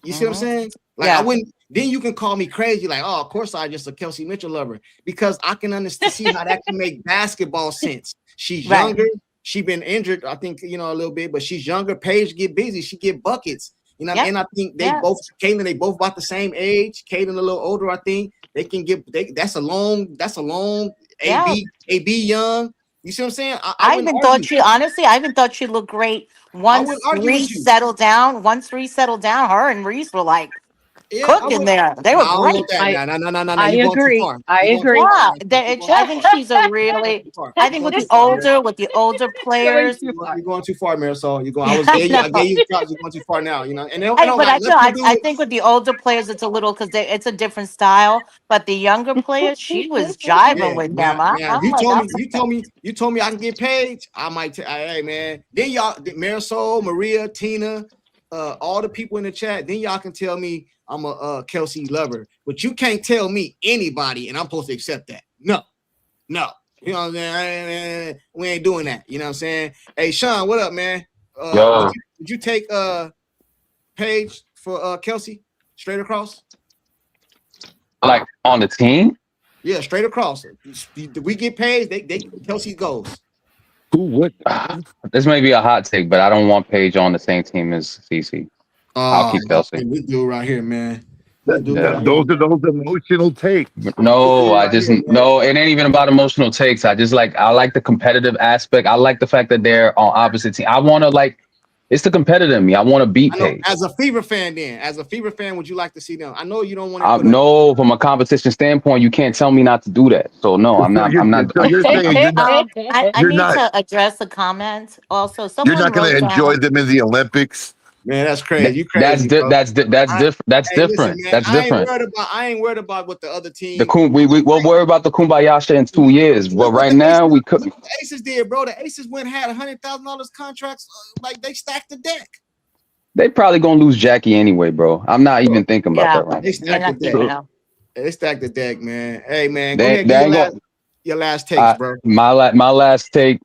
You see what I'm saying? Like, I wouldn't. Then you can call me crazy, like, Courtside just a Kelsey Mitchell lover, because I can understand see how that can make basketball sense. She's younger. She been injured, I think, a little bit, but she's younger. Paige get busy. She get buckets. And I think they both about the same age. Caitlin a little older, I think. They can get that's a long AB young. You see what I'm saying? I even thought she looked great once Reese settled down. Her and Reese were like cooking there. They were great. I agree. I agree. Yeah, I think she's a really. I think with the older players, you're going too far, Marisol. You're going. I gave you props. You're going too far now. I think with the older players, it's a little because it's a different style. But the younger players, she was jiving with them. You told me I can get Paige. I might. Hey man, then y'all, Marisol, Maria, Tina, all the people in the chat. Then y'all can tell me I'm a Kelsey lover, but you can't tell me anybody, and I'm supposed to accept that. No. You know what I'm saying? We ain't doing that. You know what I'm saying? Hey, Sean, what up, man? Would you take Paige for Kelsey straight across? Like on the team? Yeah, straight across. We get Paige, they Kelsey goes. Who would? This may be a hot take, but I don't want Paige on the same team as CeCe. I'll keep Kelsey. This dude right here, man. Those are those emotional takes. No, I just no. It ain't even about emotional takes. I like the competitive aspect. I like the fact that they're on opposite team. I want to it's the competitor in me. I want to beat Paige. As a Fever fan, would you like to see them? I know you don't want to. No, from a competition standpoint, you can't tell me not to do that. So no, I'm not. I'm not. So you're saying you're not. I need to address the comment. Also, You're someone not going wrote to enjoy down. them in the Olympics. Man, that's crazy. You That's crazy. different. That's different. Listen, man, That's different. I ain't worried about what the other team. We'll worry about the Kumbaya in 2 years. But right now, we could. Look what the Aces did, bro. The Aces had $100,000 contracts. Like they stacked the deck. They probably gonna lose Jackie anyway, bro. I'm not even thinking about that right They stacked the deck. They stacked the deck, man. Hey, man, go ahead and give your last takes, bro. My last take.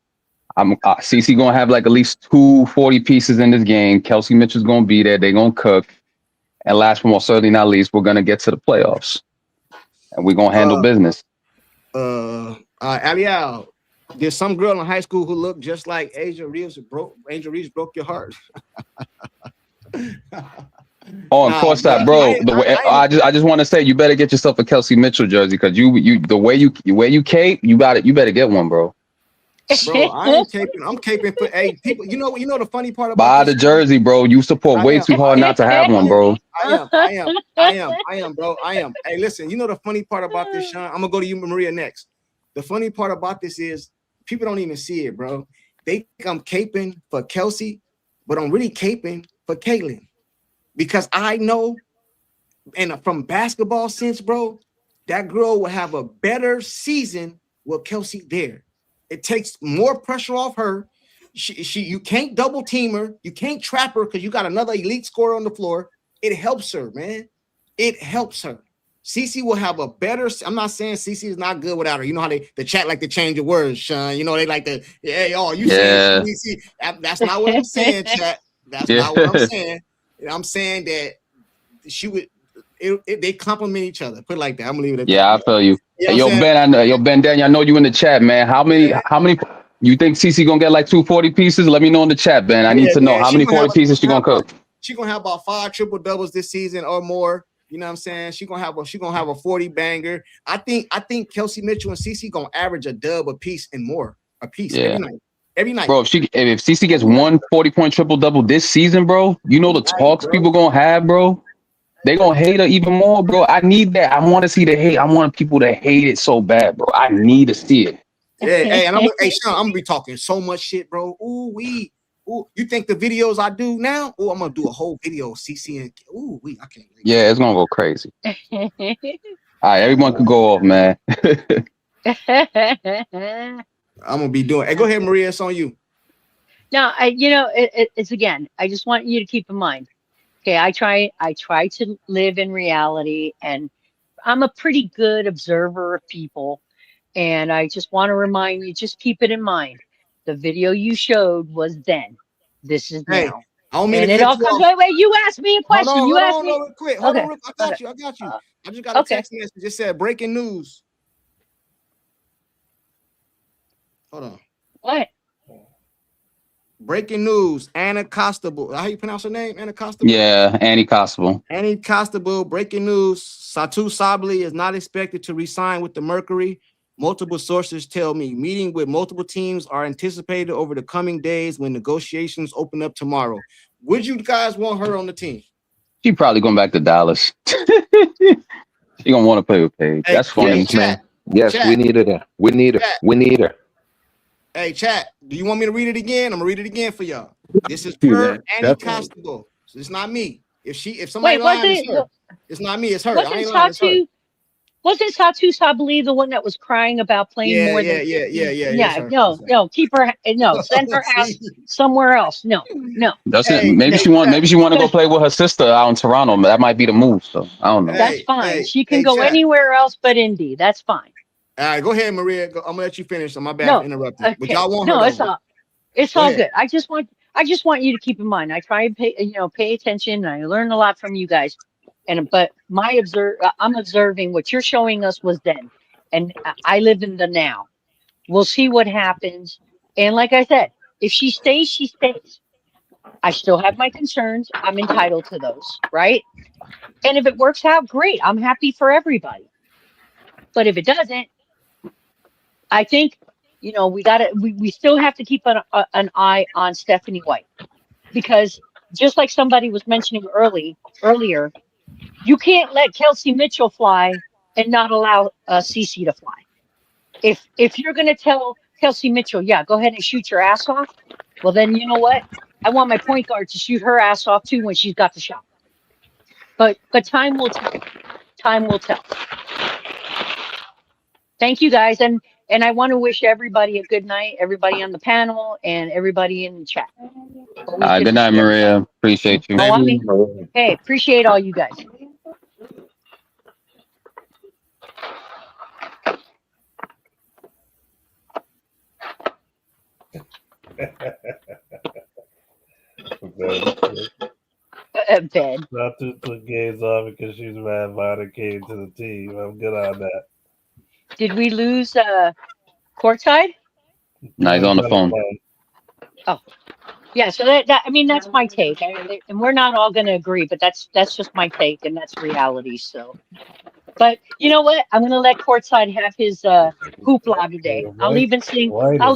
I'm CeCe gonna have like at least 240 pieces in this game. Kelsey Mitchell's gonna be there. They're gonna cook. And last but most certainly not least, we're gonna get to the playoffs, and we're gonna handle business. Alial, there's some girl in high school who looked just like Angel Reeves. Angel Reeves broke your heart. Oh, and Courtside, bro. I just want to say you better get yourself a Kelsey Mitchell jersey because the way you cape, you better get one, bro. Bro, I ain't caping. I'm caping for people. You know the funny part about buy the jersey, bro. You support way too hard not to have one, bro. I am, bro. I am. Hey, listen, you know the funny part about this, Sean? I'm gonna go to you, Maria, next. The funny part about this is people don't even see it, bro. They think I'm caping for Kelsey, but I'm really caping for Caitlin. Because I know, and from basketball sense, bro, that girl will have a better season with Kelsey there. It takes more pressure off her. You can't double team her. You can't trap her because you got another elite scorer on the floor. It helps her, man. It helps her. CeCe will have a better. I'm not saying CeCe is not good without her. You know how the chat like to change the words, Sean. You know they like to. Hey, you saying CeCe? That's not what I'm saying, chat. That's not what I'm saying. I'm saying that she would. They complement each other. Put it like that. I'm gonna leave it at that. Yeah, I feel you. Hey, yo, Ben, Ben Daniel, I know you in the chat, man. How many you think CeCe gonna get like 240 pieces? Let me know in the chat, Ben. I need to know how many 40 pieces she gonna cook. She gonna have about 5 triple doubles this season or more. You know what I'm saying? She gonna have a 40 banger. I think Kelsey Mitchell and CeCe gonna average a dub a piece and more a piece every night. Bro, if CeCe gets 1 40-point triple double this season, bro, you know the talks people gonna have, bro. They gonna hate her even more, bro. I need that. I want to see the hate. I want people to hate it so bad, bro. I need to see it. Hey, and Sean, I'm gonna be talking so much shit, bro. You think the videos I do now? I'm gonna do a whole video of CeCe and I can't. Yeah, it's gonna go crazy. All right, everyone can go off, man. I'm gonna be doing. Hey, go ahead, Maria. It's on you. No, it's again. I just want you to keep in mind. Okay, I try to live in reality, and I'm a pretty good observer of people. And I just want to remind you, just keep it in mind. The video you showed was then. This is now. I don't mean and to it all comes. Wait, you asked me a question. Hold on, real quick. Hold on, I got you. I just got a text message. It just said breaking news. Hold on. What? Breaking news. Anna Costable. How you pronounce her name? Anna Costable? Yeah, Annie Costable. Annie Costable. Breaking news. Satou Sabally is not expected to re-sign with the Mercury. Multiple sources tell me meeting with multiple teams are anticipated over the coming days when negotiations open up tomorrow. Would you guys want her on the team? She probably going back to Dallas. She gonna want to play with Paige. That's funny, man. Yes, we need her there. We need her. We need her. Hey, chat. Do you want me to read it again? I'm gonna read it again for y'all. This is per Annie Costable. So it's not me. If somebody lies, it's not me. It's her. I ain't lying. It's her. Wasn't Satou Sabally the one that was crying about playing more than? Yeah. No, keep her. No, send her ass somewhere else. No. Maybe she want to go play with her sister out in Toronto. That might be the move. So I don't know. That's fine. She can go anywhere else but Indy. That's fine. All right, go ahead, Maria. I'm gonna let you finish. So my bad for interrupting. Okay. But y'all want her? It's all good. I just want you to keep in mind. I try and pay attention. And I learn a lot from you guys. But I'm observing what you're showing us was then, and I live in the now. We'll see what happens. And like I said, if she stays, she stays. I still have my concerns. I'm entitled to those, right? And if it works out, great. I'm happy for everybody. But if it doesn't, I think, we still have to keep an eye on Stephanie White, because just like somebody was mentioning earlier, you can't let Kelsey Mitchell fly and not allow CeCe to fly. If you're going to tell Kelsey Mitchell, yeah, go ahead and shoot your ass off, well, then you know what? I want my point guard to shoot her ass off too when she's got the shot. But time will tell. Time will tell. Thank you guys, and I want to wish everybody a good night. Everybody on the panel and everybody in the chat. Always good Good to night, see everybody. Maria. Appreciate you. Oh, I mean, hey, appreciate all you guys. Ben. Not to gaze off because she's mad Vada came to the team. I'm good on that. Did we lose Courtside? No, he's on the phone. Oh, yeah. So that I mean, that's my take, and we're not all going to agree, but that's just my take, and that's reality. So, but you know what? I'm going to let Courtside have his hoopla today. I'll even sing. I'll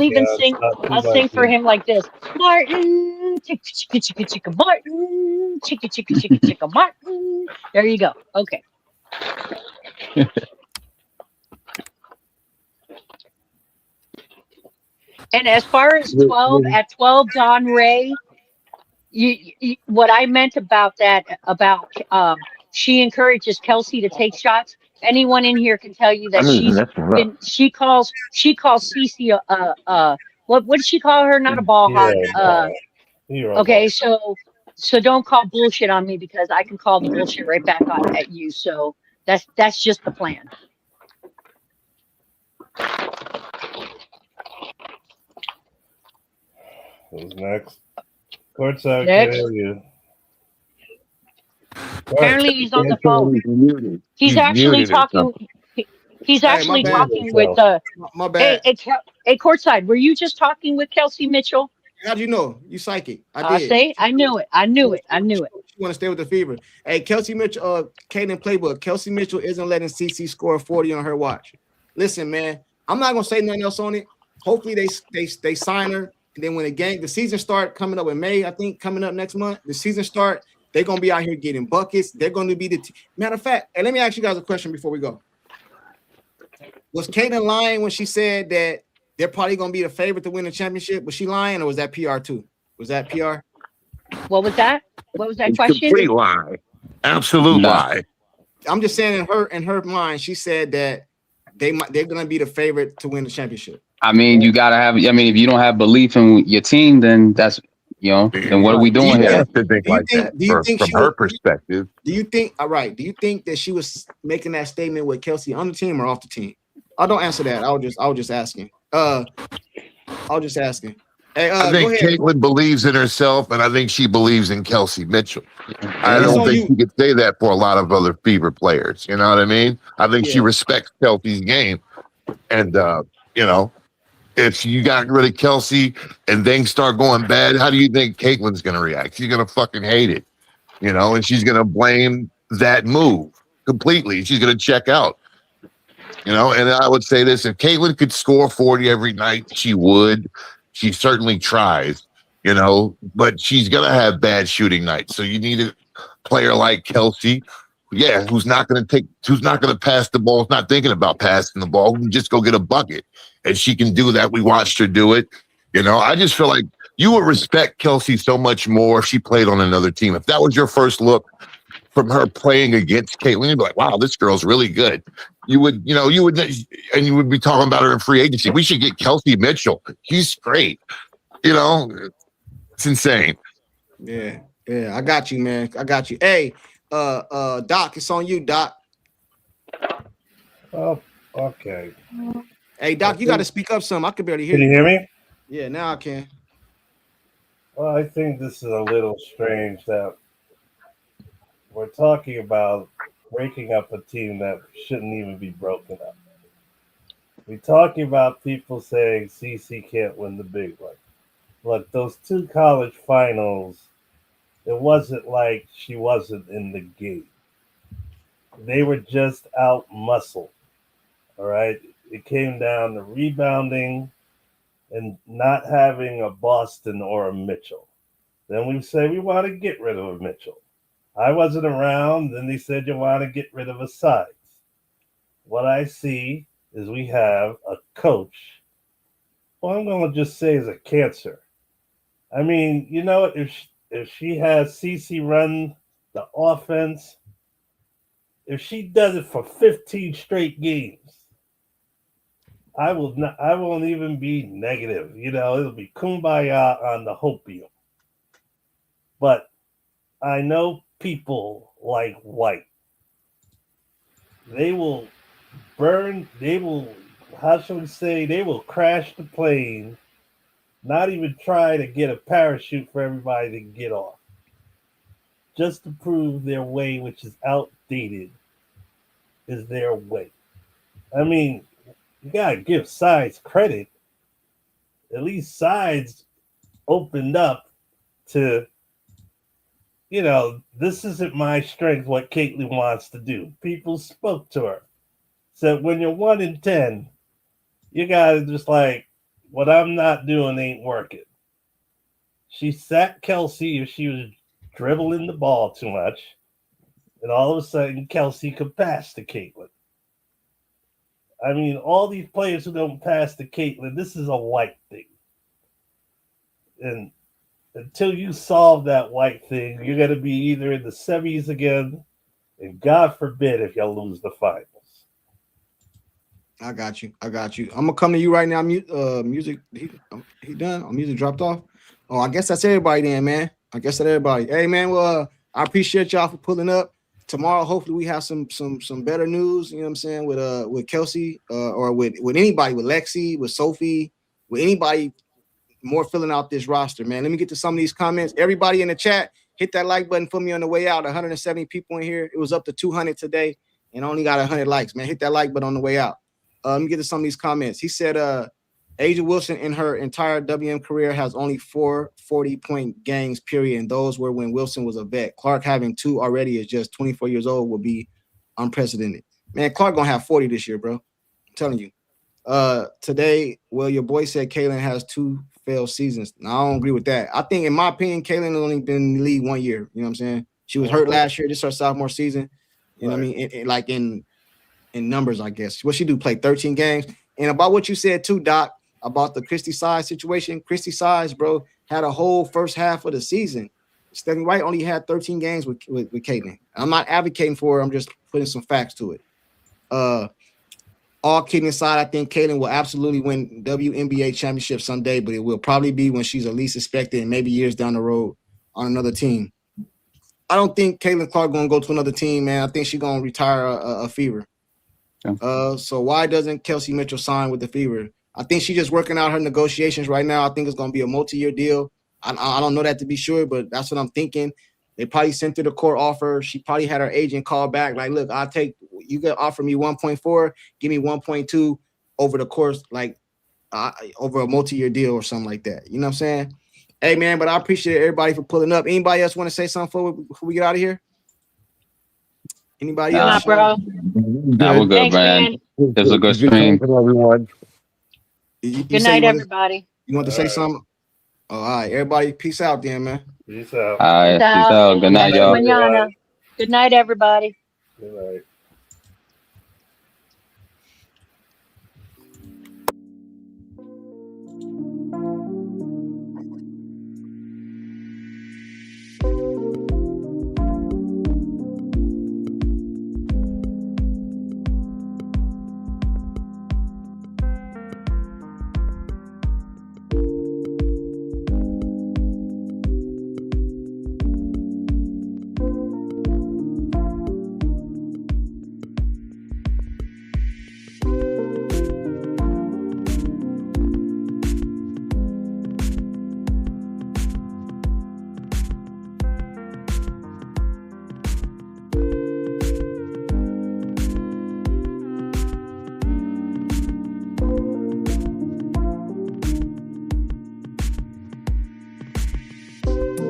sing for him like this. Martin, chicka chicka chicka chicka Martin, chicka chicka chicka chicka Martin. There you go. Okay. And as far as 12, at 12, Don Ray, you what I meant about that, about she encourages Kelsey to take shots. Anyone in here can tell you that she calls CeCe what did she call her? Not a ball hog. Okay, so don't call bullshit on me, because I can call the bullshit right back at you. So that's just the plan. Who's next? Courtside, can't hear you. Apparently he's on the phone. He's actually talking. He's actually talking with my bad. Hey, Courtside, were you just talking with Kelsey Mitchell? How'd you know? You psychic. I did. Say, I knew it. You want to stay with the fever. Hey, Kelsey Mitchell, Kaden playbook. Kelsey Mitchell isn't letting CeCe score 40 on her watch. Listen, man, I'm not gonna say nothing else on it. Hopefully they sign her. And then when the season start coming up in May, I think coming up next month, the season start, they're gonna be out here getting buckets. They're going to be matter of fact. And let me ask you guys a question before we go. Was Kaden lying when she said that they're probably gonna be the favorite to win the championship? Was she lying, or was that PR too? Was that PR? What was that? What was that question? Complete lie. Absolute lie. I'm just saying in her mind, she said that they're gonna be the favorite to win the championship. I mean, you gotta have. I mean, if you don't have belief in your team, then that's then what are we doing here? From her perspective, do you think? All right. Do you think that she was making that statement with Kelsey on the team or off the team? I don't answer that. I was just asking. Hey, I think Caitlin believes in herself, and I think she believes in Kelsey Mitchell. I don't think she could say that for a lot of other Fever players. You know what I mean? I think she respects Kelsey's game, and if you got rid of Kelsey and things start going bad, how do you think Caitlin's going to react? She's going to fucking hate it, and she's going to blame that move completely. She's going to check out, and I would say this: if Caitlin could score 40 every night, she would. She certainly tries, but she's going to have bad shooting nights. So you need a player like Kelsey, who's not going to pass the ball, who's not thinking about passing the ball, who can just go get a bucket. And she can do that. We watched her do it. I just feel like you would respect Kelsey so much more if she played on another team. If that was your first look from her playing against Caitlin, you'd be like, wow, this girl's really good. You would be talking about her in free agency. We should get Kelsey Mitchell. He's great. It's insane. Yeah. I got you, man. I got you. Hey, Doc, it's on you, Doc. Oh, okay. Hey, Doc, you got to speak up some. I could barely hear you. Can you hear me? Yeah, now I can. Well, I think this is a little strange that we're talking about breaking up a team that shouldn't even be broken up. we're talking about people saying CeCe can't win the big one. Look, those 2 college finals, it wasn't like she wasn't in the game. They were just out muscled. All right. It came down to rebounding and not having a Boston or a Mitchell. Then we say we want to get rid of a Mitchell. I wasn't around. Then they said you want to get rid of a Sides. What I see is we have a coach. Well, I'm going to just say is a cancer. I mean, you know, if she has CeCe run the offense, if she does it for 15 straight games, I won't even be negative. You know, it'll be kumbaya on the hopium. But I know people like White. They will how shall we say, they will crash the plane, not even try to get a parachute for everybody to get off, just to prove their way, which is outdated, is their way. I mean, you got to give Sides credit. At least Sides opened up to, you know, this isn't my strength, what Caitlin wants to do. People spoke to her. Said, when you're 1-10, you got to just like, what I'm not doing ain't working. She sat Kelsey if she was dribbling the ball too much. And all of a sudden, Kelsey could pass to Caitlin. I mean, all these players who don't pass to Caitlin, this is a White thing. And until you solve that White thing, you're going to be either in the semis again, and God forbid if y'all lose the finals. I got you. I'm gonna come to you right now. Music. He done. Oh, music dropped off. Oh, I guess that's everybody then, man. I guess that's everybody. Hey, man. Well, I appreciate y'all for pulling up. Tomorrow, hopefully, we have some better news. You know what I'm saying, with Kelsey, or with anybody, with Lexi, with Sophie, with anybody more filling out this roster, man. Let me get to some of these comments. Everybody in the chat, hit that like button for me on the way out. 170 people in here. It was up to 200 today, and only got 100 likes, man. Hit that like button on the way out. Let me get to some of these comments. He said, A'ja Wilson in her entire WM career has only 4 40-point games, period. And those were when Wilson was a vet. Clark having 2 already is just 24 years old will be unprecedented. Man, Clark gonna have 40 this year, bro. I'm telling you. Today, well, your boy said Kaylin has 2 failed seasons. Now, I don't agree with that. I think, in my opinion, Kaylin has only been in the league 1 year. You know what I'm saying? She was hurt last year. This is her sophomore season. You know what I mean? In numbers, I guess. What she do, play 13 games. And about what you said too, Doc, about the Christy Size situation. Christy Size, bro, had a whole first half of the season. Stephanie White only had 13 games with Caitlin. I'm not advocating for her. I'm just putting some facts to it. All kidding aside, I think Caitlin will absolutely win WNBA championship someday, but it will probably be when she's at least expected and maybe years down the road on another team. I don't think Caitlin Clark going to go to another team, man. I think she's going to retire a Fever. So why doesn't Kelsey Mitchell sign with the Fever? I think she's just working out her negotiations right now. I think it's going to be a multi-year deal. I don't know that to be sure, but that's what I'm thinking. They probably sent her the court offer. She probably had her agent call back like, look, you can offer me 1.4, give me 1.2 over the course, like over a multi-year deal or something like that. You know what I'm saying? Hey, man, but I appreciate everybody for pulling up. Anybody else want to say something before we get out of here? Anybody else? Bro. Nah, we're good, Thanks, man. man. This is a good stream. Everyone. Good night, everybody. You want to say something? Oh, all right, everybody, peace out then, man. Peace out. All right, peace out. Good night, y'all. Good night, everybody. Good night.